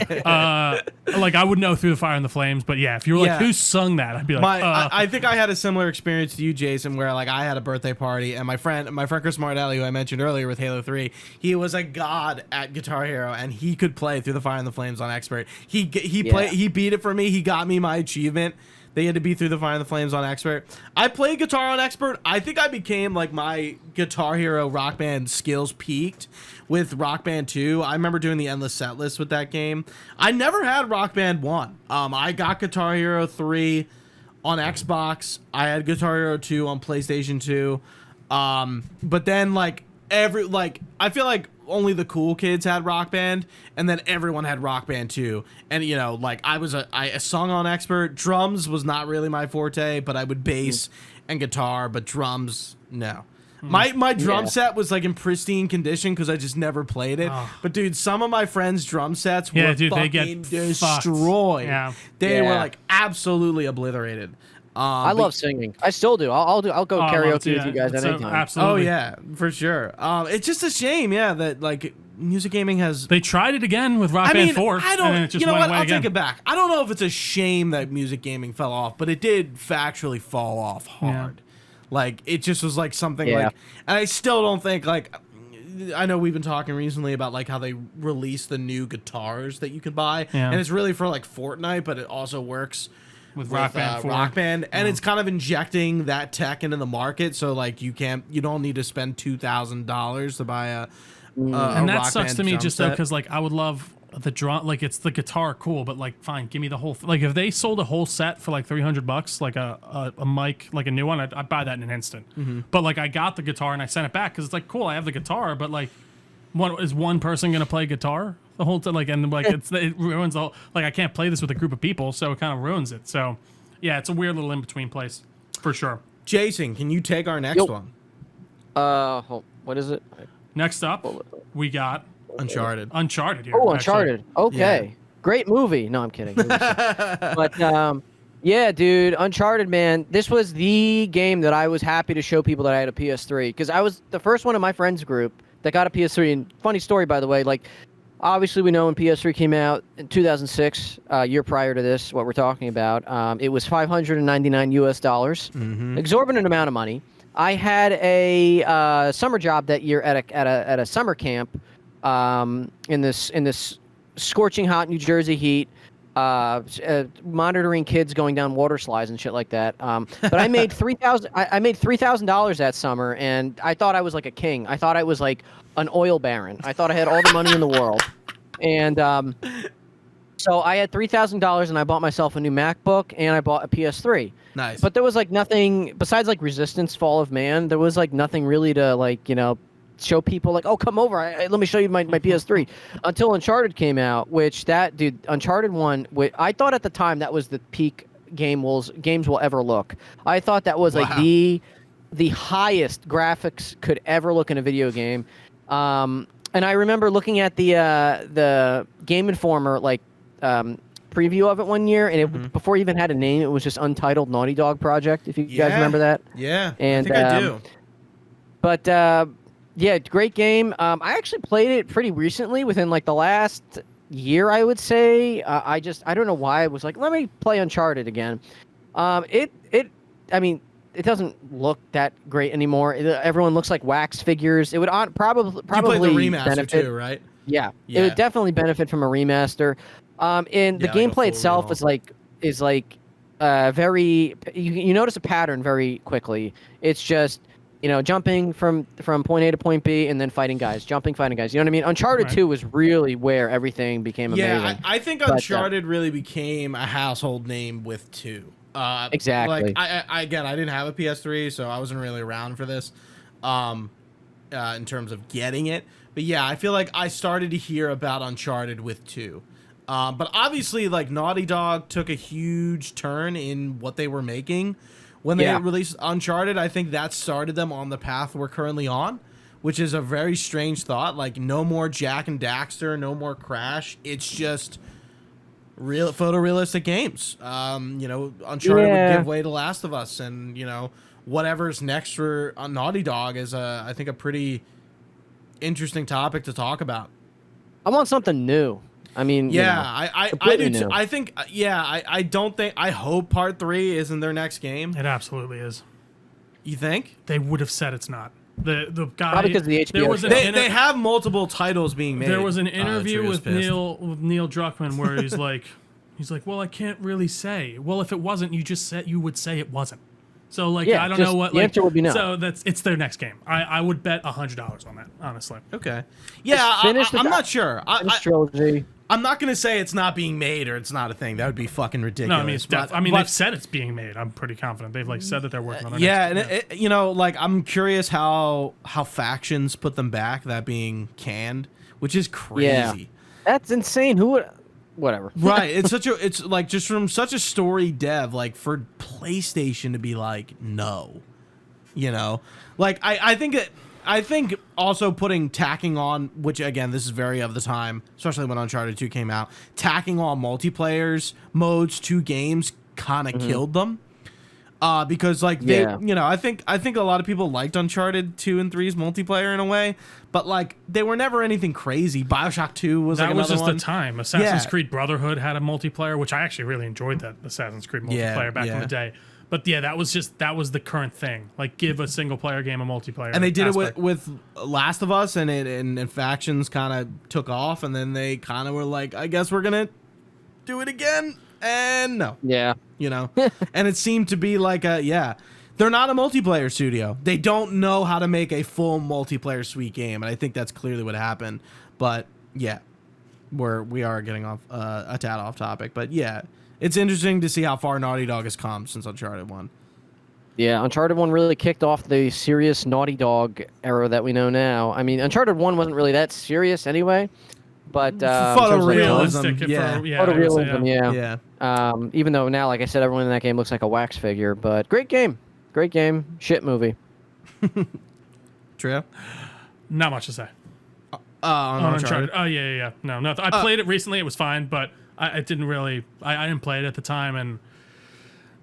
Like I would know Through the Fire and the Flames, but yeah, if you were like, Yeah. who sung that? I'd be like, I think I had a similar experience to you, Jason, where like I had a birthday party and my friend Chris Martelli, who I mentioned earlier with Halo 3, he was a god at Guitar Hero and he could play Through the Fire and the Flames on Expert. He beat it for me. He got me my achievement. They had to be Through the Fire and the Flames on Expert. I played guitar on Expert. I think I became like my Guitar Hero Rock Band skills peaked with Rock Band 2. I remember doing the endless set list with that game. I never had Rock Band 1. I got Guitar Hero 3 on Xbox. I had Guitar Hero 2 on PlayStation 2. But then like I feel like only the cool kids had Rock Band, and then everyone had Rock Band 2. And you know, like I sung on Expert. Drums was not really my forte, but I would bass and guitar, but drums no. My drum set was like in pristine condition because I just never played it. Oh. But dude, some of my friends' drum sets Yeah, were dude, they fucking get destroyed. Yeah. They were Yeah. like absolutely obliterated. I love singing. I still do. I'll go Oh, I love karaoke it too, with you guys yeah. So, anytime. Oh absolutely. yeah, for sure. It's just a shame, yeah, that like music gaming has. They tried it again with Rock Band 4, I and then it don't. just You know went what? away I'll again. take it back. I don't know if it's a shame that music gaming fell off, but it did factually fall off hard. Like it just was like something Yeah. like, and I still don't think like. I know we've been talking recently about like how they released the new guitars that you can buy, Yeah. and it's really for like Fortnite, but it also works With Rock Band 4. Rock Band, and it's kind of injecting that tech into the market. So like you don't need to spend $2,000 to buy a And that Rock sucks Band to me drum just though, set. because like I would love the drum, like it's the guitar, cool, but like fine, give me the whole. Like if they sold a whole set for like $300, like a mic, like a new one, I'd buy that in an instant. But like I got the guitar and I sent it back because it's like cool, I have the guitar, but like, what is one person gonna play guitar the whole time? Like and like it ruins the whole. Like I can't play this with a group of people, so it kind of ruins it. So yeah, it's a weird little in between place for sure. Jason, can you take our next Yo. one? What is it? Next up, we got Uncharted. Uncharted here. Oh, actually. Uncharted. Okay. Yeah. Great movie. No, I'm kidding. But yeah, dude, Uncharted, man. This was the game that I was happy to show people that I had a PS3 because I was the first one in my friends group that got a PS3. And funny story, by the way, like obviously we know when PS3 came out in 2006, year prior to this, what we're talking about, it was $599 US, exorbitant amount of money. I had a summer job that year at a summer camp in this scorching hot New Jersey heat, monitoring kids going down water slides and shit like that. But I made I made $3,000 that summer, and I thought I was like a king. I thought I was like an oil baron. I thought I had all the money in the world, and so I had $3,000, and I bought myself a new MacBook, and I bought a PS3. Nice. But there was like nothing besides like Resistance: Fall of Man. There was like nothing really to like show people like, oh, come over, let me show you my PS3. Until Uncharted came out, which Uncharted 1, I thought at the time that was the peak games will ever look. I thought that was like the highest graphics could ever look in a video game. And I remember looking at the Game Informer like preview of it one year, and it before it even had a name, it was just Untitled Naughty Dog Project, if you guys remember that. Yeah, and I think I do. But yeah, great game. I actually played it pretty recently, within like the last year, I would say. I don't know why I was like, let me play Uncharted again. I mean, it doesn't look that great anymore. Everyone looks like wax figures. It would probably You played the remaster benefit. too, right? Yeah, Yeah. it would definitely benefit from a remaster. And the Yeah, like a gameplay full itself is like very. You notice a pattern very quickly. It's just jumping from point A to point B and then fighting guys, fighting guys. You know what I mean? Uncharted 2 was really where everything became amazing. Yeah, I think Uncharted really became a household name with 2. Exactly. Like I didn't have a PS3, so I wasn't really around for this. in terms of getting it. But yeah, I feel like I started to hear about Uncharted with 2. But obviously, like, Naughty Dog took a huge turn in what they were making when they released Uncharted. I think that started them on the path we're currently on, which is a very strange thought. Like, no more Jack and Daxter, no more Crash. It's just real photorealistic games. Uncharted would give way to Last of Us, and whatever's next for Naughty Dog is I think a pretty interesting topic to talk about. I want something new. I mean, I do too. I think, I don't think, I hope Part 3 isn't their next game. It absolutely is. You think? They would have said it's not. The guy, probably because of the HBO show. They have multiple titles being made. There was an interview with Neil Druckmann where he's like, well, I can't really say. Well, if it wasn't, you would say it wasn't. So I don't know what. The answer would be no. So it's their next game. I would bet $100 on that, honestly. Okay. Yeah, I'm not sure. Trilogy. I'm not gonna say it's not being made or it's not a thing. That would be fucking ridiculous. No, I mean, they've said it's being made. I'm pretty confident. They've said that they're working on it. Yeah, and I'm curious how factions put them back. That being canned, which is crazy. Yeah. That's insane. Who would? Whatever. Right. It's like just from such a story dev, like for PlayStation to be like, no, like I think also tacking on, which again, this is very of the time, especially when Uncharted 2 came out, tacking on multiplayers modes to games kind of killed them. Because like they, I think a lot of people liked Uncharted 2 and 3's multiplayer in a way, but like they were never anything crazy. Bioshock 2 was that like was another just one. the time. Assassin's Creed Brotherhood had a multiplayer, which I actually really enjoyed that Assassin's Creed multiplayer back in the day. But yeah, that was the current thing. Like, give a single player game a multiplayer. And they did it with Last of Us, and factions kind of took off, and then they kind of were like, I guess we're gonna do it again, and no, and it seemed to be like they're not a multiplayer studio. They don't know how to make a full multiplayer sweet game, and I think that's clearly what happened. But yeah, we are getting off a tad off topic, but yeah. It's interesting to see how far Naughty Dog has come since Uncharted 1. Yeah, Uncharted 1 really kicked off the serious Naughty Dog era that we know now. I mean, Uncharted 1 wasn't really that serious anyway, but photorealism, photorealism, even though now, like I said, everyone in that game looks like a wax figure. But great game, shit movie. Trio? Not much to say. On Uncharted. Oh yeah. No, I played it recently. It was fine, but I didn't really. I didn't play it at the time, and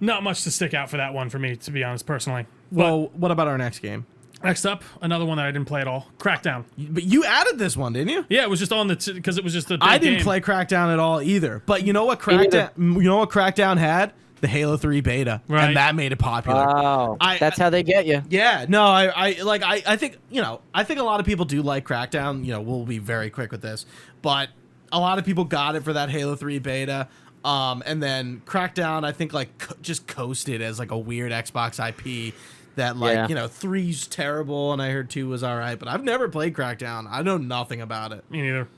not much to stick out for that one for me, to be honest, personally. Well, what about our next game? Next up, another one that I didn't play at all. Crackdown. But you added this one, didn't you? Yeah, it was just on because it was just a big I didn't game. play Crackdown at all either. But you know what Crackdown had? The Halo 3 beta, and that made it popular. Oh, that's how they get you. Yeah, no, I think I think a lot of people do like Crackdown. We'll be very quick with this, but a lot of people got it for that Halo 3 beta. And then Crackdown, I think just coasted as like a weird Xbox IP that 3's terrible, and I heard 2 was all right, but I've never played Crackdown. I know nothing about it. Me neither.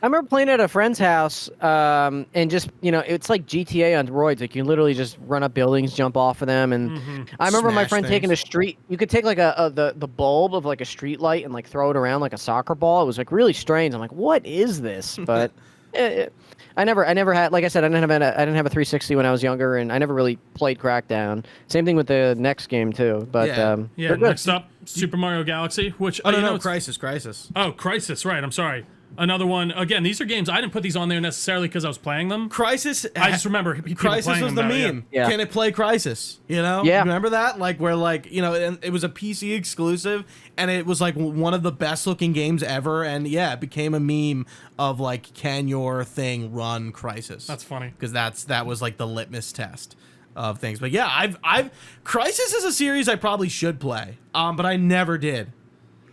I remember playing at a friend's house, and just, it's like GTA on roids. Like, you literally just run up buildings, jump off of them, and I remember my friend taking a street. You could take like the bulb of like a street light and like throw it around like a soccer ball. It was like really strange. I'm like, what is this? But I never had, like I said, I didn't have a 360 when I was younger, and I never really played Crackdown. Same thing with the next game too. But next up, Super Mario Galaxy, which Crisis. Oh, Crisis, right? I'm sorry. Another one. Again, these are games I didn't put these on there necessarily because I was playing them. Crisis. I just remember people Crisis playing was them the now, meme. Yeah. Can it play Crisis? Yeah. Remember that? Like where and it was a PC exclusive, and it was like one of the best looking games ever, and it became a meme of like, can your thing run Crisis? That's funny because that was like the litmus test of things. But yeah, I've Crisis is a series I probably should play, but I never did.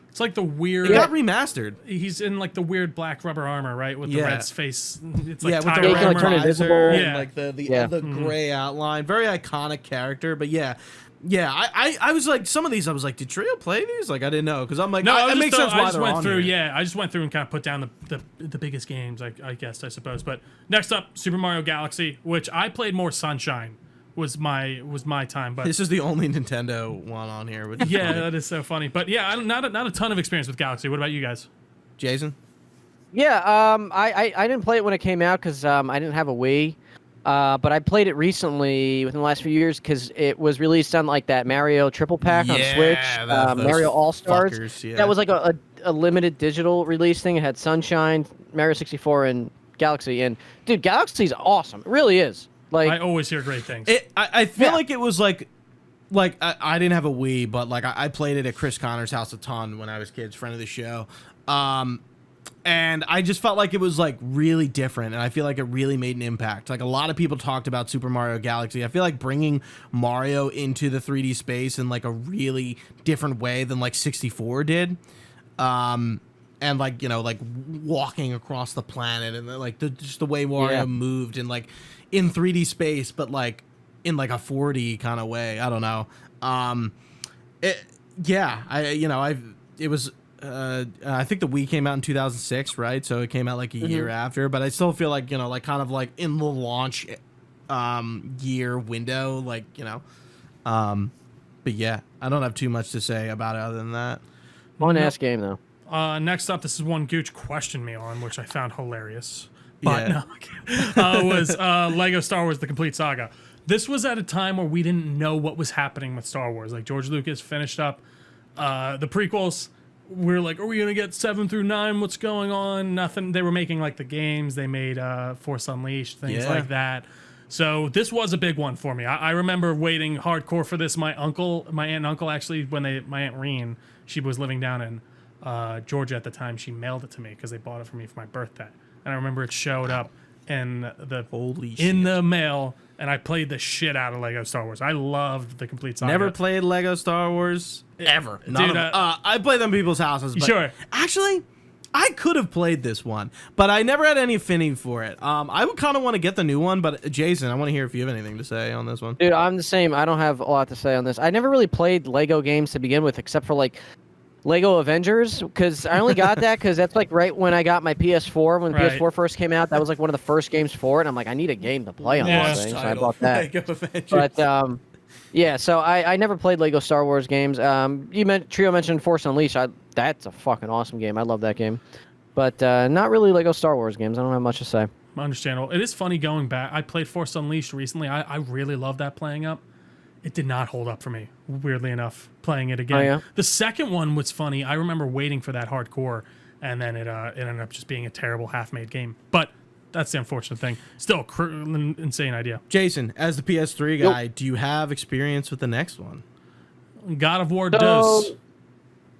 It's like the weird. It got remastered. He's in like the weird black rubber armor, right, with the red face. It's like with the red visor and like the gray outline. Very iconic character, but yeah. I was like, some of these I was like, did Trio play these? Like, I didn't know because I'm like, it makes sense why they're on here. Yeah, I just went through and kind of put down the biggest games, I suppose. But next up, Super Mario Galaxy, which I played more Sunshine, was my time. But This is the only Nintendo one on here. Which is yeah, funny. that is so funny. But yeah, not a ton of experience with Galaxy. What about you guys? Jason? Yeah, I didn't play it when it came out because I didn't have a Wii. But I played it recently within the last few years because it was released on like that Mario triple pack on Switch, those Mario All Stars. fuckers, yeah. That was like a limited digital release thing. It had Sunshine, Mario 64, and Galaxy. And dude, Galaxy's awesome. It really is. Like I always hear great things. I feel like it was like I didn't have a Wii, but like I played it at Chris Connor's house a ton when I was kids, friend of the show. And I just felt like it was like really different, and I feel like it really made an impact. Like a lot of people talked about Super Mario Galaxy. I feel like bringing Mario into the 3D space in like a really different way than like 64 did. And like, you know, like walking across the planet and like just the way Mario moved and like in 3D space, but like in like a 4D kind of way. I don't know. It was. I think the Wii came out in 2006, right? So it came out like a year after, but I still feel like, you know, like kind of like in the launch year window, like, you know. But yeah, I don't have too much to say about it other than that. fun ass game though. Next up, this is one Gooch questioned me on, which I found hilarious. But Yeah. no, was Lego Star Wars: The Complete Saga. This was at a time where we didn't know what was happening with Star Wars. Like George Lucas finished up the prequels. We're like, are we gonna get 7 through 9? What's going on? Nothing. They were making like the games. They made Force Unleashed, things like that. So this was a big one for me. I remember waiting hardcore for this. My aunt and uncle actually, my Aunt Reen, she was living down in Georgia at the time. She mailed it to me because they bought it for me for my birthday. And I remember it showed up in the mail, and I played the shit out of Lego Star Wars. I loved the Complete Saga. Never played Lego Star Wars ever. Dude, I played them in people's houses. But sure. Actually, I could have played this one, but I never had any affinity for it. I would kind of want to get the new one, but Jason, I want to hear if you have anything to say on this one. Dude, I'm the same. I don't have a lot to say on this. I never really played Lego games to begin with, except for like Lego Avengers, because I only got that because that's like right when I got my PS4. When the PS4 first came out, that was like one of the first games for it. And I'm like, I need a game to play on this thing, so I bought that. Lego Avengers. But yeah, so I never played Lego Star Wars games. Trio mentioned Force Unleashed. That's a fucking awesome game. I love that game. But not really Lego Star Wars games. I don't have much to say. Understandable. It is funny going back. I played Force Unleashed recently. I really love that playing up. It did not hold up for me, weirdly enough, playing it again. Oh, yeah? The second one was funny. I remember waiting for that hardcore, and then it ended up just being a terrible half-made game. But that's the unfortunate thing. Still, insane idea. Jason, as the PS3 guy, do you have experience with the next one? God of War does.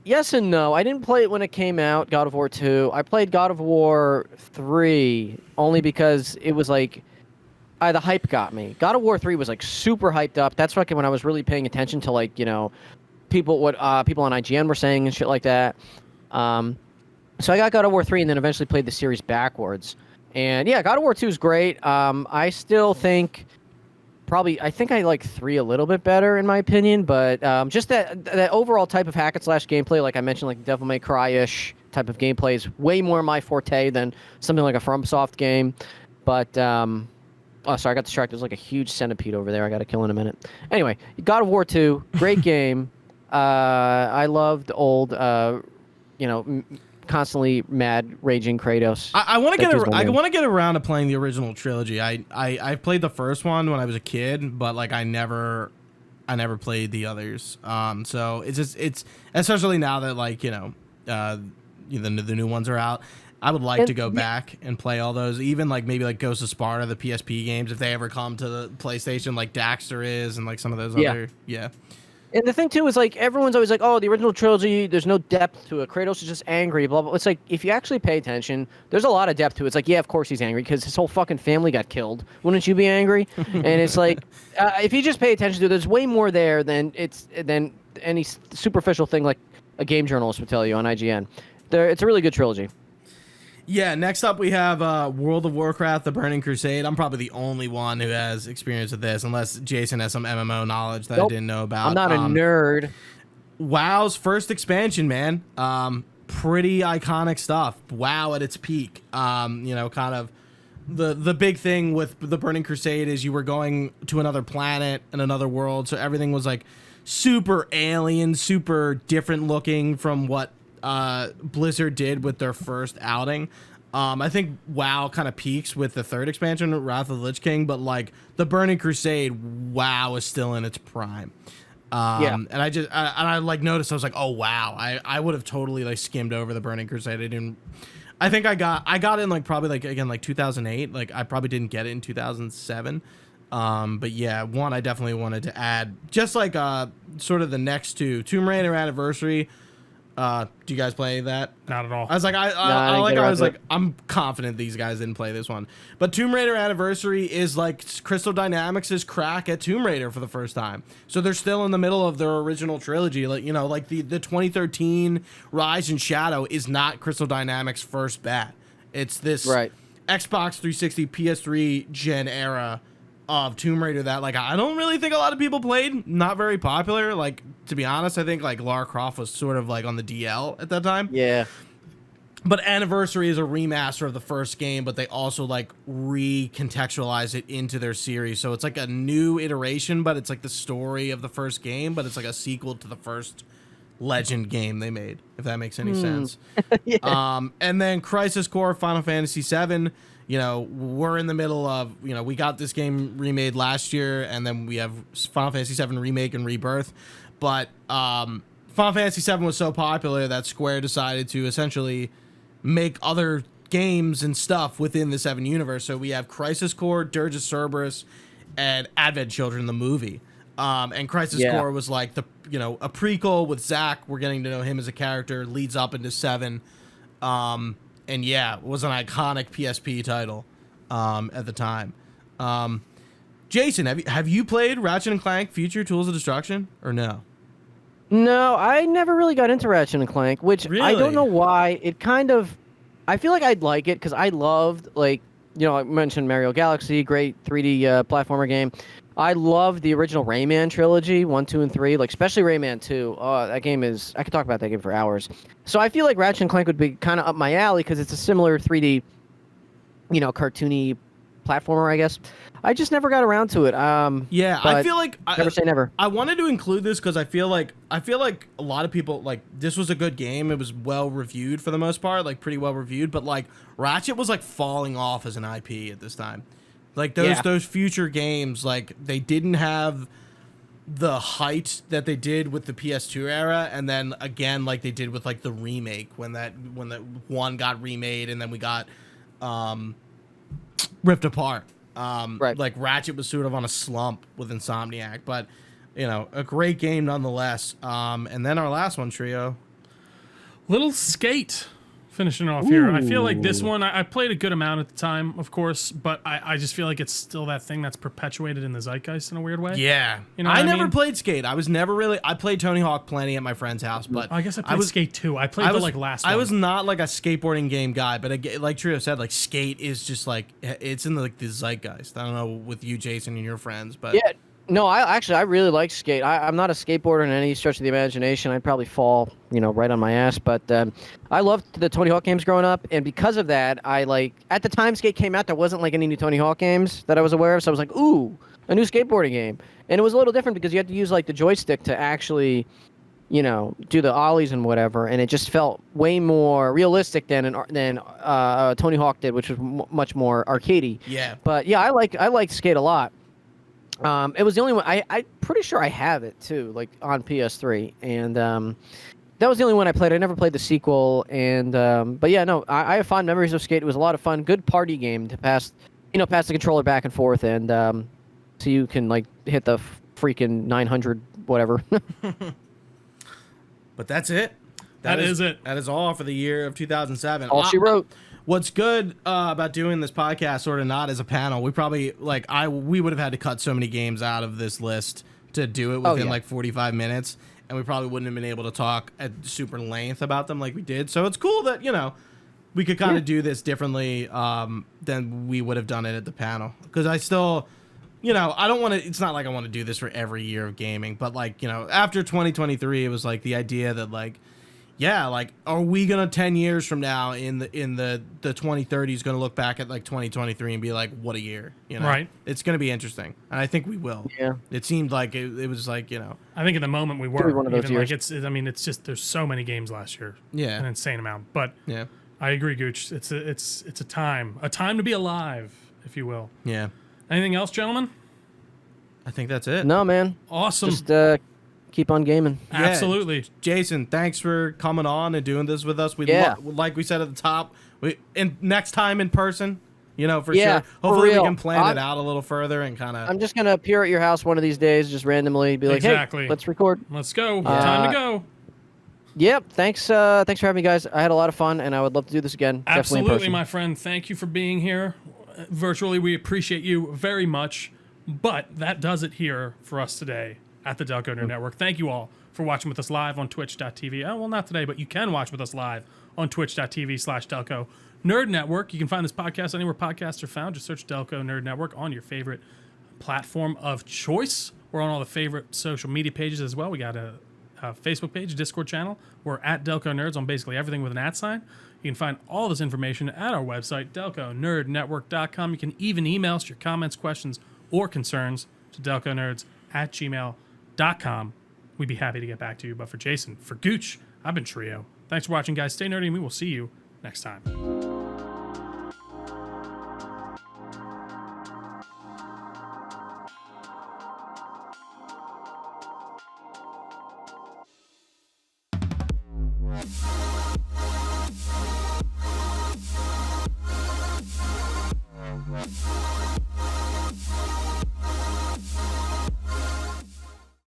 Yes and no. I didn't play it when it came out, God of War 2. I played God of War 3 only because it was like the hype got me. God of War 3 was like super hyped up. That's like when I was really paying attention to like, you know, people on IGN were saying and shit like that. So I got God of War 3 and then eventually played the series backwards. And yeah, God of War 2 is great. I still think I think I like 3 a little bit better in my opinion, but just that overall type of hack and slash gameplay, like I mentioned, like Devil May Cry-ish type of gameplay is way more my forte than something like a FromSoft game. But oh, sorry, I got distracted. There's like a huge centipede over there I got to kill in a minute. Anyway, God of War 2, great game. I loved old, constantly mad, raging Kratos. I want to get around to playing the original trilogy. I played the first one when I was a kid, but like I never played the others. So it's especially now that like the new ones are out. I would like to go back and play all those, even like maybe like Ghost of Sparta, the PSP games, if they ever come to the PlayStation, like Daxter is, and like some of those other. And the thing too is like everyone's always like, oh, the original trilogy, there's no depth to it. Kratos is just angry, blah blah. It's like if you actually pay attention, there's a lot of depth to it. It's like, yeah, of course he's angry because his whole fucking family got killed. Wouldn't you be angry? And it's like, if you just pay attention to it, there's way more there than any superficial thing like a game journalist would tell you on IGN. It's a really good trilogy. Yeah, next up we have World of Warcraft, The Burning Crusade. I'm probably the only one who has experience with this, unless Jason has some MMO knowledge that I didn't know about. I'm not a nerd. WoW's first expansion, man. Pretty iconic stuff. WoW at its peak. Kind of the big thing with the Burning Crusade is you were going to another planet and another world, so everything was like super alien, super different looking from what Blizzard did with their first outing. I think WoW kind of peaks with the third expansion, Wrath of the Lich King, but like the Burning Crusade, WoW is still in its prime. And I like noticed, I was like, oh wow, I would have totally like skimmed over the Burning Crusade. I think I got in like probably like again like 2008. Like I probably didn't get it in 2007. But yeah, one I definitely wanted to add, just like sort of the next two, Tomb Raider Anniversary. Do you guys play that? Not at all. I was like, I'm confident these guys didn't play this one. But Tomb Raider Anniversary is like Crystal Dynamics' crack at Tomb Raider for the first time. So they're still in the middle of their original trilogy. Like, you know, like the 2013 Rise and Shadow is not Crystal Dynamics' first bet. It's this Xbox 360, PS3 gen era of Tomb Raider that like I don't really think a lot of people played. Not very popular. Like, to be honest, I think like Lara Croft was sort of like on the DL at that time. Yeah. But Anniversary is a remaster of the first game, but they also like recontextualize it into their series. So it's like a new iteration, but it's like the story of the first game, but it's like a sequel to the first Legend game they made, if that makes any sense. Yeah. And then Crisis Core Final Fantasy VII. You know, we're in the middle of, you know, we got this game remade last year, and then we have Final Fantasy VII Remake and Rebirth. But Final Fantasy VII was so popular that Square decided to essentially make other games and stuff within the 7 universe. So we have Crisis Core, Dirge of Cerberus, and Advent Children, the movie. And Crisis Core was like a prequel with Zack. We're getting to know him as a character, leads up into 7. And yeah, it was an iconic PSP title at the time. Jason, have you played Ratchet and Clank Future Tools of Destruction or no? No, I never really got into Ratchet and Clank, which I don't know why. It kind of, I feel like I'd like it because I loved, like, you know, I mentioned Mario Galaxy, great 3D platformer game. I loved the original Rayman trilogy, 1, 2, and 3, like especially Rayman 2. Oh, that game is, I could talk about that game for hours. So I feel like Ratchet and Clank would be kind of up my alley because it's a similar 3D, you know, cartoony platformer, I guess. I just never got around to it. Yeah, I feel like never say never. I wanted to include this because I feel like a lot of people, like, this was a good game. It was well reviewed for the most part, like pretty well reviewed. But like Ratchet was like falling off as an IP at this time. Like those future games, like they didn't have the height that they did with the PS2 era, and then again like they did with like the remake when that one got remade and then we got ripped apart. Like Ratchet was sort of on a slump with Insomniac, but you know, a great game nonetheless. And then our last one, Trio. Little Skate. Finishing off here. I feel like this one, I played a good amount at the time, of course, but I just feel like it's still that thing that's perpetuated in the zeitgeist in a weird way. Yeah. You know I never played Skate. I was never really, I played Tony Hawk plenty at my friend's house, but I guess I played Skate too. I played the last one. I was not like a skateboarding game guy, but like Trio said, like Skate is just like, it's in the zeitgeist. I don't know with you, Jason, and your friends, but. Yeah. No, I really like Skate. I'm not a skateboarder in any stretch of the imagination. I'd probably fall, you know, right on my ass. But I loved the Tony Hawk games growing up, and because of that, I like at the time Skate came out, there wasn't like any new Tony Hawk games that I was aware of. So I was like, ooh, a new skateboarding game, and it was a little different because you had to use like the joystick to actually, you know, do the ollies and whatever, and it just felt way more realistic than Tony Hawk did, which was much more arcadey. Yeah. But yeah, I like Skate a lot. It was the only one. I'm pretty sure I have it too, like on PS3, and that was the only one I played. I never played the sequel, and but yeah, no, I have fond memories of Skate. It was a lot of fun, good party game to pass the controller back and forth, and so you can like hit the freaking 900 whatever. But that's it. That is it. That is all for the year of 2007. All she wrote. What's good about doing this podcast, sort of not as a panel, we probably we would have had to cut so many games out of this list to do it within like 45 minutes, and we probably wouldn't have been able to talk at super length about them like we did. So it's cool that, you know, we could kind of do this differently than we would have done it at the panel, because I still, you know, I don't want to. It's not like I want to do this for every year of gaming, but like, you know, after 2023, it was like the idea that like, yeah, like, are we gonna 10 years from now in the 2030s gonna look back at like 2023 and be like, what a year, you know? Right. It's gonna be interesting, and I think we will. Yeah. It seemed like it was like, you know, I think in the moment we be were. one of those Even like years. I mean, it's just there's so many games last year. Yeah. An insane amount. But yeah, I agree, Gooch. It's a time to be alive, if you will. yeah. Anything else, gentlemen? I think that's it. No, man. Awesome. Just keep on gaming. Yeah. Absolutely. Jason, thanks for coming on and doing this with us. We Yeah. like we said at the top, next time in person, you know, for Yeah, sure. for Hopefully we real. can plan it out a little further and kind of. I'm just gonna appear at your house one of these days, just randomly, be like, Exactly. "Hey, let's record." Let's go. Time to go. Yep. Thanks. Thanks for having me, guys. I had a lot of fun, and I would love to do this again. Definitely in Absolutely, person. my friend. Thank you for being here. Virtually, we appreciate you very much. But that does it here for us today at the Delco Nerd Network. Thank you all for watching with us live on twitch.tv. Oh, well, not today, but you can watch with us live on twitch.tv/Delco Nerd Network. You can find this podcast anywhere podcasts are found. Just search Delco Nerd Network on your favorite platform of choice. We're on all the favorite social media pages as well. We got a Facebook page, a Discord channel. We're at Delco Nerds on basically everything with an @ sign. You can find all this information at our website, delconerdnetwork.com. You can even email us your comments, questions, or concerns to delconerds@gmail.com. We'd be happy to get back to you. But for Jason, for Gooch, I've been Trio. Thanks for watching, guys. Stay nerdy, and we will see you next time.